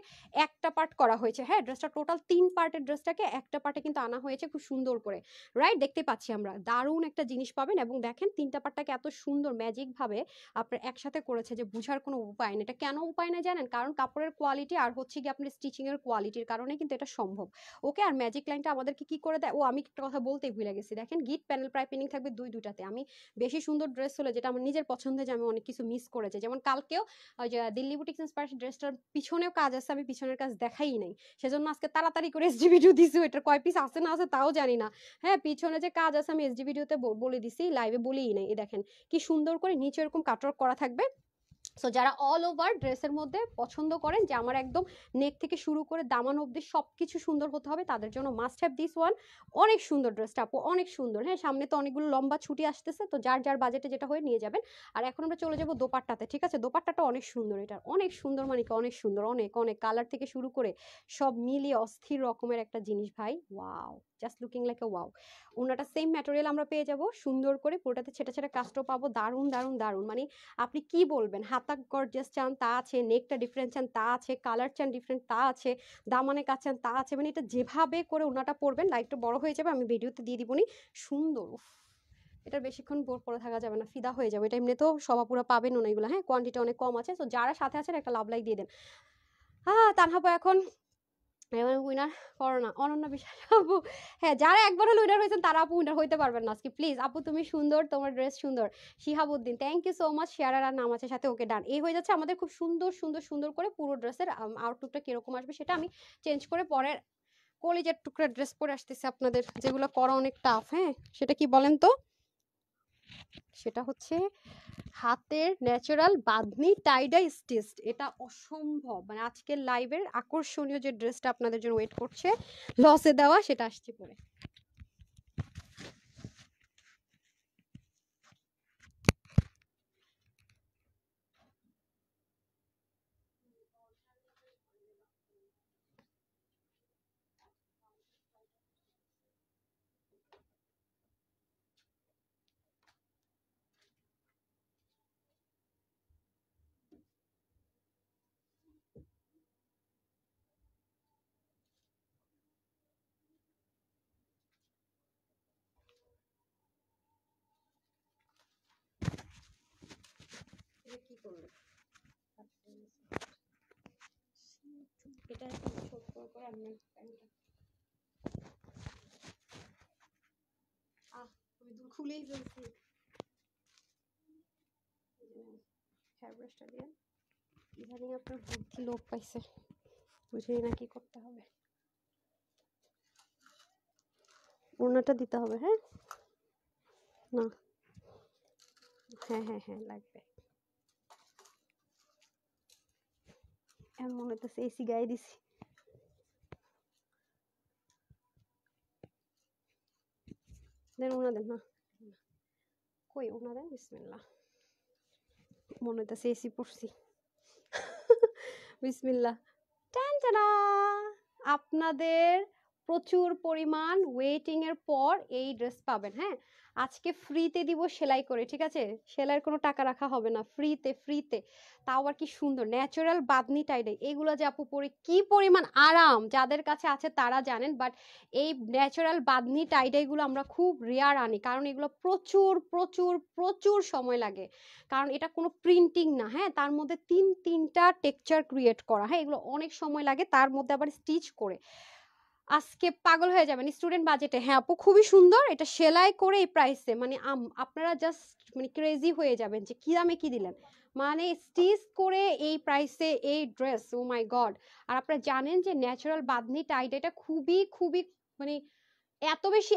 একটা পার্ট করা হয়েছে। হ্যাঁ, ড্রেসটা টোটাল তিন পার্টের ড্রেসটাকে একটা পার্টে কিন্তু আনা হয়েছে খুব সুন্দর করে। রাইট, দেখতে পাচ্ছি আমরা দারুণ একটা জিনিস পাবেন। এবং দেখেন তিনটা পার্টটাকে এত সুন্দর ম্যাজিক ভাবে আপনার একসাথে করেছে যে বুঝার কোনো উপায় নেই। এটা কেন উপায় না জানেন? কারণ কাপড়ের কোয়ালিটি আর হচ্ছে কি আপনার স্টিচিং এর কোয়ালিটির কারণে কিন্তু এটা সম্ভব। ওকে, আর ম্যাজিক লাইনটা আমাদেরকে কি করে দেয়, ও আমি একটা কথা বলতেই ভুলে গেছি, দেখেন গিট প্যানেল পাইপিং থাকবে দুইটাতে। আমি বেশি সুন্দর ড্রেস হলে, যেটা আমার নিজের পছন্দের, যে আমি অনেক কিছু মিস করেছি, যেমন কালকেও ওই যে দিল্লি বুটিক ইন্সপায়ারেশন ড্রেসটার পিছনেও কাজ আছে, আমি পিছনের কাজ দেখাই নাই, সেজন্য আজকে তাড়াতাড়ি করে এসডি ভিডিও দিছি। এটার কয় পিস আছে না আছে তাও জানি না। হ্যাঁ, পিছনে যে কাজ আছে আমি এসডি ভিডিওতে বলে দিছি, লাইভে বলেই নাই। এই দেখেন কি সুন্দর করে নিচে এরকম কাটওয়ার্ক করা থাকবে। সো যারা অল ওভার ড্রেসের মধ্যে পছন্দ করেন যে আমার একদম নেক থেকে শুরু করে দামান অবধি সবকিছু সুন্দর হতে হবে, তাদের জন্য মাস্ট হ্যাভ দিস ওয়ান। অনেক সুন্দর ড্রেসটা আপু, অনেক সুন্দর। হ্যাঁ, সামনে তো অনেকগুলো লম্বা ছুটি আসতেছে, তো যার যার বাজেটে যেটা হয়ে নিয়ে যাবেন। আর এখন আমরা চলে যাবো দোপাট্টাতে, ঠিক আছে? দোপাট্টাটা অনেক সুন্দর, এটা অনেক সুন্দর, মানে কি অনেক সুন্দর, অনেক অনেক কালার থেকে শুরু করে সব মিলিয়ে অস্থির রকমের একটা জিনিস ভাই, wow, just looking like a wow. ওনাটা সেম ম্যাটেরিয়াল আমরা পেয়ে যাব সুন্দর করে, পুরোটাতে ছেটা ছেটা কাজটাও পাবো, দারুণ দারুণ দারুণ। মানে আপনি কি বলবেন, হাতা গর্জিয়াস চান তা আছে, নেকটা ডিফারেন্ট চান তা আছে, কালার চান ডিফারেন্ট তা আছে, দামানে কাজ চান তা আছে। মানে এটা যেভাবে করে ওনাটা পরবেন, লাইটটা বড় হয়ে যাবে, আমি ভিডিওতে দিয়ে দিবনি। সুন্দর, উফ, এটা বেশিক্ষণ পরে থাকা যাবে না, ফিদা হয়ে যাবে। এটা এমনিতেও সবাপুরা পাবেন না এগুলো। হ্যাঁ, কোয়ান্টিটি অনেক কম আছে, তো যারা সাথে আছেন একটা লাভ লাইক দিয়ে দেন। হ্যাঁ, তানহাবো এখন উইনার করো না, অনন্য বিশ্বাস আপু। হ্যাঁ, যারা একবার হলো উইনার হয়েছেন তারা আপু উইনার হইতে পারবেন না আজকে, প্লিজ আপু তুমি সুন্দর, তোমার ড্রেস সুন্দর। Shihabuddin, thank you so much. Share আর নাম আছে সাথে, ওকে ডান। এই হয়ে যাচ্ছে আমাদের খুব সুন্দর সুন্দর সুন্দর করে পুরো ড্রেসের আউটলুকটা কিরকম আসবে সেটা আমি চেঞ্জ করে পরের কলেজের টুকরা ড্রেস পরে আসতেছি আপনাদের, যেগুলো করা অনেক টাফ। হ্যাঁ, সেটা কি বলেন তো? সেটা হচ্ছে হাতের ন্যাচারাল বাঁধনি টাইডাই স্টিচড, এটা অসম্ভব, মানে আজকের লাইভের আকর্ষণীয় যে ড্রেসটা আপনাদের জন্য ওয়েট করছে লসে দেওয়া, সেটা আসছে পরে। কি করবে এটা, ছোট করে আমি আমি খুলেই ফেলছি। হেয়ার ব্রাশটা দিয়ে ইদানিং আপনার বুদ্ধি লোপ পাইছে, বুঝেই না কি করতে হবে। ওড়নাটা দিতে হবে, হ্যাঁ না, হ্যাঁ হ্যাঁ হ্যাঁ লাগবে। এমন মনে হইতেছে এসি গায়ে দিছি। দেন ওনা দেন না, কই ওনাদের বিসমিল্লাহ, মনে হইতেছে এসি পড়ছি। বিসমিল্লাহ, টানটানা, আপনাদের প্রচুর পরিমাণ ওয়েটিং এর পর এই ড্রেস পাবেন। হ্যাঁ, আজকে ফ্রিতে দিব সেলাই করে, ঠিক আছে? সেলাইয়ের কোনো টাকা রাখা হবে না, ফ্রিতে ফ্রিতে। তাও আবার কি সুন্দর ন্যাচারাল বাঁধনি টাইডাই, এগুলো যে আপু পরে কি পরিমাণ আরাম, যাদের কাছে আছে তারা জানেন। বাট এই ন্যাচারাল বাঁধনি টাইডাই গুলো আমরা খুব রেয়ার আনি, কারণ এগুলো প্রচুর প্রচুর প্রচুর সময় লাগে। কারণ এটা কোনো প্রিন্টিং না, হ্যাঁ, তার মধ্যে তিনটা টেক্সচার ক্রিয়েট করা, হ্যাঁ, এগুলো অনেক সময় লাগে, তার মধ্যে আবার স্টিচ করে। আজকে পাগল হয়ে যাবেন স্টুডেন্ট বাজেটে। হ্যাঁ আপু খুবই সুন্দর, এটা সেলাই করে এই প্রাইসে, মানে আপনারা জাস্ট মানে ক্রেজি হয়ে যাবেন যে কি দামে কি দিলেন, মানে স্টিচ করে এই প্রাইসে এই ড্রেস, ও মাই গড। আর আপনারা জানেন যে ন্যাচারাল বাঁধনি টাইড এটা খুবই খুবই মানে এত বেশি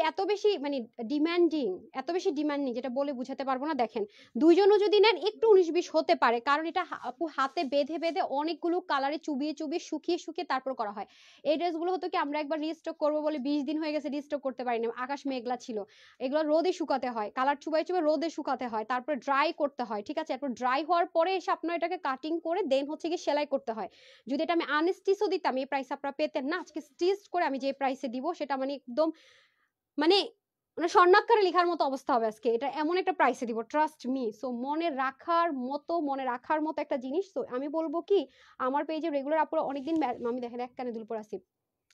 মানে ডিমান্ডিং, এত বেশি ডিমান্ডিং যেটা বলে বুঝাতে পারবো না। দেখেন দুইজনও যদি নেন একটু 19-20 হতে পারে, কারণ এটা আপু হাতে বেঁধে বেঁধে অনেকগুলো কালারে চুবিয়ে চুবিয়ে শুকিয়ে শুকিয়ে তারপর করা হয়। এই ড্রেসগুলো হতো কি আমরা একবার রিস্টক করবো বলে 20 দিন হয়ে গেছে, রিস্টক করতে পারিনি, আকাশ মেঘলা ছিল। এগুলো রোদে শুকাতে হয়, কালার চুবাই চুবাই রোদে শুকাতে হয়, তারপর ড্রাই করতে হয়, ঠিক আছে? তারপর ড্রাই হওয়ার পরে এসে আপনার এটাকে কাটিং করে দেন হচ্ছে কি সেলাই করতে হয়। যদি এটা আমি আনস্টিচও দিতাম এই প্রাইস আপনারা পেতেন না। আজকে স্টিচ করে আমি যে প্রাইসে দিব সেটা মানে একদম মানে মানে স্বর্ণাক্ষরে লেখার মতো অবস্থা হবে আজকে, এটা এমন একটা প্রাইসে দিব, ট্রাস্ট মি। সো মনে রাখার মতো একটা জিনিস। তো আমি বলবো কি, আমার পেজে রেগুলার আপুরা অনেকদিন, আমি দেখেন এক কানে দুল পর আছি,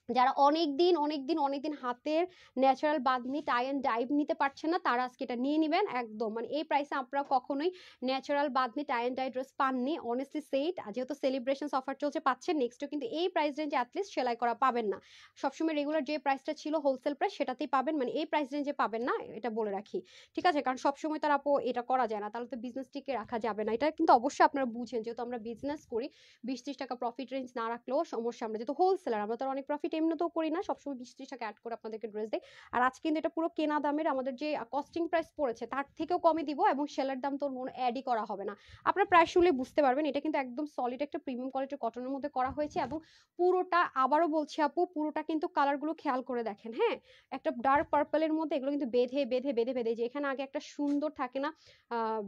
যারা অনেকদিন হাতের natural bandhani tie and dye নিতে পারছেন না, তারা আজকে এটা নিয়ে নেবেন একদম। মানে এই প্রাইসে আপনারা কখনোই natural bandhani tie and dye dress পাননি, অনেস্টলি সেইট। যেহেতু সেলিব্রেশন অফার চলছে পাচ্ছেন, নেক্সটও কিন্তু এই প্রাইস রেঞ্জে অ্যাটলিস্ট সেলাই করা পাবেন না। সবসময় রেগুলার যে প্রাইসটা ছিল হোলসেল প্রাইস সেটাতেই পাবেন, মানে এই প্রাইস রেঞ্জে পাবেন না, এটা বলে রাখি, ঠিক আছে? কারণ সবসময় তার আপু এটা করা যায় না, তাহলে তো বিজনেস টিকে রাখা যাবে না। এটা কিন্তু অবশ্যই আপনারা বুঝেন, যেহেতু আমরা বিজনেস করি 20-30 টাকা প্রফিট রেঞ্জ না রাখলেও সমস্যা। আমরা যেহেতু হোলসেলার, আমরা তো অনেক প্রফিট এমনিতেও করি না, সবসময় 20-30 টাকা অ্যাড করে আপনাদেরকে ড্রেস দেই। আর আজকে কিন্তু এটা পুরো কেনা দামের, আমাদের যে কস্টিং প্রাইস পড়েছে তার থেকেও কমে দিব, এবং সেলের দাম তো কোনো অ্যাডই করা হবে না। আপনার প্রাইস শুনলে বুঝতে পারবেন এটা কিন্তু একদম সলিড একটা প্রিমিয়াম কোয়ালিটির কটনের মধ্যে করা হয়েছে। এবং পুরোটা আবারও বলছি আপু, পুরোটা কিন্তু কালারগুলো খেয়াল করে দেখেন, হ্যাঁ, একটা ডার্ক পার্পলের মধ্যে এগুলো কিন্তু বেঁধে বেঁধে বেঁধে বেঁধে, যে এখানে আগে একটা সুন্দর থাকে না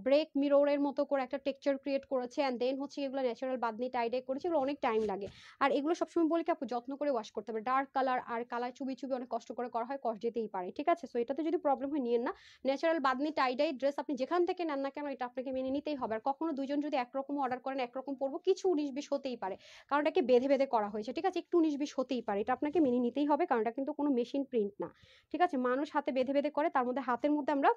ব্রেক মিররের মতো করে একটা টেক্সচার ক্রিয়েট করেছে, এন্ড দেন হচ্ছে এগুলো ন্যাচারাল বাঁধনি টাইডে করেছে, এগুলো অনেক টাইম লাগে। আর এগুলো সবসময় বলি কি আপু যত্ন করে ওয়াশ করতে হবে, ডার্ক কালার আর কালার চুবি চুবি অনেক কষ্ট করে করা হয়, কষ্ট যেতেই পারে, ঠিক আছে? সো এটাতে যদি প্রবলেম হয় নিয়েন না। ন্যাচারাল বাঁধনি টাইডাই ড্রেস আপনি যেখান থেকে নেন না কেন এটা আপনাকে মেনে নিতেই হবে। আর কখনো দুইজন যদি একরকম অর্ডার করেন একরকম পড়বো, কিছু 19-20 হতেই পারে, কারণ এটাকে বেঁধে বেঁধে করা হয়েছে, ঠিক আছে? একটু 19-20 হতেই পারে, এটা আপনাকে মেনে নিতেই হবে, কারণ এটা কিন্তু কোনো মেশিন প্রিন্ট না, ঠিক আছে? মানুষ হাতে বেঁধে বেঁধে করে, তার মধ্যে হাতের মধ্যে আমরা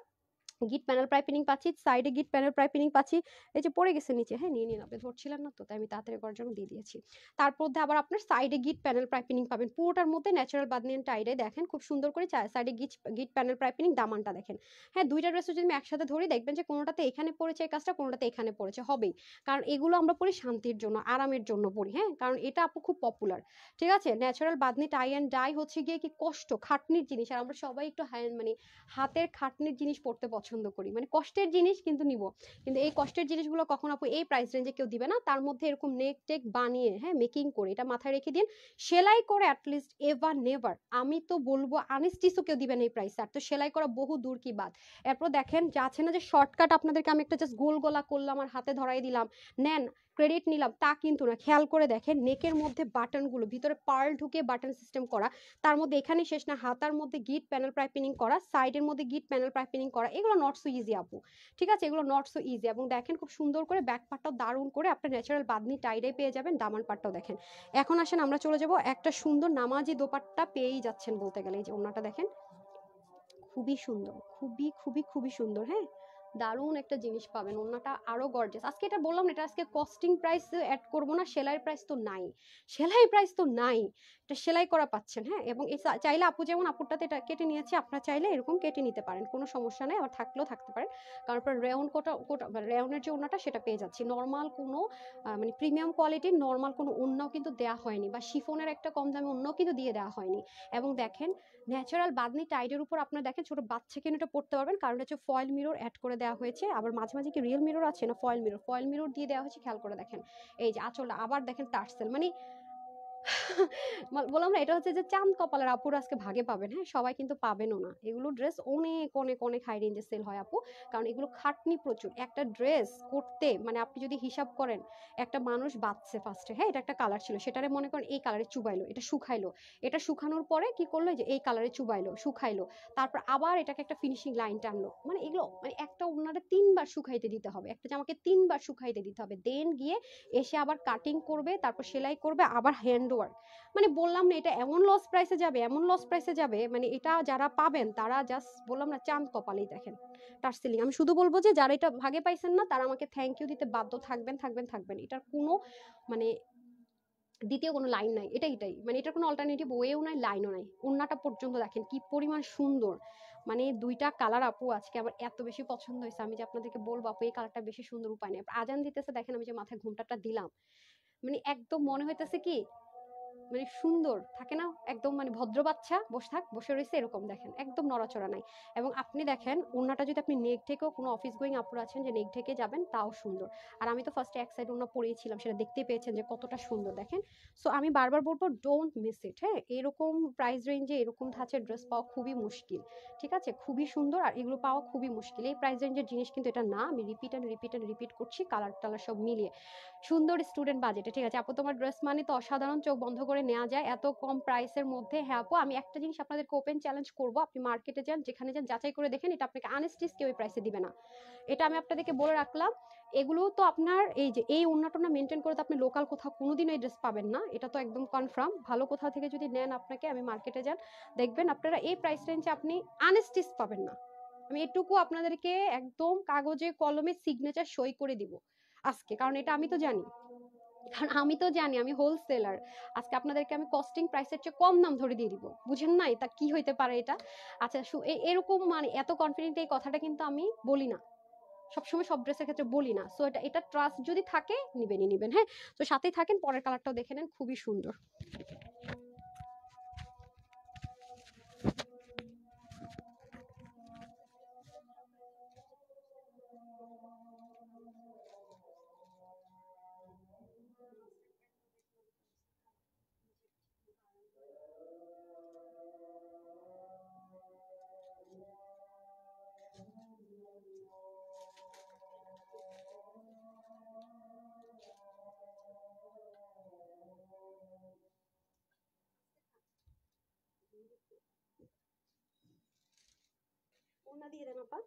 গিট প্যানেল পাইপিনিং পাচ্ছি, সাইডে গিট প্যানেল পাইপিনিং পাচ্ছি। এই যে পড়ে গেছে নিচে, হ্যাঁ নিয়ে নিন, আপনি ধরছিলেন না তো, তাই আমি তাড়াতাড়ি করার জন্য দিয়ে দিয়েছি। তার মধ্যে আবার আপনার সাইডে গিট প্যানেল পাইপিনিং পাবেন, পুরোটার মধ্যে ন্যাচারাল বাদনিয়ান টাইডে দেখেন খুব সুন্দর করে সাইডে গিট প্যানেল পাইপিনিং, দামানটা দেখেন। হ্যাঁ, দুইটা ড্রেস যদি আমি একসাথে ধরি দেখবেন যে কোনোটাতে এখানে পড়েছে এই কাজটা, কোনোটাতে এখানে পড়েছে, হবেই। কারণ এগুলো আমরা পড়ি শান্তির জন্য, আরামের জন্য পড়ি, হ্যাঁ, কারণ এটা আপু খুব পপুলার, ঠিক আছে? Natural Bamni tie and die হচ্ছে গিয়ে কি কষ্ট খাটনির জিনিস, আর আমরা সবাই একটু মানে হাতের খাটনির জিনিস পড়তে পছন্দ করি, মানে কষ্টের জিনিস কিন্তু নিব। কিন্তু এই কষ্টের জিনিসগুলো কখন আপু এই প্রাইস রেঞ্জে কেউ দিবে না। তার মধ্যে এরকম নেক টেক বানিয়ে, হ্যাঁ, মেকিং করে, এটা মাথায় রেখে দিন, সেলাই করে অ্যাটলিস্ট এভার নেভার আমি তো বলবো আনস্টিচও কেউ দিবেন এই প্রাইস। আর তো সেলাই করা বহু দূর কি বাদ। এরপর দেখেন যে আছে না যে শর্টকাট আপনাদেরকে আমি একটা জাস্ট গোল গলা করলাম আর হাতে ধরাই দিলাম, নেন ক্রেডিট নিলাম, তা কিন্তু না। খেয়াল করে দেখেন নেকের মধ্যে বাটনগুলো ভিতরে পার্ল ঢুকে বাটন সিস্টেম করা, তার মধ্যে এখানে শেষ না, হাতার মধ্যে গিট প্যানেল পাইপিনিং করা, সাইডের মধ্যে গিট প্যানেল পাইপিনিং করা, এগুলো নট সো ইজি আপু, ঠিক আছে? এগুলো নট সো ইজি। এবং দেখেন খুব সুন্দর করে ব্যাক পার্টটাও দারুণ করে আপনার ন্যাচারাল বাদনি টাইডাই পেয়ে যাবেন, দামান পার্টটাও দেখেন। এখন আসেন আমরা চলে যাব একটা সুন্দর নামাজি দোপাট্টা পেয়েই যাচ্ছেন বলতে গেলে। এই যে ওনাটা দেখেন খুবই সুন্দর, খুবই খুবই খুবই সুন্দর, হ্যাঁ, দারুণ একটা জিনিস পাবেন। ওন্নাটা আরো গর্জিয়াস। আজকে এটা বললাম না, এটা আজকে কস্টিং প্রাইস অ্যাড করব না, সেলাই প্রাইস তো নাই, সেলাই প্রাইস তো নাই, এটা সেলাই করা পাচ্ছেন, হ্যাঁ। এবং এই চাইলে আপু যেমন আপুরটাতে এটা কেটে নিয়েছে, আপনারা চাইলে এরকম কেটে নিতে পারেন, কোনো সমস্যা নাই, আর থাকলেও থাকতে পারে। কারণ পর রেয়ন কোটা রেয়নের যে ওন্নাটা সেটা পেয়ে যাচ্ছি, নর্মাল কোনো মানে প্রিমিয়াম কোয়ালিটির নর্মাল কোনো ওন্নাও কিন্তু দেয়া হয়নি, বা শিফনের একটা কম দামে ওন্নাও কিন্তু দিয়ে দেওয়া হয়নি। এবং দেখেন ন্যাচারাল বাদনি টাইডের উপর আপনারা দেখেন ছোট বাচ্চা কিনে এটা পড়তে পারবেন, কারণ হচ্ছে ফয়েল মিরর অ্যাড করে দেওয়া হয়েছে। আবার মাঝে মাঝে কি রিয়েল মিরর আছে না, ফয়েল মিরর দিয়ে দেওয়া হয়েছে, খেয়াল করে দেখেন। এই যে আঁচলটা আবার দেখেন টার্সেল, মানে বললাম না, এটা হচ্ছে যে চাঁদ কপালের আপুর আজকে ভাগে পাবেন। হ্যাঁ, সবাই কিন্তু পাবেনও না। এগুলো ড্রেস অনেক অনেক অনেক হাই রেঞ্জে সেল হয় আপু, কারণ এগুলো খাটনি প্রচুর। একটা ড্রেস করতে মানে আপনি যদি হিসাব করেন, একটা মানুষ বাঁচছে ফার্স্টে, হ্যাঁ এটা একটা কালার ছিল, সেটারে মনে করেন এই কালারে চুবাইলো, এটা শুকাইলো, এটা শুকানোর পরে কি করলো, যে এই কালারে চুবাইলো শুকাইলো, তারপর আবার এটাকে একটা ফিনিশিং লাইন টানলো, মানে এগুলো মানে একটা ওনারা 3 বার শুকাইতে দিতে হবে, একটা জামাকে 3 বার শুকাইতে দিতে হবে, দেন গিয়ে এসে আবার কাটিং করবে, তারপর সেলাই করবে, আবার হ্যান্ড ওয়ার্ক। মানে বললাম না, এটা এমন লস প্রাইসে যাবে, এমন লস প্রাইসে যাবে, মানে এটা যারা পাবেন তারা জাস্ট বললাম না চাঁদ কপালেই দেখেন তার সেলিং। আমি শুধু বলবো যে যারা এটা ভাগে পাইছেন না তারা আমাকে থ্যাংক ইউ দিতে বাধ্য থাকবেন থাকবেন থাকবেন। এটার কোনো মানে দ্বিতীয় কোনো লাইন নাই, এটাই মানে এটার কোনো অল্টারনেটিভ ওয়েও নাই, লাইনও নাই। ওন্নাটা পর্যন্ত দেখেন কি পরিমাণ সুন্দর, মানে দুইটা কালার আপু আজকে আমার এত বেশি পছন্দ হয়েছে, আমি যে আপনাদেরকে বলবো আপু এই কালারটা বেশি সুন্দর উপায় নেই। আজান দিতেছে দেখেন, আমি যে মাথায় ঘুমটাটা দিলাম, মানে একদম মনে হইতেছে কি মানে সুন্দর থাকে না, একদম মানে ভদ্র বাচ্চা বসে থাক বসে রয়েছে এরকম, দেখেন একদম নড়াচড়া নাই। এবং আপনি দেখেন ওড়নাটা যদি আপনি নেক ঢেকেও, কোনো অফিস গোয়িং আপুরা আছেন যে নেক ঢেকে যাবেন তাও সুন্দর। আর আমি তো ফার্স্টে এক সাইড ওড়না পরিয়েছিলাম, সেটা দেখতে পেয়েছেন যে কতটা সুন্দর দেখেন। সো আমি বারবার বলবো ডোন্ট মিস ইট। হ্যাঁ, এরকম প্রাইস রেঞ্জে এরকম ধাঁচের ড্রেস পাওয়া খুবই মুশকিল, ঠিক আছে, খুবই সুন্দর, আর এগুলো পাওয়া খুবই মুশকিল। এই প্রাইস রেঞ্জের জিনিস কিন্তু এটা না, আমি রিপিট করছি, কালার টালার সব মিলিয়ে সুন্দর স্টুডেন্ট বাজেটে। ঠিক আছে আপু, তোমার ড্রেস মানে তো অসাধারণ, চোখ বন্ধ করে নেওয়া যায় এত কম প্রাইসের মধ্যে। হ্যাঁ আপু, আমি একটা জিনিস আপনাদেরকে ওপেন চ্যালেঞ্জ করব, আপনি মার্কেটে যান, যেখানে যান যাচাই করে দেখেন, এটা আপনাকে আনস্টিচ কেউ এই প্রাইসে দিবে না, এটা আমি আপনাদেরকে বলে রাখলাম। এগুলো তো আপনার এই যে এই ওন্নাটা মেনটেন করে তো আপনি লোকাল কোথাও কোনোদিন এই ড্রেস পাবেন না, এটা তো একদম কনফার্ম। ভালো কোথাও থেকে যদি নেন আপনাকে, আমি মার্কেটে যান দেখবেন আপনারা এই প্রাইস রেঞ্জে আপনি আনস্টিচ পাবেন না। আমি এটুকু আপনাদেরকে একদম কাগজে কলমে সিগনেচার সই করে দিব আজকে, কারণ এটা আমি তো জানি, কারণ আমি তো জানি আমি হোলসেলার। আজকে আপনাদেরকে আমি কস্টিং প্রাইসের চেয়ে কম দাম ধরে দিয়ে দিব, বুঝেন না এটা কি হইতে পারে এটা। আচ্ছা এরকম মানে এত কনফিডেন্ট এই কথাটা কিন্তু আমি বলি না, সবসময় সব ড্রেসের ক্ষেত্রে বলি না। সো এটা ট্রাস্ট যদি থাকে নিবেনই নিবেন। হ্যাঁ, তো সাথেই থাকেন, পরের কালারটাও দেখে নেন, খুবই সুন্দর। ওনা দিয়ে দেন আপা,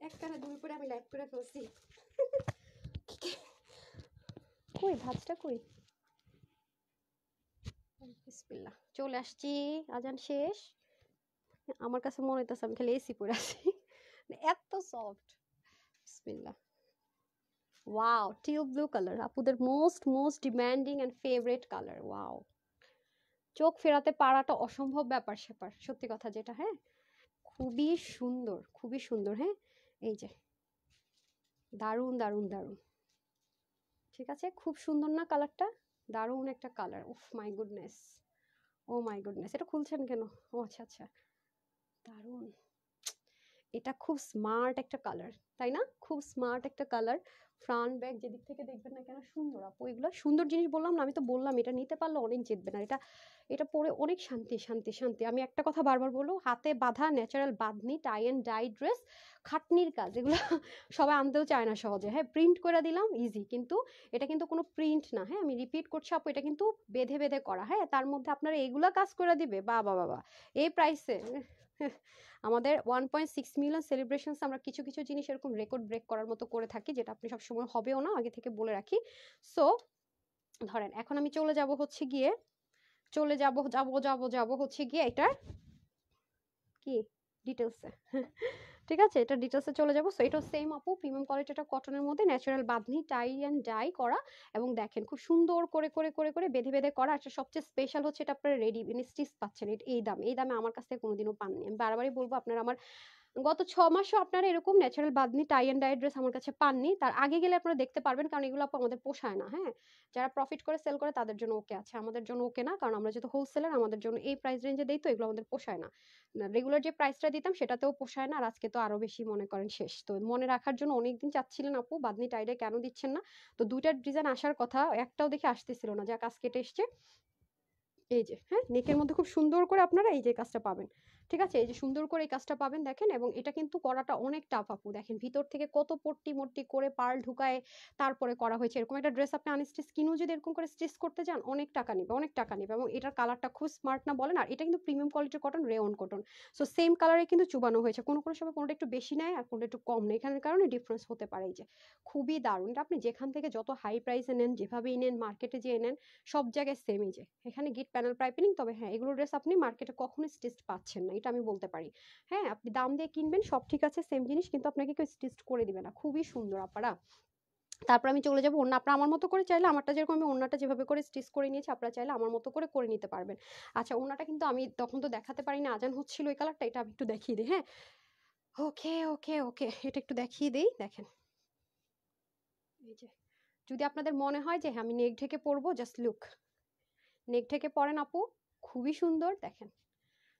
একটানা দুই করে আমি লাইভ করে ফেলছি। কই ভাজটা কই, বিসমিল্লাহ, চলে আসছি, আজান শেষ। আমার কাছে মনে হইতেছে আমি খালি এসি পরে আছি, এত সফট। বিসমিল্লাহ, ওয়াও, টিল ব্লু কালার, আপুদের most most demanding and favourite colour. Wow, চোখ ফেরাতে পারাটা অসম্ভব ব্যাপার স্যাপার, সত্যি কথা যেটা। হ্যাঁ, খুবই সুন্দর, খুবই সুন্দর। হ্যাঁ, এই যে দারুন দারুন দারুন, ঠিক আছে, খুব সুন্দর না কালারটা, দারুন একটা কালার। উফ my goodness, O my goodness, এটা খুলছেন কেন? ও আচ্ছা আচ্ছা, দারুন। এটা খুব স্মার্ট একটা কালার, তাই না? খুব স্মার্ট একটা কালার। ফ্রন্ট ব্যাক যেদিক থেকে দেখবেন না কেন সুন্দর আপু, এগুলো সুন্দর জিনিস বললাম না, আমি তো বললাম এটা নিতে পারলে অনেক জিতবেন। আর এটা এটা পরে অনেক শান্তি শান্তি শান্তি। আমি একটা কথা বারবার বলবো, হাতে বাঁধা natural bandhani tie and dye dress, খাটনির কাজ, এগুলো সবাই আনতেও চায় না সহজে। হ্যাঁ, প্রিন্ট করে দিলাম ইজি, কিন্তু এটা কিন্তু কোনো প্রিন্ট না। হ্যাঁ, আমি রিপিট করছি আপু, এটা কিন্তু বেঁধে বেঁধে করা। হ্যাঁ, তার মধ্যে আপনারা এগুলা কাজ করে দিবে, বাবা বাবা, এই প্রাইসে। আমাদের 1.6 মিলিয়ন সেলিব্রেশনস, আমরা কিছু কিছু জিনিস এরকম রেকর্ড ব্রেক করার মতো করে থাকি, যেটা আপনি সবসময় হবেও না, আগে থেকে বলে রাখি। সো ধরেন এখন আমি চলে যাব হচ্ছে গিয়ে, চলে যাব যাব যাব যাব হচ্ছে গিয়ে এটার কি ডিটেলসে। ঠিক আছে, এটা ডিটেলসে চলে যাবো। সো এটা সেম আপু, প্রিমিয়াম কোয়ালিটিটা কটনের মধ্যে natural bandhani tie and die করা, এবং দেখেন খুব সুন্দর করে করে করে করে বেঁধে বেঁধে করা। আর সবচেয়ে স্পেশাল হচ্ছে এটা আপনারা রেডি স্টিচ পাচ্ছেন, এই দামে, এই দামে আমার কাছ থেকে কোনোদিনও পাননি। আমি বারবারই বলবো আপনারা আমার গত 6 মাসও আপনারা এরকম natural bandhani tie and dye dress আমার কাছে পাননি। তার আগে গেলে আপনারা দেখতে পারবেন, কারণ এগুলো আপু আমাদের পোষায় না, হ্যাঁ? যারা প্রফিট করে সেল করে তাদের জন্য ওকে আছে, আমাদের জন্য ওকে না। কারণ আমরা যেহেতু হোলসেলার, আমাদের জন্য এই প্রাইস রেঞ্জে দেই, তো এগুলো আমাদের পোষায় না। রেগুলার যে প্রাইসটা দিতাম সেটাতেও পোষায় না, আর আজকে তো আরো বেশি মনে করেন শেষ। তো মনে রাখার জন্য অনেকদিন চাচ্ছিলেন আপু বাঁধনি টাই-ডাই কেন দিচ্ছেন না? তো ২ টা ডিজাইন আসার কথা, একটাও দেখে আসতেছিল না। যাক আজকে এটা এসছে। এই যে হ্যাঁ, নেকের মধ্যে খুব সুন্দর করে আপনারা এই যে কাজটা পাবেন। ঠিক আছে? এই যে সুন্দর করে এই কাজটা পাবেন দেখেন, এবং এটা কিন্তু করাটা অনেক টাফ আপু। দেখেন ভিতর থেকে কত পট্টি-মট্টি করে পার্ল ঢুকায়ে তারপরে করা হয়েছে। এরকম একটা ড্রেস আপনি আনস্টিচ কিনেও যদি এরকম করে স্টিচ করতে যান, অনেক টাকা নিবে, অনেক টাকা নিবে, এবং এটার কালারটা খুব স্মার্ট না বলেন? আর এটা কিন্তু প্রিমিয়াম কোয়ালিটির cotton, rayon cotton. So same কালারে কিন্তু চুবানো হয়েছে। কোনো সময় কোনটা একটু বেশি নেয় আর কোনটা একটু কম নেয়। এখানের কারণে ডিফারেন্স হতে পারে এই যে। খুবই দারুণ। এটা আপনি যেখান থেকে যত হাই প্রাইসে নেন, যেভাবেই নেন, মার্কেটে যেয়ে নেন, সব জায়গায় সেম এই যে। এখানে গিট প্যানেল পাইপিং, তবে হ্যাঁ, এগুলো ড্রেস আপনি মার্কেটে কখনোই স্টিচড পাচ্ছেন না। এটা আমি বলতে পারি। হ্যাঁ, আপনি দাম দিয়ে কিনবেন সব ঠিক আছে, সেম জিনিস, কিন্তু আপনাকে কেউ স্টিচড করে দিবে না। খুবই সুন্দর আপারা। তারপর আমি চলে যাবো ওড়না। আপনারা আমার মতো করে চাইলে, আমারটা যেরকম আমি ওড়নাটা যেভাবে করে স্টিচ করে নিয়েছি, আপনারা চাইলে আমার মতো করে নিতে পারবেন। আচ্ছা, ওড়নাটা কিন্তু আমি তখন তো দেখাতে পারিনি, আজান হচ্ছিল এই কালারটা। এটা আমি একটু দেখিয়ে দিই, হ্যাঁ? ওকে, ওকে, ওকে। এটা একটু দেখিয়ে দেই, দেখেন। এই যে। যদি আপনাদের মনে হয় যে হ্যাঁ, আমি নেক ঢেকে পরবো, জাস্ট লুক। নেক ঢেকে পরেন আপু, খুবই সুন্দর দেখেন।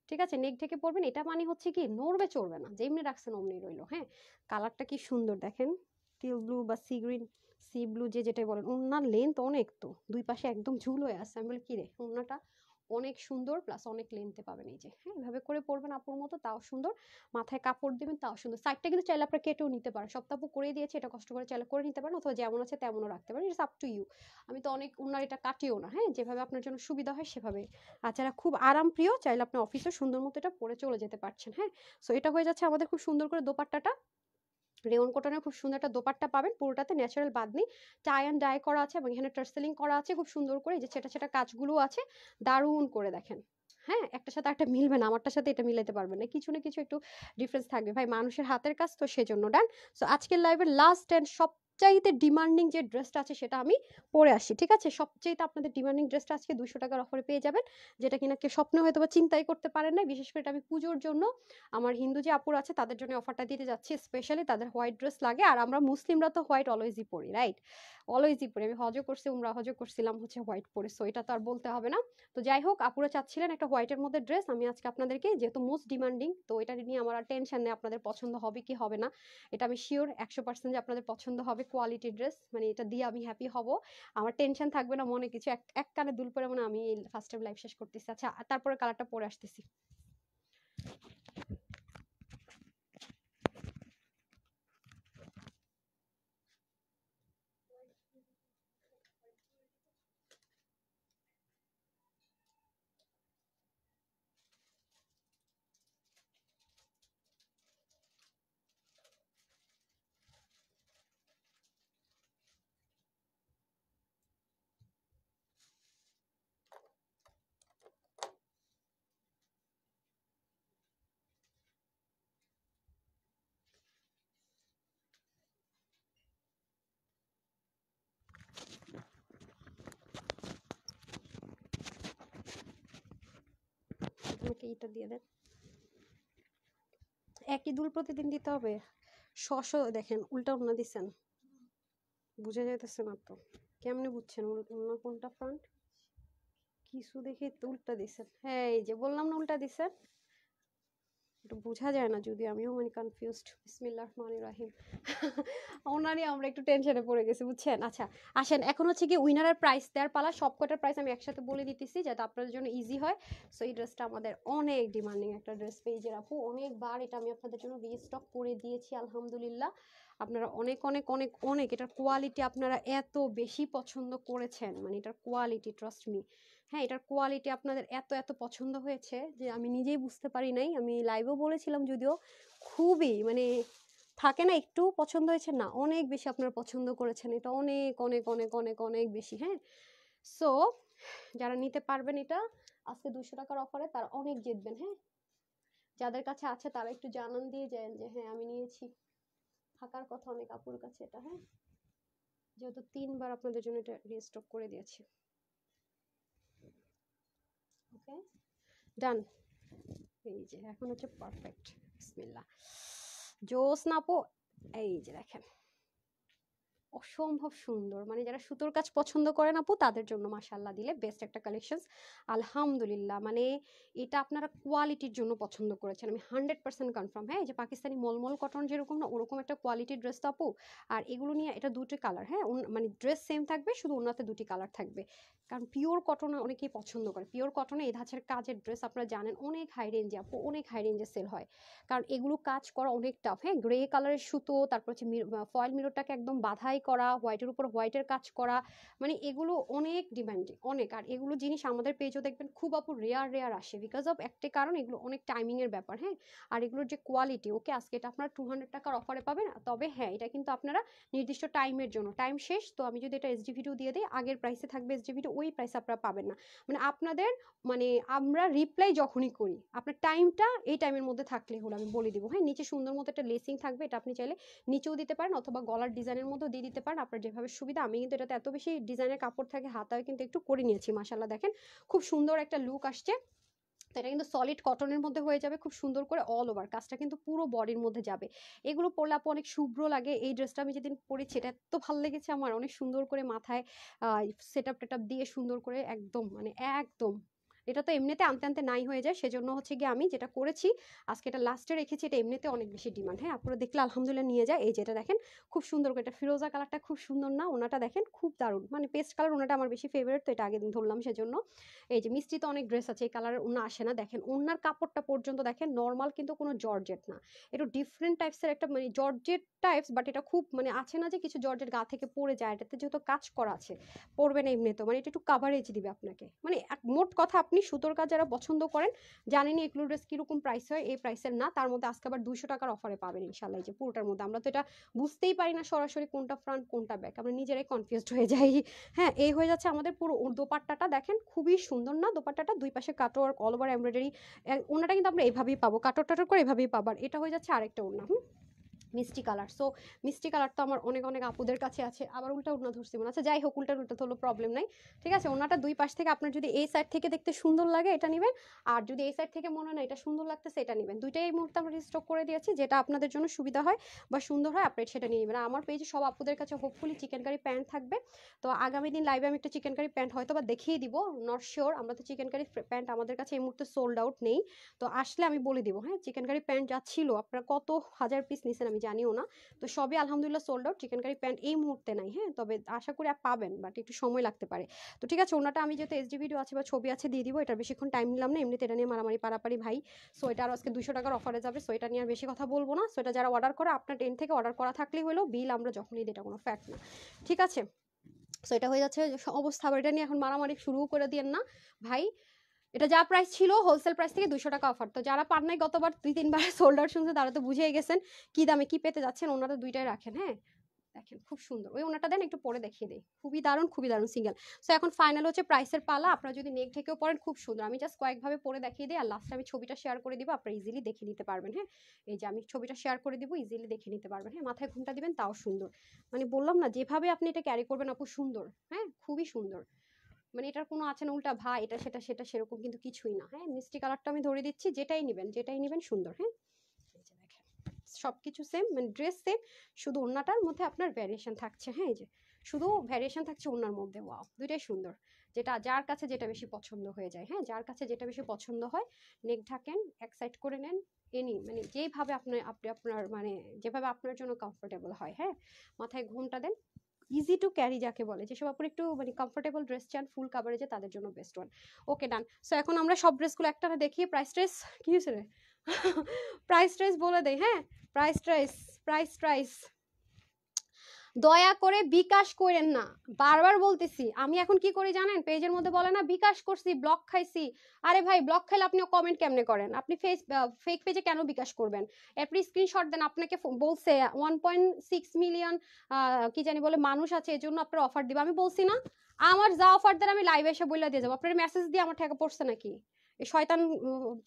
ঠিক আছে? নেক ঢেকে পরবেন, এটা মানে হচ্ছে কি নড়বে চড়বে না। যেমনি রাখছেন অমনি রইলো, হ্যাঁ? কালারটা কি সুন্দর দেখেন। টিল ব্লু বা সি গ্রিন, সি ব্লু যে যেটাই বলেন। ওড়নার লেন্থ অনেক তো। ২ পাশে একদম ঝুল হয়ে আছে। আমি বলি, "কিরে? ওড়নাটা অনেক সুন্দর, প্লাস অনেক লেন্থে পাবেন এই যে।" হ্যাঁ? এভাবে করে পরবেন আপুর মতো, তাও সুন্দর। মাথায় কাপড় দিবেন, তাও সুন্দর। সাইডটা কিন্তু চাইলে আপনারা কেটেও নিতে পারেন। সব তো আপু করেই দিয়েছি, এটা কষ্ট করে চাইলে করে নিতে পারেন, অথবা যেমন আছে তেমনও রাখতে পারেন। It's up to you. আমি তো অনেক ওড়নার এটা কাটিও না, হ্যাঁ? যেভাবে আপনার জন্য সুবিধা হয় সেভাবে। আর যারা খুব আরামপ্রিয়, চাইলে আপনি অফিসে সুন্দর মতো এটা পরে চলে যেতে পারছেন, হ্যাঁ? সো এটা হয়ে যাচ্ছে আমাদের খুব সুন্দর করে দোপাট্টাটা। রেয়ন কটনের খুব সুন্দর একটা দোপাট্টা পাবেন, পুরোটাতে natural bandhani tie and die করা আছে, এবং এখানে টার্সেলিং করা আছে খুব সুন্দর করে। এই যে ছেটা ছেটা কাজগুলো আছে, দারুণ করে দেখেন। হ্যাঁ, একটার সাথে একটা মিলবে না, আমারটার সাথে এটা মিলাতে পারবেন না, কিছু না কিছু একটু ডিফারেন্স থাকবে ভাই, মানুষের হাতের কাজ তো, সেজন্য ডান। সো আজকের লাইভের লাস্ট এন্ড সবচাইতে ডিমান্ডিং যে ড্রেসটা আছে সেটা আমি পরে আসি, ঠিক আছে? সবচাইতে আপনাদের ডিমান্ডিং ড্রেসটা আজকে 200 টাকার অফারে পেয়ে যাবেন, যেটা কিনা কেউ স্বপ্নে হয়তো বা চিন্তাই করতে পারেন না। বিশেষ করে এটা আমি পুজোর জন্য, আমার হিন্দু যে আপুর আছে তাদের জন্য অফারটা দিতে যাচ্ছি স্পেশালি। তাদের হোয়াইট ড্রেস লাগে, আর আমরা মুসলিমরা তো হোয়াইট অলওয়েজই পরি, রাইট? অলওয়েজই পরি। আমি হজও করছি, উমরা হজও করছিলাম হচ্ছে হোয়াইট পরে, সো এটা তো আর বলতে হবে না। তো যাই হোক, আপুরা চাচ্ছিলেন একটা হোয়াইটের মধ্যে ড্রেস, আমি আজকে আপনাদেরকে, যেহেতু মোস্ট ডিমান্ডিং, তো এটা নিয়ে আমার আর টেনশন নেই আপনাদের পছন্দ হবে কি হবে না। এটা আমি শিওর 100% যে আপনাদের পছন্দ হবে। কোয়ালিটি ড্রেস, মানে এটা দিয়ে আমি হ্যাপি হব। আমার টেনশন থাকবে না মনে কিছু। এক কানে দুল পরে মানে আমি ফার্স্ট টাইম লাইভ শেষ করতেছি। আচ্ছা, তারপরে কালারটা পরে আসতেছি। আমাকে এটা দিয়ে দেন। একই দুল প্রতিদিন দিতে হবে? দেখেন উল্টা ওড়না দিছেন, বুঝা যাইতেছে না তো। কেমনে বুঝছেন ওড়না কোনটা ফ্রন্ট? কিছু দেখে তো উল্টা দিছেন। হ্যাঁ, এই যে বললাম না উল্টা দিছেন। একটু বোঝা যায় না, যদি আমিও মানে কনফিউজড। বিসমিল্লাহির রহমানির রহিম। ওনারই আমরা একটু টেনশনে পড়ে গেছি, বুঝছেন? আচ্ছা, আসেন এখন হচ্ছে কি উইনারের প্রাইস দেওয়ার পালা। সবকটার প্রাইস আমি একসাথে বলে দিতেছি যাতে আপনাদের জন্য ইজি হয়। সো এই ড্রেসটা আমাদের অনেক ডিমান্ডিং একটা ড্রেস, পেজের আপু অনেকবার এটা আমি আপনাদের জন্য রিস্টক করে দিয়েছি আলহামদুলিল্লাহ। আপনারা অনেক অনেক অনেক অনেক এটার কোয়ালিটি আপনারা এত বেশি পছন্দ করেছেন, মানে এটার কোয়ালিটি, ট্রাস্ট মি। হ্যাঁ, এটার কোয়ালিটি আপনাদের এত এত পছন্দ হয়েছে যে আমি নিজেই বুঝতে পারি নাই। আমি লাইভেও বলেছিলাম যদিও, খুবই মানে থাকে না একটু পছন্দ হয়েছে না, অনেক বেশি আপনারা পছন্দ করেছেন এটা, অনেক অনেক অনেক অনেক অনেক বেশি, হ্যাঁ? সো যারা নিতে পারবেন এটা আজকে 200 টাকার অফারে, তারা অনেক জিতবেন, হ্যাঁ? যাদের কাছে আছে তারা একটু জানান দিয়ে যায় যে হ্যাঁ আমি নিয়েছি। থাকার কথা অনেক আপুর কাছে এটা, হ্যাঁ? যেহেতু 3 বার আপনাদের জন্য এটা রিস্টক করে দিয়েছি। ওকে, ডান। এই যে এখন হচ্ছে পারফেক্ট। বিসমিল্লাহ, জোস না আপু। এই যে দেখেন, অসম্ভব সুন্দর, মানে যারা সুতোর কাজ পছন্দ করেন আপু তাদের জন্য মাশাআল্লাহ দিলে বেস্ট একটা কালেকশন। আলহামদুলিল্লাহ, মানে এটা আপনারা কোয়ালিটির জন্য পছন্দ করেছেন, আমি 100% কনফার্ম। হ্যাঁ, এই যে পাকিস্তানি মলমল কটন যেরকম না, ওরকম একটা কোয়ালিটির ড্রেস তো আপু। আর এগুলো নিয়ে এটা দুটো কালার, হ্যাঁ মানে ড্রেস সেম থাকবে, শুধু ওনাতে দুটি কালার থাকবে। কারণ পিওর কটন অনেকেই পছন্দ করে, পিওর কটনে এই ধাঁচের কাজের ড্রেস আপনারা জানেন অনেক হাই রেঞ্জে আপু, অনেক হাই রেঞ্জে সেল হয়। কারণ এগুলো কাজ করা অনেক টাফ। হ্যাঁ, গ্রে কালারের সুতো, তারপর হচ্ছে ফয়েল মিররটাকে একদম বাধাই করা, হোয়াইটের উপর হোয়াইটের কাজ করা, মানে এগুলো অনেক ডিমান্ডিং অনেক। আর এগুলো জিনিস আমাদের পেজও দেখবেন খুব আপু রেয়ার রেয়ার আসে, বিকজ অফ একটাই কারণ, এগুলো অনেক টাইমিং এর ব্যাপার। হ্যাঁ, আর এগুলোর যে কোয়ালিটি, ওকে আজকে এটা আপনারা 200 টাকার অফারে পাবেন। তবে হ্যাঁ, এটা কিন্তু আপনারা নির্দিষ্ট টাইমের জন্য, টাইম শেষ তো আমি যদি এটা এসডি ভিডিও দিয়ে দিই, আগের প্রাইসে থাকবে এসডি ভিডিও, ওই প্রাইসে আপনারা পাবেন না। মানে আপনাদের, মানে আমরা রিপ্লাই যখনই করি আপনার টাইমটা এই টাইমের মধ্যে থাকলে হলো, আমি বলে দিব। হ্যাঁ, নিচে সুন্দর মতো একটা লেসিং থাকবে, এটা আপনি চাইলে নিচেও দিতে পারেন অথবা গলার ডিজাইনের মধ্যেও দিয়ে দিতে পারেন, আপনার যেভাবে সুবিধা। আমি কিন্তু এটাতে এত বেশি ডিজাইনের কাপড় থাকে, হাতায় কিন্তু একটু করে নিয়েছি, মাশাআল্লাহ দেখেন খুব সুন্দর একটা লুক আসছে। তো এটা কিন্তু সলিড কটনের মধ্যে হয়ে যাবে খুব সুন্দর করে, অল ওভার কাজটা কিন্তু পুরো বডির মধ্যে যাবে। এগুলো পরলে আপু অনেক শুভ্র লাগে। এই ড্রেসটা আমি যেদিন পরেছি এটা এত ভালো লেগেছে আমার, অনেক সুন্দর করে মাথায় সেট আপ টেট আপ দিয়ে সুন্দর করে একদম, মানে একদম এটা তো এমনিতে আনতে আনতে নাই হয়ে যায়, সেজন্য হচ্ছে গিয়ে আমি যেটা করেছি আজকে এটা লাস্টে রেখেছি, এটা এমনিতে অনেক বেশি ডিমান্ড। হ্যাঁ, আপনারা দেখলে আলহামদুলিল্লাহ নিয়ে যায়। এই যেটা দেখেন খুব সুন্দর করে, এটা ফিরোজা কালারটা খুব সুন্দর না, ওনাটা দেখেন খুব দারুণ, মানে পেস্ট কালার ওনাটা আমার বেশি ফেভারিট, তো এটা আগে দিন ধরলাম সেজন্য। এই যে মিষ্টি তো অনেক ড্রেস আছে এই কালারের ওনা আসে না, দেখেন ওনার কাপড়টা পর্যন্ত দেখেন নর্মাল কিন্তু কোনো জর্জেট না, একটু ডিফারেন্ট টাইপসের একটা, মানে জর্জেট টাইপস, বাট এটা খুব মানে আছে না যে কিছু জর্জেট গা থেকে পড়ে যায়, এটাতে যেহেতু কাজ করা আছে পড়বে না এমনি, তো মানে এটা একটু কাভারেজ দিবে আপনাকে। মানে মোট কথা আপনি সুতোর কাজ যারা পছন্দ করেন, জানেনই এগুলো ড্রেস কিরকম প্রাইস হয়, এই প্রাইসের না, তার মধ্যে আজকে আবার 200 টাকার অফারে পাবেন ইনশাল্লাহ। এই যে পুরোটার মধ্যে আমরা তো এটা বুঝতেই পারি না সরাসরি কোনটা ফ্রন্ট কোনটা ব্যাক, আমরা নিজেরাই কনফিউজড হয়ে যাই। হ্যাঁ, এই হয়ে যাচ্ছে আমাদের পুরো দোপাট্টাটা দেখেন খুবই সুন্দর না, দোপাট্টাটা দুই পাশে কাটওয়ার্ক অল ওভার এমব্রয়ডারি, ওনাটা কিন্তু আমরা এইভাবেই পাবো, কাটর টাটর করে এভাবেই পাবার। এটা হয়ে যাচ্ছে আরেকটা ওড়না, মিষ্টি কালার। সো মিষ্টি কালার তো আমার অনেক অনেক আপুদের কাছে আছে, আবার উল্টা উড়না ধরছি মনে আছে, যাই হোক উল্টা উল্টা তো হলো প্রবলেম নাই। ঠিক আছে, ওনাটা দুই পাশ থেকে আপনার যদি এই সাইড থেকে দেখতে সুন্দর লাগে এটা নেবেন, আর যদি এই সাইড থেকে মনে হয় না এটা সুন্দর লাগতেছে এটা নেবেন। দুইটাই এই মুহূর্তে আমরা রিস্টক করে দিয়েছি, যেটা আপনাদের জন্য সুবিধা হয় বা সুন্দর হয় আপনি সেটা নিয়ে নেবেন। আমার পেজে সব আপুদের কাছে হোপফুলি চিকেন কারি প্যান্ট থাকবে। তো আগামী দিন লাইভে আমি একটা চিকেন কারি প্যান্ট হয়তো বা দেখিয়ে দিব, নট শিওর, আমরা তো চিকেন কারি প্যান্ট আমাদের কাছে এই মুহূর্তে সোল্ড আউট নেই, তো আসলে আমি বলে দিব। হ্যাঁ, চিকেন কারি প্যান্ট যা ছিল আপনারা কত হাজার পিস নিছেন আমি জানিও না, তো সবই আলহামদুলিল্লাহ sold out, chikankari pant এই মুহূর্তে নাই। হ্যাঁ, তবে আশা করি পাবেন, বাট একটু সময় লাগতে পারে। তো ঠিক আছে, ওনাটা আমি যেহেতু এসডি ভিডিও আছে বা ছবি আছে দিয়ে দিব, এটা বেশিক্ষণ টাইম নিলাম না, এমনিতে এটা নিয়ে মারামারি পারাপারি ভাই। সো এটা আরও আজকে 200 টাকার অফারে যাবে, সো এটা নিয়ে আর বেশি কথা বলবো না। সো এটা যারা অর্ডার করে আপনার 10 থেকে অর্ডার করা থাকলেই হলো, বিল আমরা যখনই দিই এটা কোনো ফ্যাক্ট না। ঠিক আছে, সো এটা হয়ে যাচ্ছে অবস্থা। আবার এটা নিয়ে এখন মারামারি শুরু করে দিয়েন না ভাই, এটা যা প্রাইস ছিল হোলসেল প্রাইস থেকে 200 টাকা অফার। তো যারা পান নাই গতবার 2-3 বার সোল্ড আউট শুনছে তারা তো বুঝেই গেছেন কি দামে কি পেতে যাচ্ছেন। ওনারা দুইটাই রাখেন। হ্যাঁ, দেখেন খুব সুন্দর, ওই ওনাটা দেন একটু পরে দেখিয়ে দেই, খুবই দারুণ খুবই দারুণ সিঙ্গেল। সো এখন ফাইনাল হচ্ছে প্রাইসের পালা, আপনারা যদি নেক ঢেকেও পড়েন খুব সুন্দর, আমি জাস্ট কয়েকভাবে পরে দেখিয়ে দিই, আর লাস্টে আমি ছবিটা শেয়ার করে দিব, আপনারা ইজিলি দেখে নিতে পারবেন। হ্যাঁ, এই যে আমি ছবিটা শেয়ার করে দিব, ইজিলি দেখে নিতে পারবেন। হ্যাঁ, মাথায় ঘুমটা দিবেন তাও সুন্দর, মানে বললাম না যেভাবে আপনি এটা ক্যারি করবেন আপু সুন্দর। হ্যাঁ, খুবই সুন্দর, মানে এটার কোনো আছে না উল্টা ভাই এটা সেটা সেটা সেরকম কিন্তু কিছুই না। হ্যাঁ, মিষ্টি কালারটা আমি ধরে দিচ্ছি, যেটাই নেবেন সুন্দর। হ্যাঁ, এই যে দেখেন সবকিছু সেম, মানে ড্রেস সেম, শুধু ওড়নাটার মধ্যে আপনার ভ্যারিয়েশন থাকছে। হ্যাঁ, এই যে শুধু ভ্যারিয়েশন থাকছে ওড়নার মধ্যে। ওয়াও, দুইটাই সুন্দর, যেটা যার কাছে যেটা বেশি পছন্দ হয়ে যায়। হ্যাঁ, যার কাছে যেটা বেশি পছন্দ হয় নেক ঢাকেন, এক সাইড করে নেন, এনি মানে যেইভাবে আপনার মানে যেভাবে আপনার জন্য কমফোর্টেবল হয়। হ্যাঁ, মাথায় ঘুমটা দেন, ইজি টু ক্যারি যাকে বলে, যেসব আপনার একটু মানে কমফোর্টেবল ড্রেস চান ফুল কাভারেজে তাদের জন্য বেস্ট ওয়ান। ওকে ডান। সো এখন আমরা সব ড্রেসগুলো একটা দেখিয়ে প্রাইস ট্রেস কি হয়েছে রে প্রাইস ট্রেস বলে দেই। হ্যাঁ, প্রাইস ট্রেস, প্রাইস দয়া করে বিকাশ করেন না, বারবার বলতেছি। আমি এখন কি করি জানেন, পেজের মধ্যে বলে না বিকাশ করছি ব্লক খাইছি, আরে ভাই ব্লক খাইলে আপনি কমেন্ট কেমনে করেন, আপনি ফেক পেজে কেন বিকাশ করবেন, আপনি স্ক্রিনশট দেন, আপনাকে বলছে 1.6 মিলিয়ন কি জানি বলে মানুষ আছে এজন্য আপনার অফার দিবে, আমি বলছি না আমার যা অফার দেন আমি লাইভে এসে বলে দিয়ে যাবো, আপনার মেসেজ দিয়ে আমার টাকা পড়ছে নাকি, এই শয়তান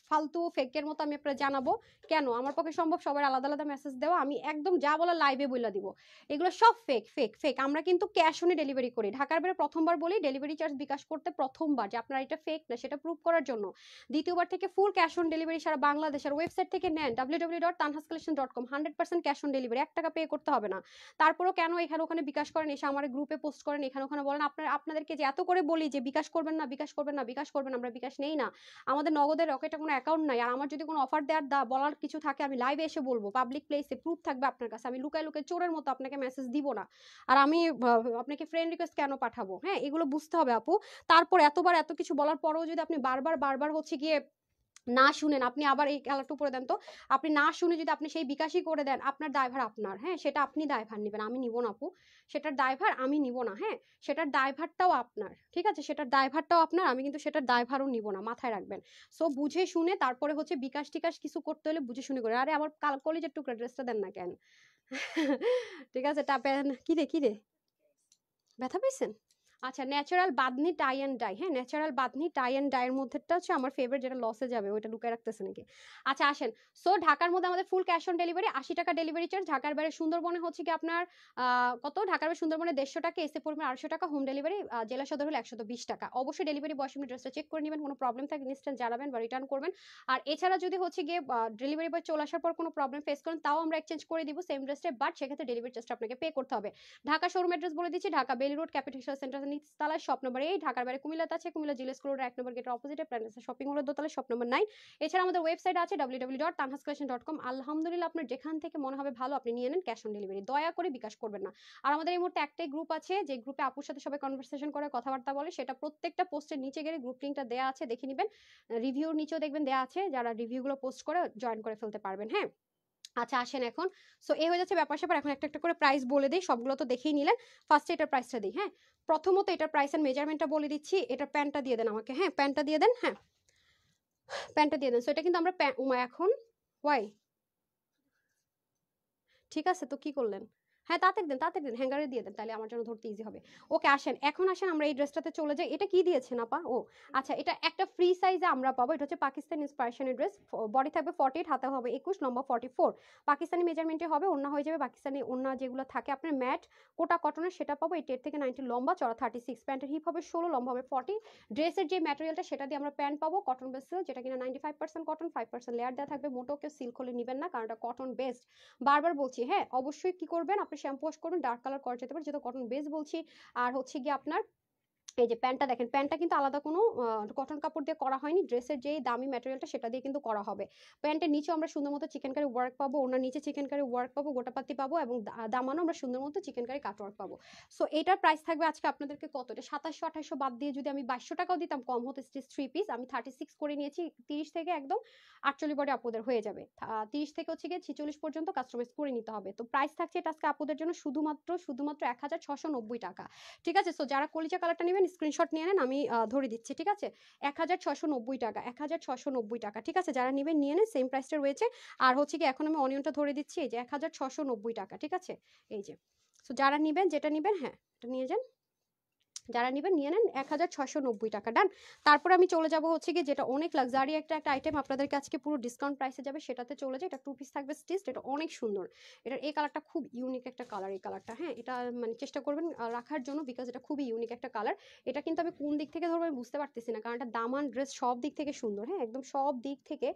ফালতু ফেকের মতো আমি আপনারা জানাবো কেন? আমার পক্ষে সম্ভব সবার আলাদা আলাদা মেসেজ দেওয়া, আমি একদম যা বলা লাইভে বলে দিব। এগুলো সব ফেক ফেক ফেক। আমরা কিন্তু ক্যাশ অনে ডেলিভারি করি। ঢাকার বাইরে প্রথমবার বলি ডেলিভারি চার্জ বিকাশ করতে, প্রথমবার যে আপনার এটা ফেক না সেটা প্রুভ করার জন্য। দ্বিতীয়বার থেকে ফুল ক্যাশ অন ডেলিভারি সারা বাংলাদেশের ওয়েবসাইট থেকে নেন www.tanhascollection.com, 100% ক্যাশ অন ডেলিভারি, 1 টাকা পে করতে হবে না। তারপরও কেন এখানে ওখানে বিকাশ করেন, এসে আমার গ্রুপে পোস্ট করেন, এখানে ওখানে বলেন। আপনাদেরকে যে এত করে বলি যে বিকাশ করবেন না, বিকাশ করবেন না, বিকাশ করবেন, আমরা বিকাশ নেই না, আমাদের নগদের রকেটে কোনো অ্যাকাউন্ট নাই। আর আমার যদি কোনো অফার দেওয়ার বলার কিছু থাকে আমি লাইভে এসে বলবো, পাবলিক প্লেসে প্রুফ থাকবে আপনার কাছে। আমি লুকায় লুকায় চোরের মতো আপনাকে মেসেজ দিব না। আর আমি আপনাকে ফ্রেন্ড রিকোয়েস্ট কেন পাঠাবো? হ্যাঁ, এগুলো বুঝতে হবে আপু। তারপর এতবার এত কিছু বলার পরেও যদি আপনি বারবার বারবার হচ্ছে গিয়ে না শুনেন, আপনি আবার এই কালারটা উপরে দেন তো, আপনি না শুনে যদি আপনি সেই বিকাশই করে দেন, আপনার দায়ভার আপনার। হ্যাঁ, সেটা আপনি দায়ভার নেবেন, আমি নিব না আপু। সেটার দায়ভার আমি নিব না। হ্যাঁ, সেটার দায়ভারটাও আপনার, ঠিক আছে? সেটার দায়ভারটাও আপনার, আমি কিন্তু সেটার দায়ভারও নিব না, মাথায় রাখবেন। সো বুঝে শুনে তারপরে হচ্ছে বিকাশ টিকাশ কিছু করতে হলে বুঝে শুনে করে। আরে আমার কলেজের টুকরা ড্রেসটা দেন না কেন? ঠিক আছে, টাপেন। কি রে কি রে, ব্যথা পেয়েছেন? আচ্ছা, natural Bamni tie and die. হ্যাঁ, natural Bamni tie and die এর মধ্যেটা হচ্ছে আমার ফেভারিট, যেটা লসে যাবে ওইটা লুকায় রাখতেছে নাকি। আচ্ছা আসেন। সো ঢাকার মধ্যে আমাদের ফুল ক্যাশ অন ডেলিভারি, 80 টাকা ডেলিভারি চার্জ। ঢাকার বাইরে সুন্দরবনে হচ্ছে কি আপনার কত, ঢাকার বাইরে সুন্দরবনে 150 টাকা, এসে পড়বে 800 টাকা। হোম ডেলিভারি জেলা সদর হলে 120 টাকা। অবশ্যই ডেলিভারি বয় আপনি ড্রেসটা চেক করে নেবেন, কোনো প্রবলেম থাকে ইনস্ট্যান্ট জানাবেন বা রিটার্ন করবেন। আর এছাড়া যদি হচ্ছে গিয়ে ডেলিভারি বয় চলে আসার পর কোনো প্রবলেম ফেস করেন, তাও আমরা এক্সচেঞ্জ করে দিব সেম ড্রেসটা, বাট সেক্ষেত্রে ডেলিভারি চার্জটা আপনাকে পে করতে হবে। ঢাকা শোরুম অ্যাড্রেস বলে দিচ্ছি, ঢাকা বেলি রোড ক্যাপিটাল সেন্টার নিচতলায় শপ নম্বর 8। ঢাকার বাইরে কুমিল্লাতে আছে, কুমিল্লা জিলা স্কুল রোড 1 নম্বর গেটের অপোজিটে প্ল্যানেটস শপিং মলের দোতলায় শপ নম্বর 9। এছাড়া আমাদের ওয়েবসাইট আছে www.tanhascollection.com। আলহামদুলিল্লাহ, আপনার যেখান থেকে মনে হবে ভালো আপনি নিয়ে নেন, ক্যাশ অন ডেলিভারি। দয়া করে বিকাশ করবেন না। আর আমাদের এই মুহূর্তে একটাই গ্রুপ আছে, যে গ্রুপে আপুর সাথে সবাই কনভারসেশন করে, কথাবার্তা বলে, সেটা প্রত্যেকটা পোস্টের নিচে গেলে গ্রুপ লিংকটা দেওয়া আছে, দেখে নেবেন। রিভিউর নিচেও দেখবেন দেওয়া আছে, যারা রিভিউগুলো পোস্ট করে জয়েন করে ফেলতে পারবেন। হ্যাঁ, আচ্ছা আসেন এখন। সো এই হয়ে যাচ্ছে ব্যাপার স্যাপার। এখন একটা একটা করে প্রাইস বলে দিই, সবগুলো তো দেখেই নিলেন। ফার্স্টে এটার প্রাইসটা দিই। হ্যাঁ, প্রথমত এটার প্রাইস এন্ড মেজারমেন্টটা বলে দিচ্ছি। এটার প্যান্টটা দিয়ে দেন আমাকে। হ্যাঁ, প্যান্টটা দিয়ে দেন। হ্যাঁ, প্যান্টটা দিয়ে দেন। সো এটা কিন্তু আমরা এখন ওয়াই, ঠিক আছে, তো কি করলেন? হ্যাঁ, তাড়াতাড়ি দেন, হ্যাঙ্গারে দিয়ে দেন, তাহলে আমার জন্য ধরতে ইজি হবে। ওকে আসেন, এখন আসেন আমরা এই ড্রেসটাতে চলে যাই। এটা কি দিয়েছেন আপা? ও আচ্ছা, এটা একটা ফ্রি সাইজে আমরা পাবো। এটা হচ্ছে পাকিস্তান ইন্সপিরেশনের ড্রেস। বডি থাকবে 48, হাতে হবে 21, লম্বা 44। পাকিস্তানি মেজারমেন্টে হবে, ওন্না হয়ে যাবে পাকিস্তানি ওন্না যেগুলো থাকে আপনার ম্যাট কোটা কটনের, সেটা পাবো 88 থেকে 90, লম্বা চড়া 36। প্যান্টের হিপ হবে 16, লম্বা হবে 40। ড্রেসের যে ম্যাটেরিয়ালটা সেটা দিয়ে আমরা প্যান্ট পাবো কটন বেস, যেটা কিনা 95% কটন, 5% লেয়ার দেওয়া থাকবে। মোটো কেউ সিল্ক হলে নেবেন না, কারণ এটা কটন বেসড। বারবার বলছি, হ্যাঁ অবশ্যই কি করবেন, আপনি শ্যাম্পু ওয়াশ করবেন, ডার্ক কালার করা যেতে পারে যেহেতু কটন বেস বলছি। আর হচ্ছে গিয়ে আপনার এই যে প্যান্টটা দেখেন, প্যান্টটা কিন্তু আলাদা কোনো কটন কাপড় দিয়ে করা হয়নি, ড্রেসের যে দামি ম্যাটেরিয়ালটা সেটা দিয়ে কিন্তু করা হবে। প্যান্টের নিচে আমরা সুন্দর মতো চিকেন কারি ওয়ার্ক পাবো, ওনার নিচে চিকেন কারি ওয়ার্ক পাবো, গোটাপাতি পাবো, এবং দামানো আমরা সুন্দর মতো চিকেন কারি কাট ওয়ার্ক পাবো। সো এটার প্রাইস থাকবে আজকে আপনাদেরকে কত, এটা 2700 2800 বাদ দিয়ে যদি আমি 2200 টাকাও দিতাম কম হতো। স্টিচ 3 পিস আমি 36 করে নিয়েছি, 30 থেকে একদম 48 বডি আপুদের হয়ে যাবে। 30 থেকে হচ্ছে গিয়ে 46 পর্যন্ত কাস্টমাইজ করে নিতে হবে। তো প্রাইস থাকছে এটা আজকে আপুদের জন্য শুধুমাত্র 1690 টাকা। ঠিক আছে, সো যারা কলিজা কালারটা নেবেন স্ক্রিনশট নিয়ে নেন, আমি ধরে দিচ্ছি। ঠিক আছে, 1690 টাকা, 1690 টাকা। ঠিক আছে, যারা নেবেন নিয়ে নেন, সেম প্রাইসটা রয়েছে। আর হচ্ছে কি এখন আমি অনিয়নটা ধরে দিচ্ছি, এই যে 1690 টাকা। ঠিক আছে, এই যে। সো যারা নেবেন, যেটা নেবেন, হ্যাঁ এটা নিয়ে যান, যারা নেবেন নিয়ে নেন, 1690 টাকা। ডান। তারপর আমি চলে যাব হচ্ছে কি, যেটা অনেক লাক্সারি একটা আইটেম আপনাদেরকে আজকে পুরো ডিসকাউন্ট প্রাইসে যাবে, সেটাতে চলে যায়। এটা 2 পিস থাকবে স্টিচড, এটা অনেক সুন্দর। এটার এই কালারটা খুব ইউনিক একটা কালার, এই কালারটা। হ্যাঁ, এটা মানে চেষ্টা করবেন রাখার জন্য, বিকজ এটা খুবই ইউনিক একটা কালার। এটা কিন্তু আমি কোন দিক থেকে ধরবো আমি বুঝতে পারতেছি না, কারণ এটা দামান ড্রেস সব দিক থেকে সুন্দর। হ্যাঁ, একদম সব দিক থেকে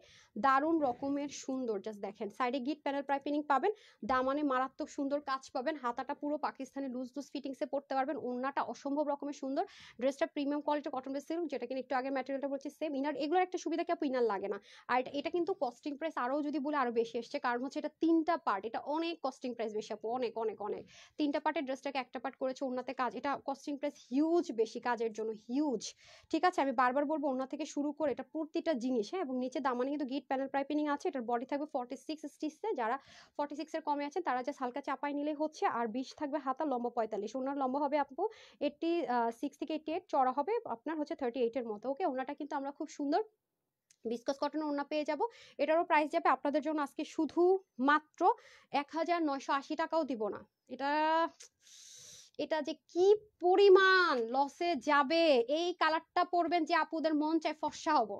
দারুণ রকমের সুন্দর। জাস্ট দেখেন, সাইডে গিট প্যানেল পাইপিং পাবেন, দামানে মারাত্মক সুন্দর কাজ পাবেন, হাতাটা পুরো পাকিস্তানি লুজ লুজ ফিটিংসে পড়তে পারবেন, ওন্নাটা অসম্ভব রকমের সুন্দর। ড্রেসটা premium quality cotton base silk, যেটা কিনা একটু আগে ম্যাটেরিয়ালটা বলছি সেম। ইনার এগুলোর একটা সুবিধা কি আপু, ইনার লাগে না। আর এটা কিন্তু কস্টিং প্রাইস আরও যদি বলে আরো বেশি এসছে, কারণ হচ্ছে এটা 3টা পার্ট, এটা অনেক কস্টিং প্রাইস বেশি আপু, অনেক অনেক অনেক। 3টা পার্টের ড্রেসটাকে একটা পার্ট করেছে ওন্নাতে কাজ, এটা কস্টিং প্রাইস হিউজ বেশি কাজের জন্য, হিউজ। ঠিক আছে, আমি বারবার বলবো ওন্না থেকে শুরু করে এটা প্রতিটা জিনিস। হ্যাঁ, এবং নিচে দামানে কিন্তু গিট প্যানেল পাইপিং আছে। এটার বডি থাকবে 46 স্টিচে, যারা 46 এর কমে আছেন তারা জাস্ট হালকা চাপাই নিলেই হচ্ছে। আর 20 থাকবে হাতা, লম্বা 45, ওনার লম্বা হবে আপু 86 থেকে 88, চড়া হবে আপনার হচ্ছে 38 এর মতো। ওকে, ওনাটা কিন্তু আমরা খুব সুন্দর বিস্কস কটনের ওড়না পেয়ে যাব। এটারও প্রাইস যাবে আপনাদের জন্য আজকে শুধু মাত্র 1980 টাকাও দিব না। এটা এটা যে কি পরিমাণ লসে যাবে। এই কালারটা পরবেন যে আপুদের মন চায় ফর্সা হবো,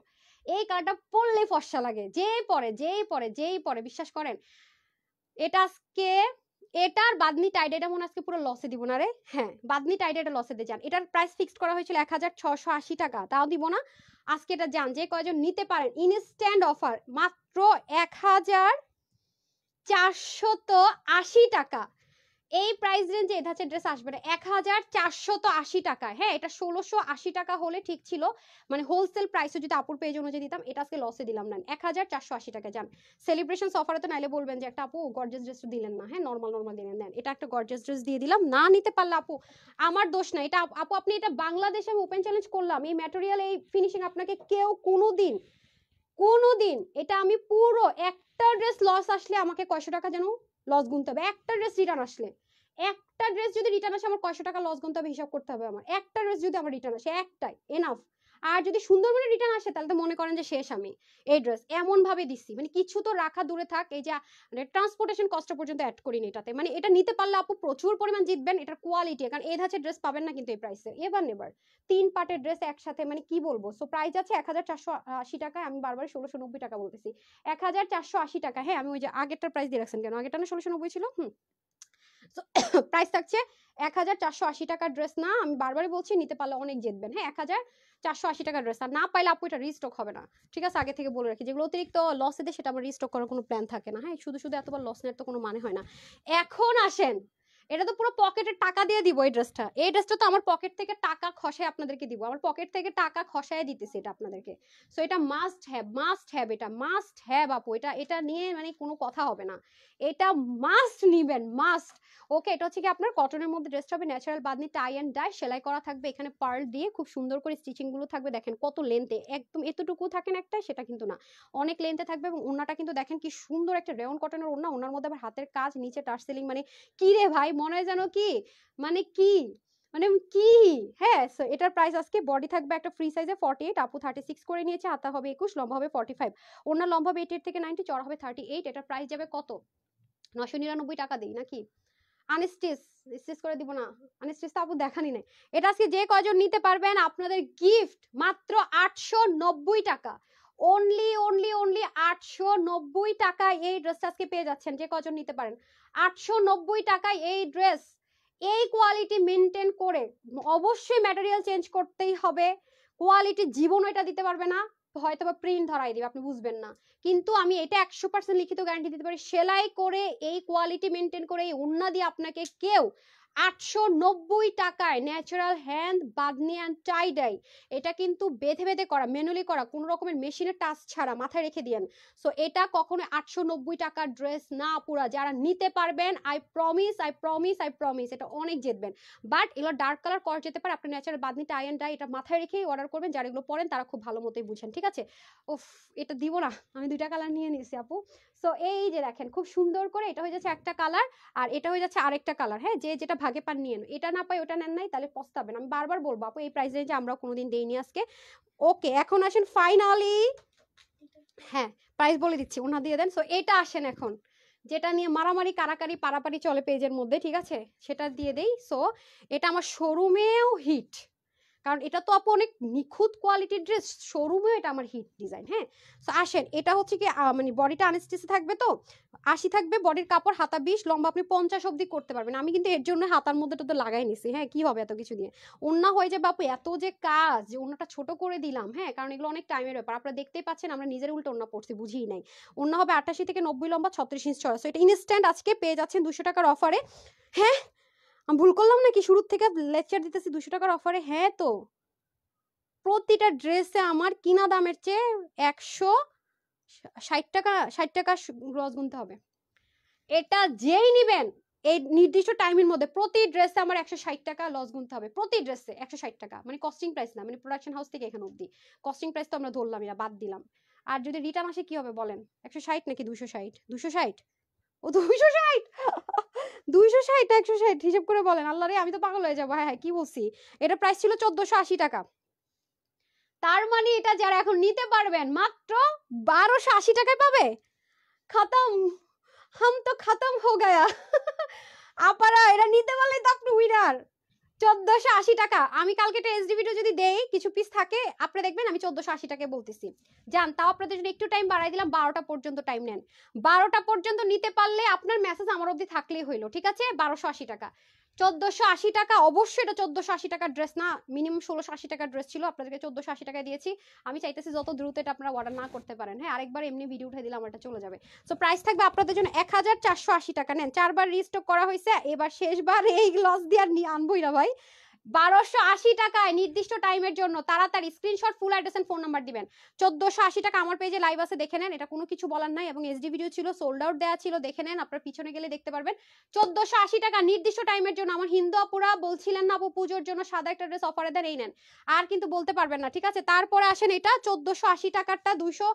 এই কালারটা পরলে ফর্সা লাগে, যেই পরে বিশ্বাস করেন। এটা আজকে এটার বাদনি টাইড, এটা মনে আজকে পুরো লসে দিব না রে। হ্যাঁ, বাদনি টাইড এটা লসে দিয়ে যান। এটার প্রাইস ফিক্সড করা হয়েছিল 1680 টাকা, তাও দিব না আজকে। এটা যান, যে কয়জন নিতে পারেন ইনস্ট্যান্ট অফার মাত্র 1480 টাকা। এই প্রাইস রেঞ্জে এটা হচ্ছে ড্রেস আসবে না 1480 টাকায়। হ্যাঁ, এটা 1680 টাকা হলে ঠিক ছিল, মানে হোলসেল প্রাইসে যদি আপুর পেজ অনুযায়ী দিতাম। এটা আজকে লসে দিলাম না, 1480 টাকা যান। সেলিব্রেশন অফারে তো নাইলে বলবেন যে একটা আপু গর্জিয়াস ড্রেস দিলেন না। হ্যাঁ, নরমাল দিলেন, দেন এটা একটা গর্জিয়াস ড্রেস দিয়ে দিলাম। না নিতে পারলে আপু আমার দোষ না, এটা আপু আপনি এটা বাংলাদেশে আমি ওপেন চ্যালেঞ্জ করলাম, এই ম্যাটেরিয়াল এই ফিনিশিং আপনাকে কেউ কোনোদিন এটা আমি পুরো একটা ড্রেস লস আসলে আমাকে কয়শো টাকা যেন লস গুনতে হবে। একটা ড্রেস রিটার্ন আসলে, একটা ড্রেস যদি রিটার্ন আসে আমার কয়শো টাকা লস গুনতে হবে, হিসাব করতে হবে আমার। একটা ড্রেস যদি আমার রিটার্ন আসে, একটাই এনাফ। আর যদি সুন্দরবনে রিটার্ন আসে তাহলে তো মনে করেন যে শেষ। আমি এই ড্রেস এমন ভাবে দিচ্ছি, মানে কিছু তো রাখা দূরে থাক, এই যে মানে ট্রান্সপোর্টেশন কষ্ট পর্যন্ত অ্যাড করিনি এটাতে। মানে এটা নিতে পারলে আপু প্রচুর পরিমাণ জিতবেন, এটার কোয়ালিটি। কারণ এই ধাঁচের ড্রেস পাবেন না কিন্তু এই প্রাইসে, এবার নেবার 3 পার্টের ড্রেস একসাথে, মানে কি বলবো। সো প্রাইস আছে 1480 টাকায়, আমি বারবার 1690 টাকা বলতেছি, 1480 টাকা। হ্যাঁ, আমি ওই যে আগেরটার প্রাইস দিয়ে রাখছেন কেন, আগেরটা না 1690 ছিল। প্রাইস থাকছে 1480 টাকার ড্রেস। না, আমি বারবারই বলছি নিতে পারলে অনেক জিতবেন। হ্যাঁ, 1480 টাকার ড্রেস। আর না পাইলে আপু এটা রিস্টক হবে না, ঠিক আছে? আগে থেকে বলে রাখি, যেগুলো অতিরিক্ত লসে দেয় সেটা আমার রিস্টক করার কোনো প্ল্যান থাকে না। হ্যাঁ, শুধু এতবার লস নেওয়ার তো কোনো মানে হয় না। এখন আসেন, এটা তো পুরো পকেটের টাকা দিয়ে দিব এই ড্রেসটা। এই ড্রেসটা তো আমার পকেট থেকে টাকা খসায় আপনাদেরকে দিব, আমার পকেট থেকে টাকা খসায় দিতেছে এটা আপনাদেরকে। সো এটা মাস্ট হ্যাভ, এটা মাস্ট হ্যাভ আপু। এটা নিয়ে মানে কোনো কথা হবে না, এটা মাস্ট নিবেন, মাস্ট। ওকে, এটা হচ্ছে কি আপনার কটনের মধ্যে ড্রেসটা হবে, natural bandhani tie and die, সেলাই করা থাকবে এখানে পার্ল দিয়ে, খুব সুন্দর করে স্টিচিং গুলো থাকবে। দেখেন কত লেন্থে, একদম এতটুকু থাকেন একটা, সেটা কিন্তু না, অনেক লেন্থে থাকবে। এবং ওন্নাটা কিন্তু দেখেন কি সুন্দর একটা রেয়ন কটনের ওন্না, ওনার মধ্যে আবার হাতের কাজ, নিচে টার্সেলিং, মানে কি রে ভাই, মনে হয় যেন কি, মানে কি, মানে কি। হ্যাঁ, সো এটার প্রাইস আজকে বডি থাকবে একটা ফ্রি সাইজে 48, আপু 36 করে নিয়েছে, হাতা হবে 21, লম্বা হবে 45, ওনার লম্বা হবে 88 থেকে 90, চড়া হবে 38। এটার প্রাইস যাবে কত, 999 টাকা দিই নাকি? আনস্টিচ করে দিব না, আনস্টিচ তো আপু দেখানি নাই। এটা আজকে যে কয়জন নিতে পারবেন আপনাদের গিফট মাত্র 890 টাকা। অনলি 890 টাকায় এই ড্রেসটা আজকে পেয়ে যাচ্ছেন, যে কয়জন নিতে পারেন। 890 টাকায় এই ড্রেস, এই কোয়ালিটি মেনটেন করে। অবশ্যই ম্যাটেরিয়াল চেঞ্জ করতেই হবে, কোয়ালিটি জীবনও এটা দিতে পারবে না, হয়তো বা প্রিন্ট ধরাই দিবে, আপনি বুঝবেন না। কিন্তু আমি এটা 100% লিখিত গ্যারান্টি দিতে পারি, সেলাই করে এই কোয়ালিটি মেনটেন করে এই ওন্না দিয়ে আপনাকে কেউ 890 টাকায় natural hand bandhani and tie die, এটা কিন্তু বেঁধে বেঁধে করা, ম্যানুয়ালি করা, কোনো রকমের মেশিনের টাচ ছাড়া, মাথায় রেখে দিয়েন। সো এটা কখনো 890 টাকার ড্রেস না পুরা। যারা নিতে পারবেন আই প্রমিস এটা অনেক জিতবেন। বাট এগুলো ডার্ক কালার করা যেতে পারে, আপনি natural bandhani tie and die এটা মাথায় রেখেই অর্ডার করবেন। যারা এগুলো পরেন তারা খুব ভালো মতোই বুঝেন, ঠিক আছে? উফ, এটা দিব না, আমি 2টা কালার নিয়ে নিয়েছি আপু। সো এই যে দেখেন খুব সুন্দর করে, এটা হয়ে যাচ্ছে একটা কালার, আর এটা হয়ে যাচ্ছে আরেকটা কালার। হ্যাঁ, যে যেটা ভাগে পান নিয়ে, এটা না পাই ওটা নেন নাই, তাহলে পস্তাবেন। আমি বারবার বলবো আপু এই প্রাইস রেঞ্জে আমরা কোনোদিন দেইনি আজকে। ওকে, এখন আসেন ফাইনালি, হ্যাঁ প্রাইস বলে দিচ্ছি, ওনা দিয়ে দেন। সো এটা আসেন এখন, যেটা নিয়ে মারামারি কারাকারি পারাপারি চলে পেজের মধ্যে, ঠিক আছে, সেটা দিয়ে দেই। সো এটা আমার শোরুমেও হিট, কারণ এটা তো আপু অনেক নিখুঁত কোয়ালিটির ড্রেস, শোরুমেও এটা আমার হিট ডিজাইন। হ্যাঁ, সো আসেন, এটা হচ্ছে কি মানে বডিটা আনস্টিচে থাকবে তো, 80 থাকবে বডির কাপড়, হাতা 20, লম্বা আপনি 50 অবধি করতে পারবেন। আমি কিন্তু এর জন্য হাতার মধ্যে তো লাগাই নিছি। হ্যাঁ, কি হবে এত কিছু দিয়ে, ওন্না হয়ে যাবে আপু। এত যে কাজ, ওন্নাটা ছোট করে দিলাম। হ্যাঁ, কারণ এগুলো অনেক টাইমের ব্যাপার, আপনারা দেখতেই পাচ্ছেন আমরা নিজের উল্টো ওন্না পড়ছি, বুঝিই নাই। ওন্না হবে 88 থেকে 90, লম্বা 36 ইঞ্চ চড়া। সো এটা ইনস্ট্যান্ট আজকে পেয়ে যাচ্ছেন 200 টাকার অফারে। হ্যাঁ, আমি ভুল করলাম নাকি, শুরুর থেকে লেকচার দিতেছি 200 টাকার অফারে। হ্যাঁ, তো প্রতিটা ড্রেসে আমার কিনা দামের চেয়ে 160 টাকা লস গুনতে হবে। এটা যেই নিবেন এই নির্দিষ্ট টাইমের মধ্যে, প্রতি ড্রেসে আমার 160 টাকা লস গুনতে হবে, প্রতি ড্রেসে 160 টাকা, মানে কস্টিং প্রাইস না, মানে প্রোডাকশন হাউস থেকে এখানে অবধি কস্টিং প্রাইস তো আমরা ধরলাম, এটা বাদ দিলাম। আর যদি রিটার্ন আসে কি হবে বলেন, 160 নাকি 260? 260, ও 260, 260 না 160, হিসেব করে বলেন। আল্লাহ রে, আমি তো পাগল হয়ে যাবো। হ্যাঁ, কি বলছি, এটা প্রাইস ছিল 1480 টাকা। তার মানে এটা যারা এখন নিতে পারবেন মাত্র 1280 টাকায় পাবে। খতম, হাম তো খতম হো গায়া। আপারা এটা নিতে পারলে তো আপনি উইনার। 1480 টাকা। আমি কালকে একটা এসডি ভিডিও যদি দেই কিছু পিস থাকে আপনি দেখবেন আমি 1480 টাকায় বলতেছি। জান তাও আপনাদের জন্য একটু টাইম বাড়াই দিলাম, 12টা পর্যন্ত টাইম নেন। 12টা পর্যন্ত নিতে পারলে আপনার মেসেজ আমার অবধি থাকলেই হইলো, ঠিক আছে? 1280 টাকা। 1480 টাকা, অবশ্যই এটা 1480 টাকার ড্রেস না, মিনিমাম 1680 টাকার ড্রেস ছিল, আপনাদেরকে 1480 টাকায় দিয়েছি। আমি চাইতেছি যত দ্রুত এটা আপনারা অর্ডার না করতে পারেন। হ্যাঁ, আরেকবার এমনি ভিডিও উঠাই দিলাম এটা চলে যাবে। সো প্রাইস থাকবে আপনাদের জন্য 1480 টাকা। নেন, 4বার রিস্টক করা হয়েছে, এবার শেষবার এই লস দিয়ে আর আনবই না ভাই। 1280 টাকায় নির্দিষ্ট টাইমের জন্য তাড়াতাড়ি screenshot, full address and phone number দিবেন। 1480 টাকা। আমার পেজে লাইভ আছে, দেখে নেন, এটা কোনো কিছু বলার নাই। এবং এসডি ভিডিও ছিল, সোল্ড আউট দেওয়া ছিল, দেখে নেন, আপনার পিছনে গেলে দেখতে পারবেন। 1480 টাকা নির্দিষ্ট টাইমের জন্য। আমার হিন্দু আপুরা বলছিলেন না আপু পুজোর জন্য সাদা একটা ড্রেস অফারে দেন, এই নেন, আর কিন্তু বলতে পারবেন না, ঠিক আছে? তারপরে আসেন এটা 1480 টাকারটা 200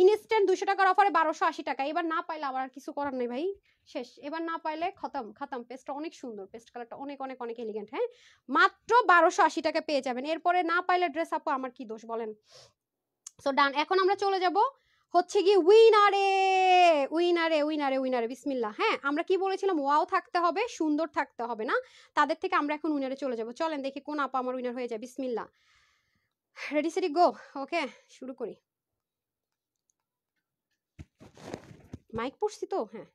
ইনস্ট্যান্ট 200 টাকার অফারে 1280 টাকা। এবার না পাইলে আবার আর কিছু করার নেই ভাই, শেষ। এবার না পাইলে খতম খতম। পেস্টটা অনেক সুন্দর, পেস্ট কালারটা অনেক অনেক অনেক এলিগেন্ট। হ্যাঁ, মাত্র 1280 টাকা পেয়ে যাবেন। এরপরে না পাইলে ড্রেস আপু আমার কি দোষ বলেন? সো ডান। এখন আমরা চলে যাব হচ্ছে কি উইনারে, উইনারে উইনারে উইনারে বিসমিল্লাহ। হ্যাঁ, আমরা কি বলেছিলাম? ওয়াও থাকতে হবে, সুন্দর থাকতে হবে না? তাদের থেকে আমরা এখন উইনারে চলে যাব। চলেন দেখি কোন আপা আমার উইনার হয়ে যায়। বিসমিল্লাহ, রেডি সেডি গো। ওকে, শুরু করি। মাইক পড়ছি তো? হ্যাঁ,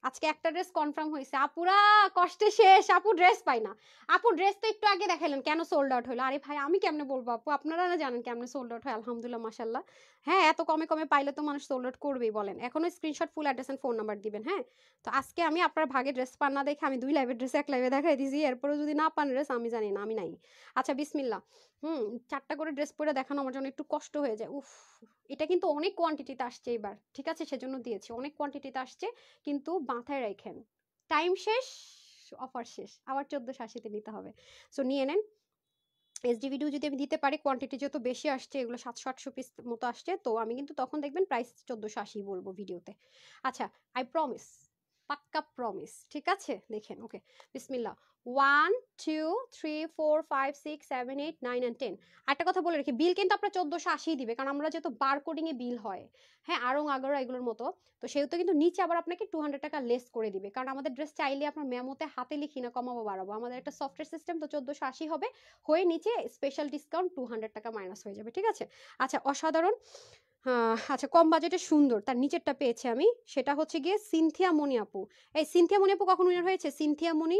আজকে একটা ড্রেস কনফার্ম হয়েছে। আপুরা কষ্টে শেষ, আপু ড্রেস পাই না। আপু ড্রেস তো একটু আগে দেখাইলেন, কেন সোল্ড আউট হলো? আরে ভাই আমি কেমনে বলবো আপু, আপনারা না জানেন কেমনে সোল্ড আউট হয়? আলহামদুলিল্লাহ, মাশাআল্লাহ। হ্যাঁ, এত কমে কমে পাইলে তো মানুষ সোল্ড আউট করবেই বলেন। এখনো screenshot, full address and phone number দিবেন। হ্যাঁ, তো আজকে আমি আপনার ভাগে ড্রেস পান না দেখে আমি 2 লাইভের ড্রেস 1 লাইভে দেখাই দিয়েছি, এরপরে যদি না পান ড্রেস আমি জানি না, আমি নাই। আচ্ছা বিসমিল্লাহ। 4টা করে ড্রেস পরে দেখানো আমার জন্য একটু কষ্ট হয়ে যায়। উফ, এটা কিন্তু অনেক কোয়ান্টিটিতে আসছে এবার, ঠিক আছে? সেজন্য দিয়েছি, অনেক কোয়ান্টিটিতে আসছে, কিন্তু মাথায় রাখেন টাইম শেষ, অফার শেষ, আবার 1480-তে নিতে হবে। সো নিয়ে নেন। এসডি ভিডিও যদি আমি দিতে পারি, কোয়ান্টিটি যত বেশি আসছে, এগুলো 700-800 পিস মতো আসছে, তো আমি কিন্তু তখন দেখবেন প্রাইস 1480 বলবো ভিডিওতে। আচ্ছা, আই প্রমিস, পাক্কা প্রমিস, ঠিক আছে? দেখেন, ওকে, বিসমিল্লাহ। 1 2 3 4 5 6 7 8 9 and 10। একটা কথা বলে রাখি, বিল কিন্তু আপনার 1480 দিবে, কারণ আমরা যেহেতু বার কোডিং এ বিল হয়, হ্যাঁ, আরং আগরা এগুলোর মতো, তো সেহেতু কিন্তু নিচে আবার আপনাকে 200 টাকা লেস করে দিবে, কারণ আমাদের ড্রেস চাইলে আপনার মেমোতে হাতে লিখি না, কমাবো বাড়াবো, আমাদের একটা সফটওয়্যার সিস্টেম, তো 1480 হবে, হয়ে নিচে স্পেশাল ডিসকাউন্ট 200 টাকা মাইনাস হয়ে যাবে, ঠিক আছে? আচ্ছা, অসাধারণ। আচ্ছা, কম বাজেটে সুন্দর, তার নিচেরটা পেয়েছি আমি, সেটা হচ্ছে গিয়ে সিনথিয়া মনি আপু। এই সিনথিয়া মনি আপু কখন উইনার হয়েছে? সিনথিয়া মনি,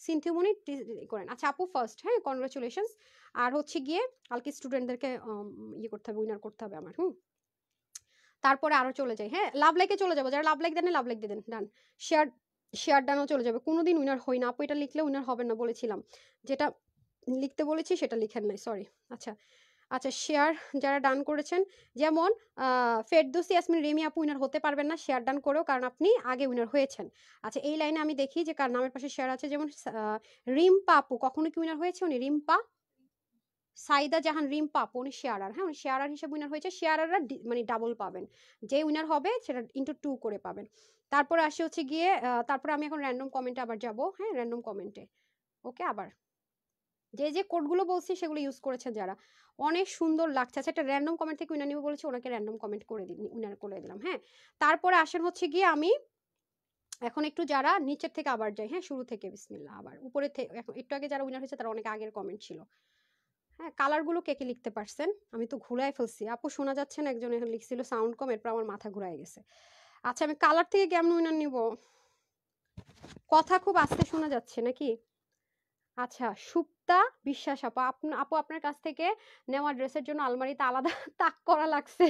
সিনথিয়া মনি করেন। আচ্ছা আপু ফার্স্ট, হ্যাঁ, কনগ্রাচুলেশনস। আর হচ্ছে গিয়ে কালকে স্টুডেন্টদেরকে ইয়ে করতে হবে, উইনার করতে হবে আমার। তারপরে আরো চলে যাই। হ্যাঁ, লাভ লাইকে চলে যাবো, যারা লাভ লাইক দেন লাভ লাইক দিয়ে দেন, ডান। শেয়ার, শেয়ার ডানও চলে যাবে। কোনোদিন উইনার হই না আপু, এটা লিখলে উইনার হবেন না বলেছিলাম, যেটা লিখতে বলেছি সেটা লিখেন নাই, সরি। আচ্ছা, আচ্ছা, শেয়ার যারা ডান করেছেন, যেমন ফেরদৌসী ইয়াসমিন রেমি আপু উইনার হতে পারবেন না শেয়ার ডান করেও, কারণ আপনি আগে উইনার হয়েছেন। আচ্ছা, এই লাইনে আমি দেখি যে কার নামের পাশে শেয়ার আছে, যেমন রিম্পা আপু, কখনো কি উইনার হয়েছে উনি? রিম্পা, সাইদা জাহান রিম্পা আপু, উনি শেয়ারার। হ্যাঁ, উনি শেয়ারার হিসেবে উইনার হয়েছে। শেয়ারাররা মানে ডাবল পাবেন, যে উইনার হবে সেটা ইন্টু 2 করে পাবেন। তারপরে আসে হচ্ছে গিয়ে তারপরে আমি এখন র্যান্ডম কমেন্টে আবার যাব। হ্যাঁ, র্যান্ডম কমেন্টে, ওকে। আবার যে যে কোডগুলো বলছি সেগুলো ইউজ করেছেন যারা, অনেক সুন্দর লাগছে। আচ্ছা, একটা র্যান্ডম কমেন্ট থেকে উইনার নিব বলেছি, ওনাকে র্যান্ডম কমেন্ট করে দিন, উইনার করে দিলাম। হ্যাঁ, তারপরে আসেন হচ্ছে গিয়ে আমি এখন একটু যারা নিচের থেকে আবার যাই, হ্যাঁ, শুরু থেকে বিসমিল্লাহ, আবার উপরে থেকে, এখন একটু আগে যারা উইনার হয়েছে তারা অনেক আগের কমেন্ট ছিল। হ্যাঁ, কালারগুলো কে কে লিখতে পারছেন? আমি তো ঘুরাই ফেলছি আপু, শোনা যাচ্ছে না, একজন এখন লিখছিল সাউন্ড কম, এরপর আমার মাথা ঘুরাই গেছে। আচ্ছা, আমি কালার থেকে কেমন উইনার নিব? কথা খুব আস্তে শোনা যাচ্ছে নাকি? আচ্ছা, সুপ্তা বিশ্বাস আপু, আপু আপনার কাছ থেকে নেওয়া ড্রেসের জন্য আলমারিতে আলাদা তাক করা লাগছে।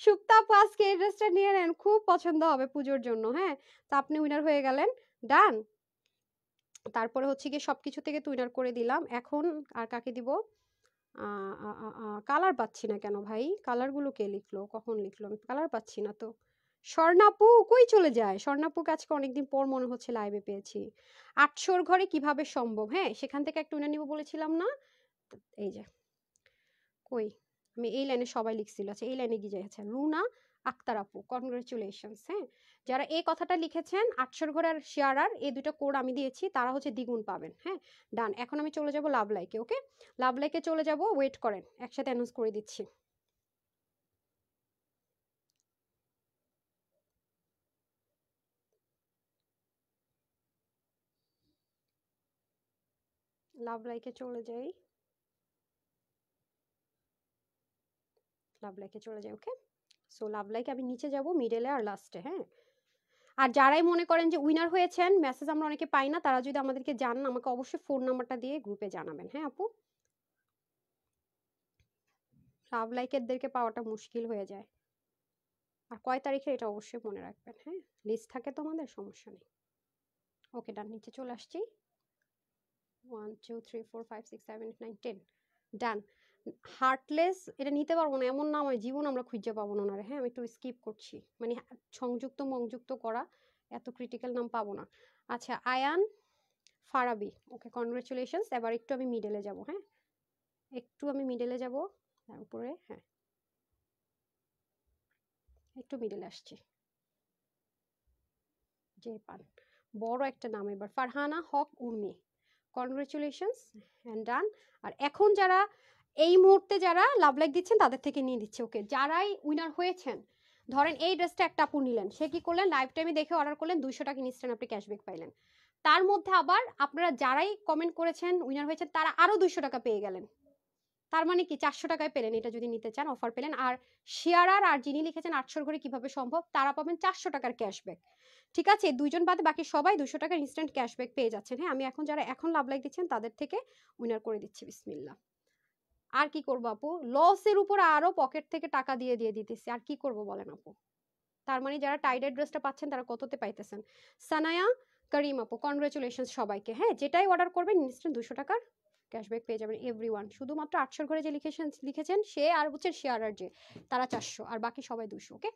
সুপ্তা আপু, আজকে এই ড্রেসটা নিয়ে নেন, খুব পছন্দ হবে পুজোর জন্য। হ্যাঁ, তো আপনি উইনার হয়ে গেলেন, ডান। তারপরে হচ্ছে গিয়ে সবকিছু থেকে তো উইনার করে দিলাম। এখন আর কাকে দিব? কালার পাচ্ছি না কেন ভাই? কালারগুলো কে লিখলো, কখন লিখলো? আমি কালার পাচ্ছি না তো। স্বর্ণাপু কই চলে যায়? স্বর্ণাপুকে আজকে অনেকদিন পর মনে হচ্ছে লাইভে পেয়েছি। 800 ঘরে কিভাবে সম্ভব? হ্যাঁ, সেখান থেকে একটা উইনার নিব বলেছিলাম না? এই যে, কই, আমি এই লাইনে সবাই লিখছিল। আচ্ছা, এই লাইনে গিয়ে যাচ্ছে রুনা আক্তার আপু, কনগ্রাচুলেশনস। হ্যাঁ, যারা এই কথাটা লিখেছেন 800 ঘোড়ার শেয়ারার, এই দুটো কোড আমি দিয়েছি, তারা হচ্ছে দ্বিগুণ পাবেন। হ্যাঁ, ডান। এখন আমি চলে যাব লাভ লাইকে। ওকে, লাভ লাইকে চলে যাব, ওয়েট করেন, একসাথে অ্যানাউন্স করে দিচ্ছি। লাভ লাইকে চলে যাই, লাভ লাইকে চলে যাই। ওকে, সো লাভ লাইকে আমি নিচে যাব, মিডলে আর লাস্টে। হ্যাঁ, আর যারাই মনে করেন যে উইনার হয়েছেন, মেসেজ আমরা অনেকে পাই না, তারা যদি আমাদেরকে জানান, আমাকে অবশ্যই ফোন নাম্বারটা দিয়ে গ্রুপে জানাবেন। হ্যাঁ আপু, লাভ লাইকেরদেরকে পাওয়াটা মুশকিল হয়ে যায়। আর কয় তারিখে এটা অবশ্যই মনে রাখবেন। হ্যাঁ, লিস্ট থাকে তো আমাদের, সমস্যা নেই। ওকে ডান, নিচে চলে আসছি। 1 2 3 4 5 6 7 8 9 10 ডান। হার্টলেস এটা নিতে পারবো না, এমন নাম জীবন আমরা খুঁজে পাবো না রে। হ্যাঁ, আমি একটু স্কিপ করছি, মানে সংযুক্ত মংযুক্ত করা, এত ক্রিটিক্যাল নাম পাবো না। আচ্ছা, আয়ান ফারাবি, ওকে কনগ্রেচুলেশনস। এবার একটু আমি মিডলে যাব। হ্যাঁ, একটু আমি মিডলে যাব, উপরে। হ্যাঁ, একটু মিডলে আসছি, যে পান বড় একটা নাম এবার, ফারহানা হক উর্মি, কনগ্রেচুলেশনস অ্যান্ড ডান। আর এখন যারা এই মুহূর্তে যারা লাভ লাইক দিচ্ছেন তাদের থেকে নিয়ে দিচ্ছে। ওকে, যারাই উইনার হয়েছেন, ধরেন এই ড্রেসটা একটা আপু নিলেন, সে কি করলেন, লাইভ টাইমে দেখে অর্ডার করলেন, 200 টাকা ইনস্ট্যান্ট আপনি ক্যাশব্যাক পাইলেন। তার মধ্যে আবার আপনারা যারাই কমেন্ট করেছেন উইনার হয়েছেন, তারা আরো 200 টাকা পেয়ে গেলেন। তার মানে কি 400 টাকায় পেলেন, এটা যদি নিতে চান অফার পেলেন। আর শেয়ারার আর যিনি লিখেছেন 800 ঘরে কিভাবে সম্ভব, তারা পাবেন 400 টাকার ক্যাশব্যাক। ঠিক আছে, দুইজন বাদে বাকি সবাই 200 টাকার ইনস্ট্যান্ট ক্যাশব্যাক পেয়ে যাচ্ছেন। হ্যাঁ, আমি এখন যারা এখন লাভ লাইক দিচ্ছেন তাদের থেকে উইনার করে দিচ্ছি, বিসমিল্লাহ। আর কি করবো আপু, লসের উপর আরো পকেট থেকে টাকা দিয়ে দিয়ে দিতেছি, আর কি করব বলেন আপু। তার মানে যারা টাইডের ড্রেসটা পাচ্ছেন তারা কততে পাইতেছেন। সানায়া করিম আপু, কনগ্রেচুলেশন সবাইকে। হ্যাঁ, যেটাই অর্ডার করবেন ইনস্ট্যান্ট 200 টাকার ক্যাশব্যাক পেয়ে যাবেন এভরিওয়ান। শুধুমাত্র 800 ঘরে যে লিখেছেন সে আর হচ্ছে শেয়ারার যে, তারা 400, আর বাকি সবাই 200। ওকে,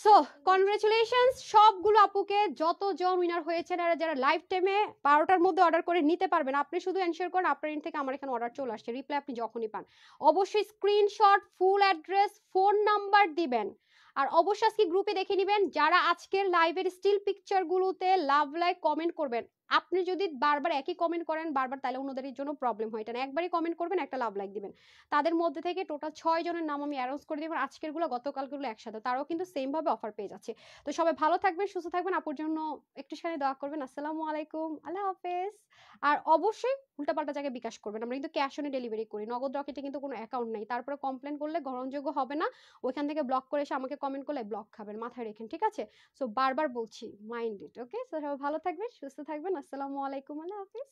সো কনগ্রেচুলেশনস সবগুলো আপুকে, যতজন উইনার হয়েছেন। আর যারা লাইভ টাইমে 12টার মধ্যে অর্ডার করে নিতে পারবেন, আপনি শুধু এনশিওর করেন আপনার এন্ড থেকে আমার এখানে অর্ডার চলে আসছে। রিপ্লাই আপনি যখনই পান অবশ্যই screenshot, full address, phone number দিবেন। আর অবশ্যই আজকে গ্রুপে দেখে নেবেন যারা আজকের লাইভের স্টিল পিকচারগুলোতে লাভ লাইক কমেন্ট করবেন। আপনি যদি বারবার একই কমেন্ট করেন বারবার, তাহলে অন্যদের জন্য প্রবলেম হয়। এটা না, একবারই কমেন্ট করবেন, একটা লাভ লাইক দিবেন। তাদের মধ্যে থেকে টোটাল 6 জনের নাম আমি অ্যানাউন্স করে দিব, আজকের গুলো গতকালগুলো একসাথে, তারাও কিন্তু সেম ভাবে অফার পেয়ে যাচ্ছে। তো সবাই ভালো থাকবেন, সুস্থ থাকবেন, আপুর জন্য একটু সাথে দোয়া করবেন। আসসালামু আলাইকুম, আল্লাহ হাফেজ। আর অবশ্যই উল্টাপাল্টা জায়গায় বিকাশ করবেন, আমরা কিন্তু ক্যাশ অনে ডেলিভারি করি, নগদ রকেটে কিন্তু কোনো অ্যাকাউন্ট নেই। তারপরে কমপ্লেন করলে গ্রহণযোগ্য হবে না, ওইখান থেকে ব্লক করে এসে আমাকে কমেন্ট করলে ব্লক খাবেন, মাথায় রেখেন। ঠিক আছে, সো বারবার বলছি, মাইন্ড ইট। ওকে, সো সবাই ভালো থাকবেন, সুস্থ থাকবেন। আসসালামু আলাইকুম, আল্লাহ হাফেজ।